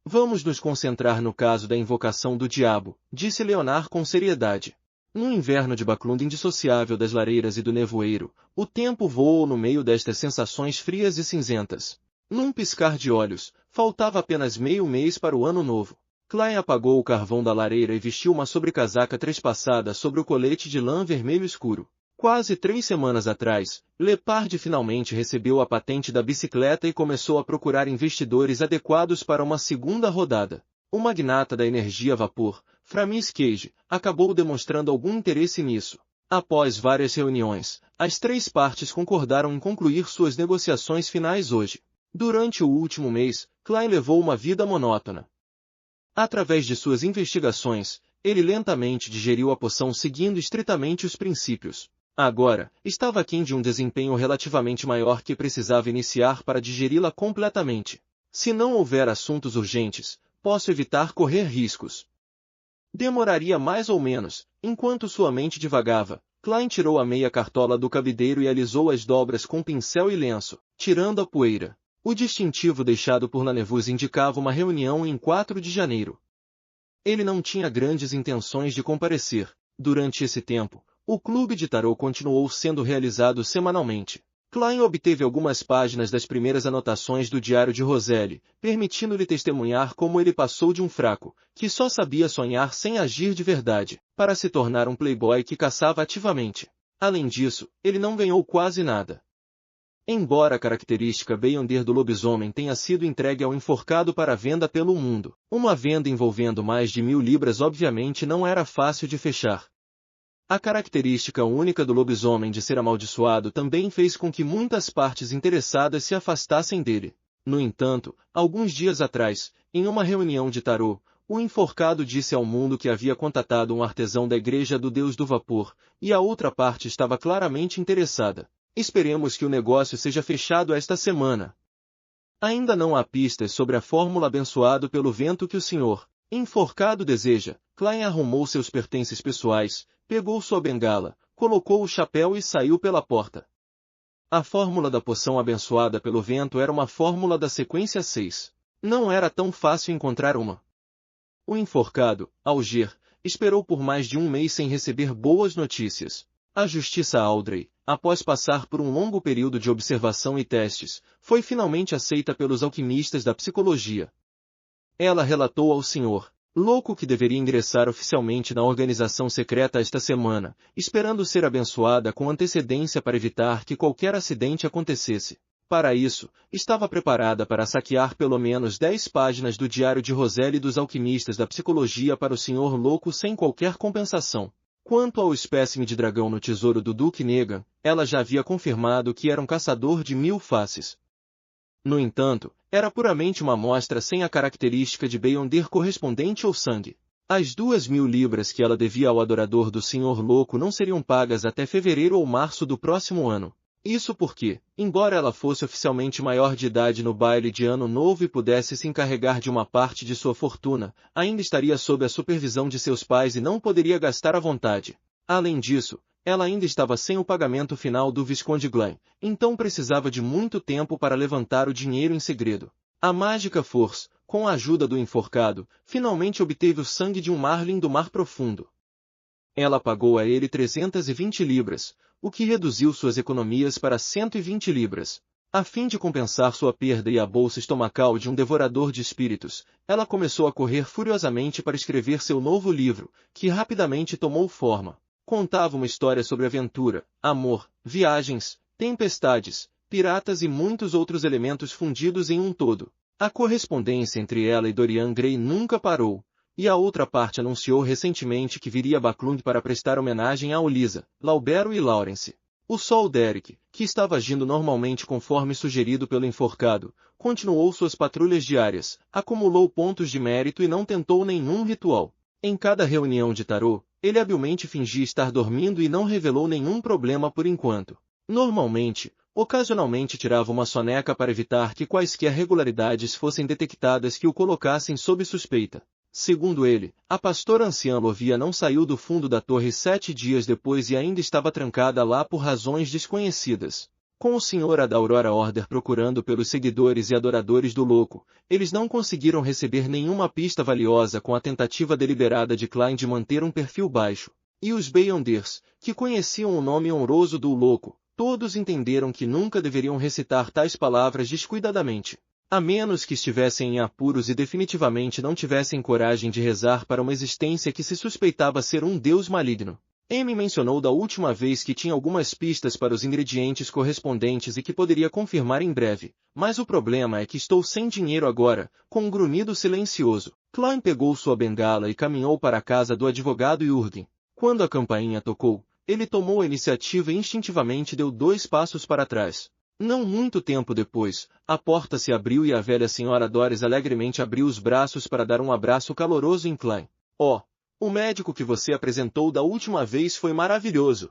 S2: Vamos nos concentrar no caso da invocação do diabo, disse Leonard com seriedade. No inverno de Baclund indissociável das lareiras e do nevoeiro, o tempo voou no meio destas sensações frias e cinzentas. Num piscar de olhos, faltava apenas meio mês para o ano novo. Klein apagou o carvão da lareira e vestiu uma sobrecasaca trespassada sobre o colete de lã vermelho escuro. Quase 3 semanas atrás, Lepard finalmente recebeu a patente da bicicleta e começou a procurar investidores adequados para uma segunda rodada. O magnata da energia a vapor, Framis Cage, acabou demonstrando algum interesse nisso. Após várias reuniões, as 3 partes concordaram em concluir suas negociações finais hoje. Durante o último mês, Klein levou uma vida monótona. Através de suas investigações, ele lentamente digeriu a poção seguindo estritamente os princípios. Agora, estava aquém de um desempenho relativamente maior que precisava iniciar para digeri-la completamente. Se não houver assuntos urgentes, posso evitar correr riscos. Demoraria mais ou menos, enquanto sua mente divagava. Klein tirou a meia cartola do cabideiro e alisou as dobras com pincel e lenço, tirando a poeira. O distintivo deixado por Lanevus indicava uma reunião em 4 de janeiro. Ele não tinha grandes intenções de comparecer. Durante esse tempo, o clube de tarô continuou sendo realizado semanalmente. Klein obteve algumas páginas das primeiras anotações do diário de Roselle, permitindo-lhe testemunhar como ele passou de um fraco, que só sabia sonhar sem agir de verdade, para se tornar um playboy que caçava ativamente. Além disso, ele não ganhou quase nada. Embora a característica Beyonder do lobisomem tenha sido entregue ao enforcado para venda pelo mundo, uma venda envolvendo mais de 1000 libras obviamente não era fácil de fechar. A característica única do lobisomem de ser amaldiçoado também fez com que muitas partes interessadas se afastassem dele. No entanto, alguns dias atrás, em uma reunião de tarô, o enforcado disse ao mundo que havia contatado um artesão da Igreja do Deus do Vapor, e a outra parte estava claramente interessada. Esperemos que o negócio seja fechado esta semana. Ainda não há pistas sobre a fórmula abençoado pelo vento que o senhor enforcado deseja. Klein arrumou seus pertences pessoais, pegou sua bengala, colocou o chapéu e saiu pela porta. A fórmula da poção abençoada pelo vento era uma fórmula da sequência 6. Não era tão fácil encontrar uma. O enforcado, Alger, esperou por mais de um mês sem receber boas notícias. A justiça Audrey, após passar por um longo período de observação e testes, foi finalmente aceita pelos alquimistas da psicologia. Ela relatou ao Sr. Louco que deveria ingressar oficialmente na organização secreta esta semana, esperando ser abençoada com antecedência para evitar que qualquer acidente acontecesse. Para isso, estava preparada para saquear pelo menos 10 páginas do Diário de Roselle dos Alquimistas da Psicologia para o Sr. Louco sem qualquer compensação. Quanto ao espécime de dragão no tesouro do Duque Negan, ela já havia confirmado que era um caçador de 1000 faces. No entanto, era puramente uma amostra sem a característica de Beyonder correspondente ou sangue. As 2000 libras que ela devia ao adorador do Sr. Louco não seriam pagas até fevereiro ou março do próximo ano. Isso porque, embora ela fosse oficialmente maior de idade no baile de Ano Novo e pudesse se encarregar de uma parte de sua fortuna, ainda estaria sob a supervisão de seus pais e não poderia gastar à vontade. Além disso, ela ainda estava sem o pagamento final do Visconde Glen, então precisava de muito tempo para levantar o dinheiro em segredo. A mágica Force, com a ajuda do enforcado, finalmente obteve o sangue de um marlin do mar profundo. Ela pagou a ele 320 libras, o que reduziu suas economias para 120 libras. A fim de compensar sua perda e a bolsa estomacal de um devorador de espíritos, ela começou a correr furiosamente para escrever seu novo livro, que rapidamente tomou forma. Contava uma história sobre aventura, amor, viagens, tempestades, piratas e muitos outros elementos fundidos em um todo. A correspondência entre ela e Dorian Gray nunca parou, e a outra parte anunciou recentemente que viria a Backlund para prestar homenagem a Olisa, Laubero e Lawrence. O Sol Derek, que estava agindo normalmente conforme sugerido pelo enforcado, continuou suas patrulhas diárias, acumulou pontos de mérito e não tentou nenhum ritual. Em cada reunião de tarô, ele habilmente fingia estar dormindo e não revelou nenhum problema por enquanto. Normalmente, ocasionalmente tirava uma soneca para evitar que quaisquer regularidades fossem detectadas que o colocassem sob suspeita. Segundo ele, a pastora anciã Lovia não saiu do fundo da torre 7 dias depois e ainda estava trancada lá por razões desconhecidas. Com o Sr. da Aurora Order procurando pelos seguidores e adoradores do louco, eles não conseguiram receber nenhuma pista valiosa com a tentativa deliberada de Klein de manter um perfil baixo. E os Beyonders, que conheciam o nome honroso do louco, todos entenderam que nunca deveriam recitar tais palavras descuidadamente. A menos que estivessem em apuros e definitivamente não tivessem coragem de rezar para uma existência que se suspeitava ser um deus maligno. Amy mencionou da última vez que tinha algumas pistas para os ingredientes correspondentes e que poderia confirmar em breve, mas o problema é que estou sem dinheiro agora, com um grunhido silencioso. Klein pegou sua bengala e caminhou para a casa do advogado Jürgen. Quando a campainha tocou, ele tomou a iniciativa e instintivamente deu 2 passos para trás. Não muito tempo depois, a porta se abriu e a velha senhora Doris alegremente abriu os braços para dar um abraço caloroso em Klein. Oh! O médico que você apresentou da última vez foi maravilhoso.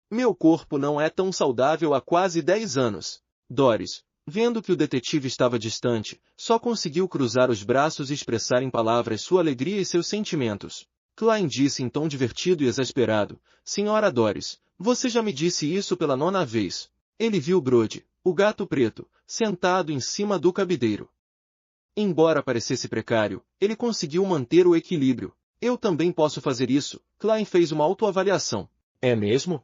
S2: Meu corpo não é tão saudável há quase 10 anos. Doris, vendo que o detetive estava distante, só conseguiu cruzar os braços e expressar em palavras sua alegria e seus sentimentos. Klein disse em tom divertido e exasperado, Senhora Doris, você já me disse isso pela 9ª vez. Ele viu Brody, o gato preto, sentado em cima do cabideiro. Embora parecesse precário, ele conseguiu manter o equilíbrio. Eu também posso fazer isso, Klein fez uma autoavaliação. É mesmo?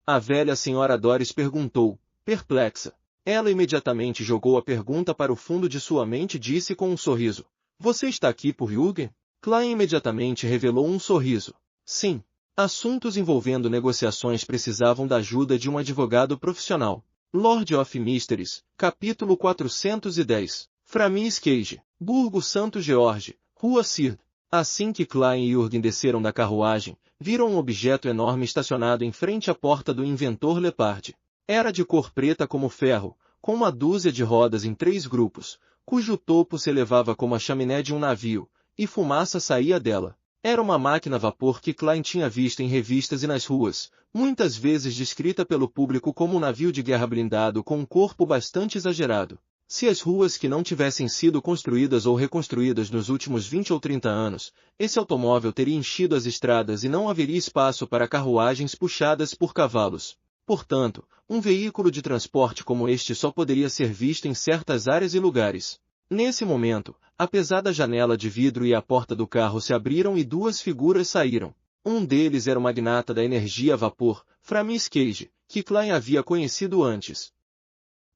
S2: A velha senhora Doris perguntou, perplexa. Ela imediatamente jogou a pergunta para o fundo de sua mente e disse com um sorriso: Você está aqui por Jürgen? Klein imediatamente revelou um sorriso. Sim. Assuntos envolvendo negociações precisavam da ajuda de um advogado profissional. Lord of Mysteries, capítulo 410. Framis Cage, Burgo Santo George, Rua Sir. Assim que Klein e Jürgen desceram da carruagem, viram um objeto enorme estacionado em frente à porta do inventor Lepard. Era de cor preta como ferro, com uma dúzia de rodas em 3 grupos, cujo topo se elevava como a chaminé de um navio, e fumaça saía dela. Era uma máquina a vapor que Klein tinha visto em revistas e nas ruas, muitas vezes descrita pelo público como um navio de guerra blindado com um corpo bastante exagerado. Se as ruas que não tivessem sido construídas ou reconstruídas nos últimos 20 ou 30 anos, esse automóvel teria enchido as estradas e não haveria espaço para carruagens puxadas por cavalos. Portanto, um veículo de transporte como este só poderia ser visto em certas áreas e lugares. Nesse momento, a pesada janela de vidro e a porta do carro se abriram e 2 figuras saíram. Um deles era o magnata da energia a vapor, Framis Cage, que Klein havia conhecido antes.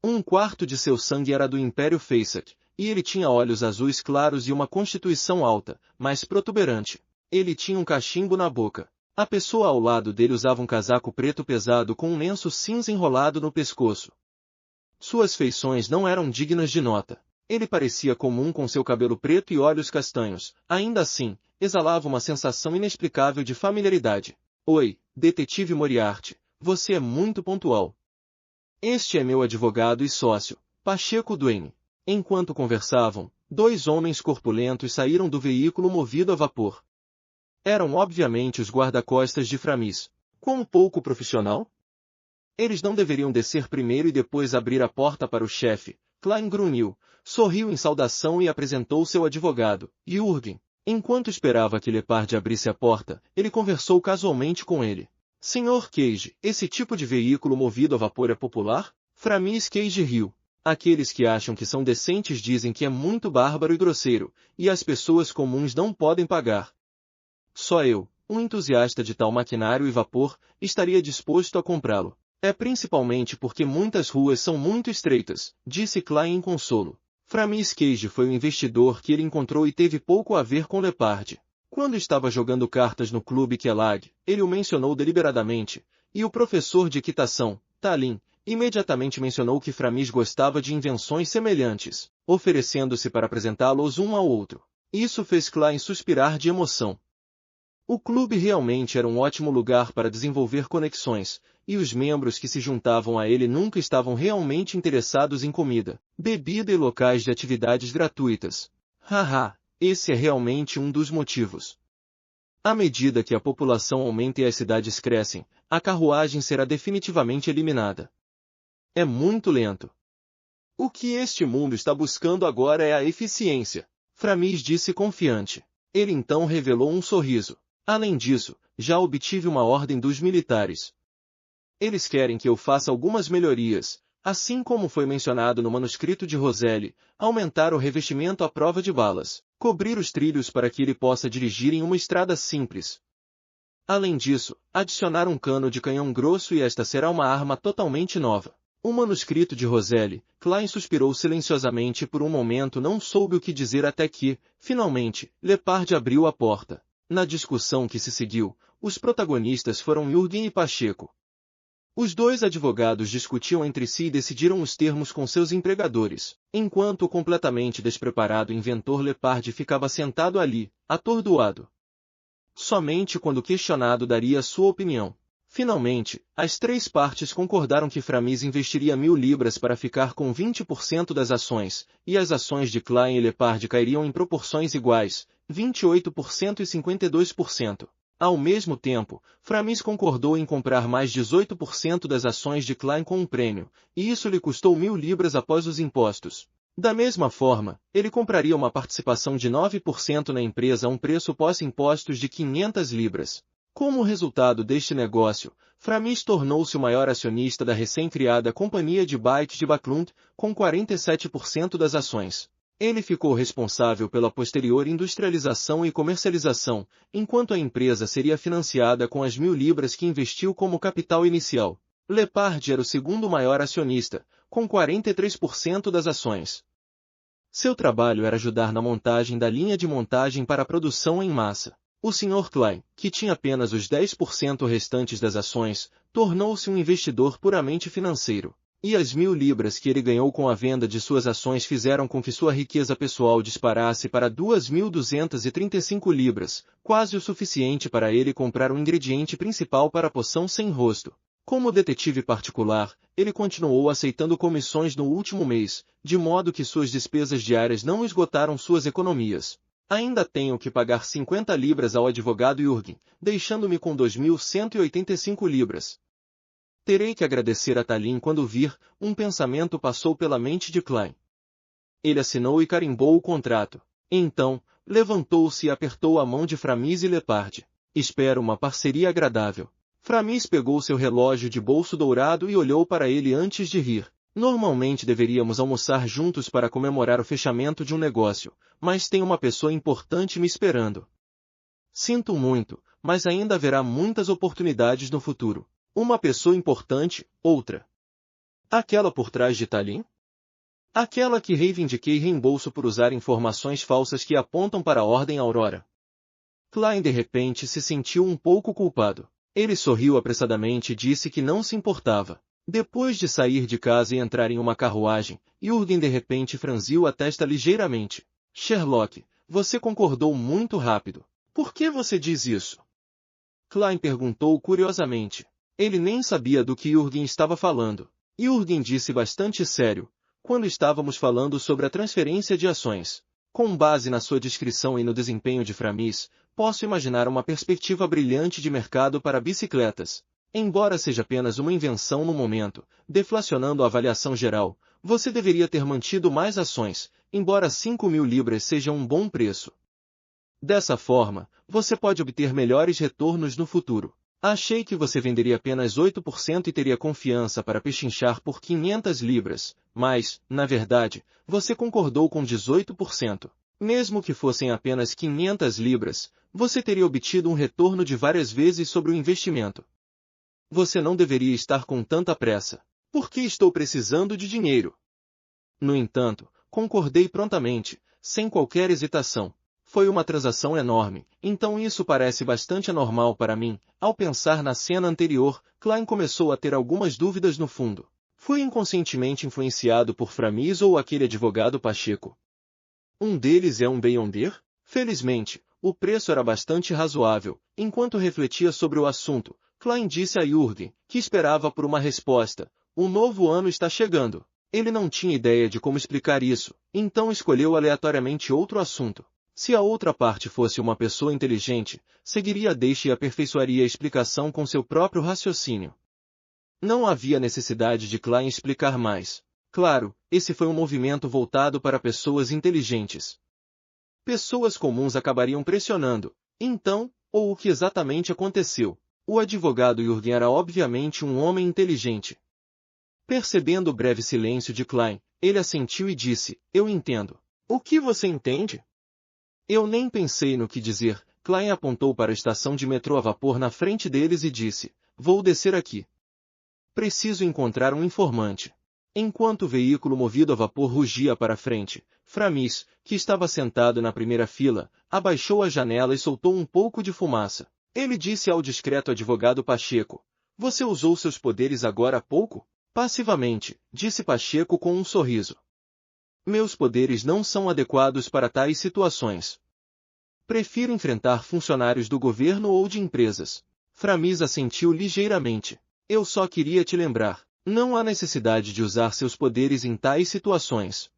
S2: 1/4 de seu sangue era do Império Facet, e ele tinha olhos azuis claros e uma constituição alta, mas protuberante. Ele tinha um cachimbo na boca. A pessoa ao lado dele usava um casaco preto pesado com um lenço cinza enrolado no pescoço. Suas feições não eram dignas de nota. Ele parecia comum com seu cabelo preto e olhos castanhos, ainda assim, exalava uma sensação inexplicável de familiaridade. Oi, detetive Moriarty, você é muito pontual. Este é meu advogado e sócio, Pacheco Duane. Enquanto conversavam, 2 homens corpulentos saíram do veículo movido a vapor. Eram obviamente os guarda-costas de Framis. Quão pouco profissional? Eles não deveriam descer primeiro e depois abrir a porta para o chefe. Klein grunhiu, sorriu em saudação e apresentou seu advogado, Jürgen. Enquanto esperava que Lepard abrisse a porta, ele conversou casualmente com ele. Sr. Cage, esse tipo de veículo movido a vapor é popular? Framis Cage riu. Aqueles que acham que são decentes dizem que é muito bárbaro e grosseiro, e as pessoas comuns não podem pagar. Só eu, um entusiasta de tal maquinário e vapor, estaria disposto a comprá-lo. É principalmente porque muitas ruas são muito estreitas, disse Klein em consolo. Framis Cage foi um investidor que ele encontrou e teve pouco a ver com Lepard. Quando estava jogando cartas no clube Kellogg, ele o mencionou deliberadamente, e o professor de equitação, Tallinn, imediatamente mencionou que Framis gostava de invenções semelhantes, oferecendo-se para apresentá-los um ao outro. Isso fez Klein suspirar de emoção. O clube realmente era um ótimo lugar para desenvolver conexões, e os membros que se juntavam a ele nunca estavam realmente interessados em comida, bebida e locais de atividades gratuitas. Haha, esse é realmente um dos motivos. À medida que a população aumenta e as cidades crescem, a carruagem será definitivamente eliminada. É muito lento. O que este mundo está buscando agora é a eficiência, Framis disse confiante. Ele então revelou um sorriso. Além disso, já obtive uma ordem dos militares. Eles querem que eu faça algumas melhorias, assim como foi mencionado no manuscrito de Roselli, aumentar o revestimento à prova de balas, cobrir os trilhos para que ele possa dirigir em uma estrada simples. Além disso, adicionar um cano de canhão grosso e esta será uma arma totalmente nova. O manuscrito de Roselli, Klein suspirou silenciosamente e por um momento não soube o que dizer até que, finalmente, Lepard abriu a porta. Na discussão que se seguiu, os protagonistas foram Jürgen e Pacheco. Os 2 advogados discutiam entre si e decidiram os termos com seus empregadores, enquanto o completamente despreparado inventor Lepard ficava sentado ali, atordoado. Somente quando questionado daria sua opinião. Finalmente, as 3 partes concordaram que Framis investiria 1000 libras para ficar com 20% das ações, e as ações de Klein e Lepard cairiam em proporções iguais, 28% e 52%. Ao mesmo tempo, Framis concordou em comprar mais 18% das ações de Klein com um prêmio, e isso lhe custou 1000 libras após os impostos. Da mesma forma, ele compraria uma participação de 9% na empresa a um preço pós-impostos de 500 libras. Como resultado deste negócio, Framis tornou-se o maior acionista da recém-criada Companhia de Bikes de Backlund, com 47% das ações. Ele ficou responsável pela posterior industrialização e comercialização, enquanto a empresa seria financiada com as 1000 libras que investiu como capital inicial. Lepard era o segundo maior acionista, com 43% das ações. Seu trabalho era ajudar na montagem da linha de montagem para a produção em massa. O Sr. Klein, que tinha apenas os 10% restantes das ações, tornou-se um investidor puramente financeiro. E as 1.000 libras que ele ganhou com a venda de suas ações fizeram com que sua riqueza pessoal disparasse para 2.235 libras, quase o suficiente para ele comprar o ingrediente principal para a poção sem rosto. Como detetive particular, ele continuou aceitando comissões no último mês, de modo que suas despesas diárias não esgotaram suas economias. Ainda tenho que pagar 50 libras ao advogado Jürgen, deixando-me com 2.185 libras. Terei que agradecer a Tallinn quando vir, um pensamento passou pela mente de Klein. Ele assinou e carimbou o contrato. Então, levantou-se e apertou a mão de Framis e Lepard. Espero uma parceria agradável. Framis pegou seu relógio de bolso dourado e olhou para ele antes de rir. Normalmente deveríamos almoçar juntos para comemorar o fechamento de um negócio, mas tem uma pessoa importante me esperando. Sinto muito, mas ainda haverá muitas oportunidades no futuro. Uma pessoa importante, outra. Aquela por trás de Tallinn? Aquela que reivindiquei reembolso por usar informações falsas que apontam para a Ordem Aurora. Klein de repente se sentiu um pouco culpado. Ele sorriu apressadamente e disse que não se importava. Depois de sair de casa e entrar em uma carruagem, Jürgen de repente franziu a testa ligeiramente. Sherlock, você concordou muito rápido. Por que você diz isso? Klein perguntou curiosamente. Ele nem sabia do que Jürgen estava falando. Jürgen disse bastante sério, quando estávamos falando sobre a transferência de ações. Com base na sua descrição e no desempenho de Framis, posso imaginar uma perspectiva brilhante de mercado para bicicletas. Embora seja apenas uma invenção no momento, deflacionando a avaliação geral, você deveria ter mantido mais ações, embora 5.000 libras seja um bom preço. Dessa forma, você pode obter melhores retornos no futuro. Achei que você venderia apenas 8% e teria confiança para pechinchar por 500 libras, mas, na verdade, você concordou com 18%. Mesmo que fossem apenas 500 libras, você teria obtido um retorno de várias vezes sobre o investimento. Você não deveria estar com tanta pressa. Por que estou precisando de dinheiro? No entanto, concordei prontamente, sem qualquer hesitação. Foi uma transação enorme, então isso parece bastante anormal para mim. Ao pensar na cena anterior, Klein começou a ter algumas dúvidas no fundo. Foi inconscientemente influenciado por Framis ou aquele advogado Pacheco? Um deles é um Beyonder? Felizmente, o preço era bastante razoável. Enquanto refletia sobre o assunto, Klein disse a Jürgen, que esperava por uma resposta. O novo ano está chegando. Ele não tinha ideia de como explicar isso, então escolheu aleatoriamente outro assunto. Se a outra parte fosse uma pessoa inteligente, seguiria a deixa e aperfeiçoaria a explicação com seu próprio raciocínio. Não havia necessidade de Klein explicar mais. Claro, esse foi um movimento voltado para pessoas inteligentes. Pessoas comuns acabariam pressionando. Então, ou o que exatamente aconteceu? O advogado Jürgen era obviamente um homem inteligente. Percebendo o breve silêncio de Klein, ele assentiu e disse, eu entendo. O que você entende? Eu nem pensei no que dizer. Klein apontou para a estação de metrô a vapor na frente deles e disse, vou descer aqui. Preciso encontrar um informante. Enquanto o veículo movido a vapor rugia para frente, Framis, que estava sentado na primeira fila, abaixou a janela e soltou um pouco de fumaça. Ele disse ao discreto advogado Pacheco, você usou seus poderes agora há pouco? Passivamente, disse Pacheco com um sorriso. Meus poderes não são adequados para tais situações. Prefiro enfrentar funcionários do governo ou de empresas. Framis assentiu ligeiramente. Eu só queria te lembrar, não há necessidade de usar seus poderes em tais situações.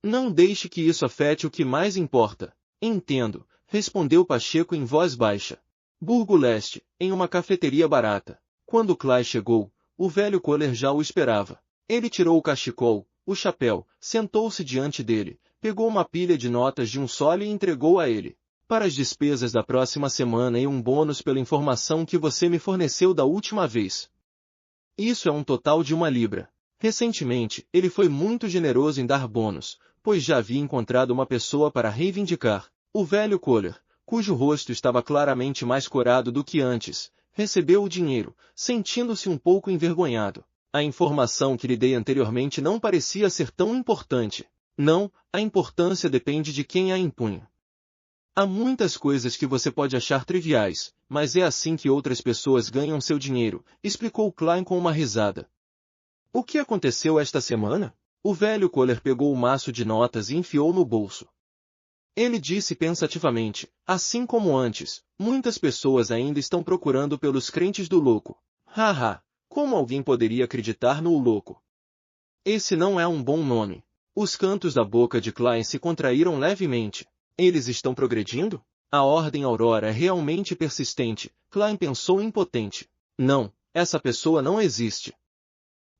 S2: Não deixe que isso afete o que mais importa. Entendo, respondeu Pacheco em voz baixa. Burgo Leste, em uma cafeteria barata. Quando Klein chegou, o velho Kohler já o esperava. Ele tirou o cachecol, o chapéu, sentou-se diante dele, pegou uma pilha de notas de um sole e entregou a ele. Para as despesas da próxima semana e um bônus pela informação que você me forneceu da última vez. Isso é um total de 1 libra. Recentemente, ele foi muito generoso em dar bônus, pois já havia encontrado uma pessoa para reivindicar. O velho Kohler, cujo rosto estava claramente mais corado do que antes, recebeu o dinheiro, sentindo-se um pouco envergonhado. A informação que lhe dei anteriormente não parecia ser tão importante. Não, a importância depende de quem a impunha. Há muitas coisas que você pode achar triviais, mas é assim que outras pessoas ganham seu dinheiro, explicou Klein com uma risada. O que aconteceu esta semana? O velho Kohler pegou o maço de notas e enfiou no bolso. Ele disse pensativamente, assim como antes, muitas pessoas ainda estão procurando pelos crentes do louco. Haha, como alguém poderia acreditar no louco? Esse não é um bom nome. Os cantos da boca de Klein se contraíram levemente. Eles estão progredindo? A Ordem Aurora é realmente persistente, Klein pensou impotente. Não, essa pessoa não existe.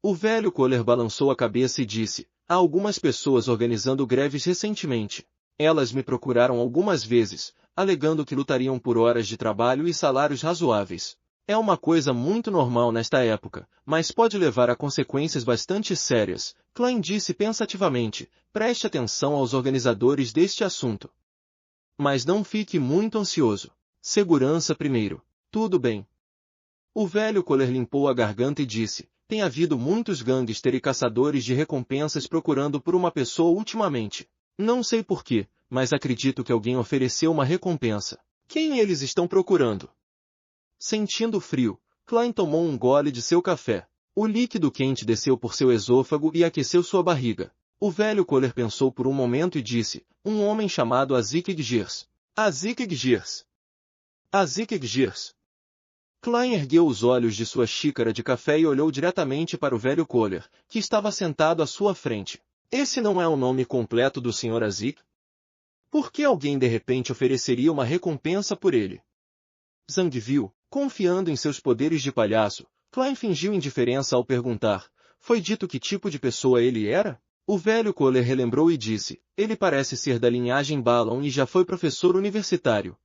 S2: O velho Kohler balançou a cabeça e disse, há algumas pessoas organizando greves recentemente. Elas me procuraram algumas vezes, alegando que lutariam por horas de trabalho e salários razoáveis. É uma coisa muito normal nesta época, mas pode levar a consequências bastante sérias, Klein disse pensativamente, preste atenção aos organizadores deste assunto. Mas não fique muito ansioso. Segurança primeiro. Tudo bem. O velho Kohler limpou a garganta e disse, tem havido muitos gangster e caçadores de recompensas procurando por uma pessoa ultimamente. Não sei porquê, mas acredito que alguém ofereceu uma recompensa. Quem eles estão procurando? Sentindo frio, Klein tomou um gole de seu café. O líquido quente desceu por seu esôfago e aqueceu sua barriga. O velho Kohler pensou por um momento e disse, um homem chamado Azikig Girs. Azikig Girs. Azikig Girs. Klein ergueu os olhos de sua xícara de café e olhou diretamente para o velho Kohler, que estava sentado à sua frente. Esse não é o nome completo do Sr. Azik? Por que alguém de repente ofereceria uma recompensa por ele? Zhang viu, confiando em seus poderes de palhaço. Klein fingiu indiferença ao perguntar, foi dito que tipo de pessoa ele era? O velho Kohler relembrou e disse, ele parece ser da linhagem Balon e já foi professor universitário.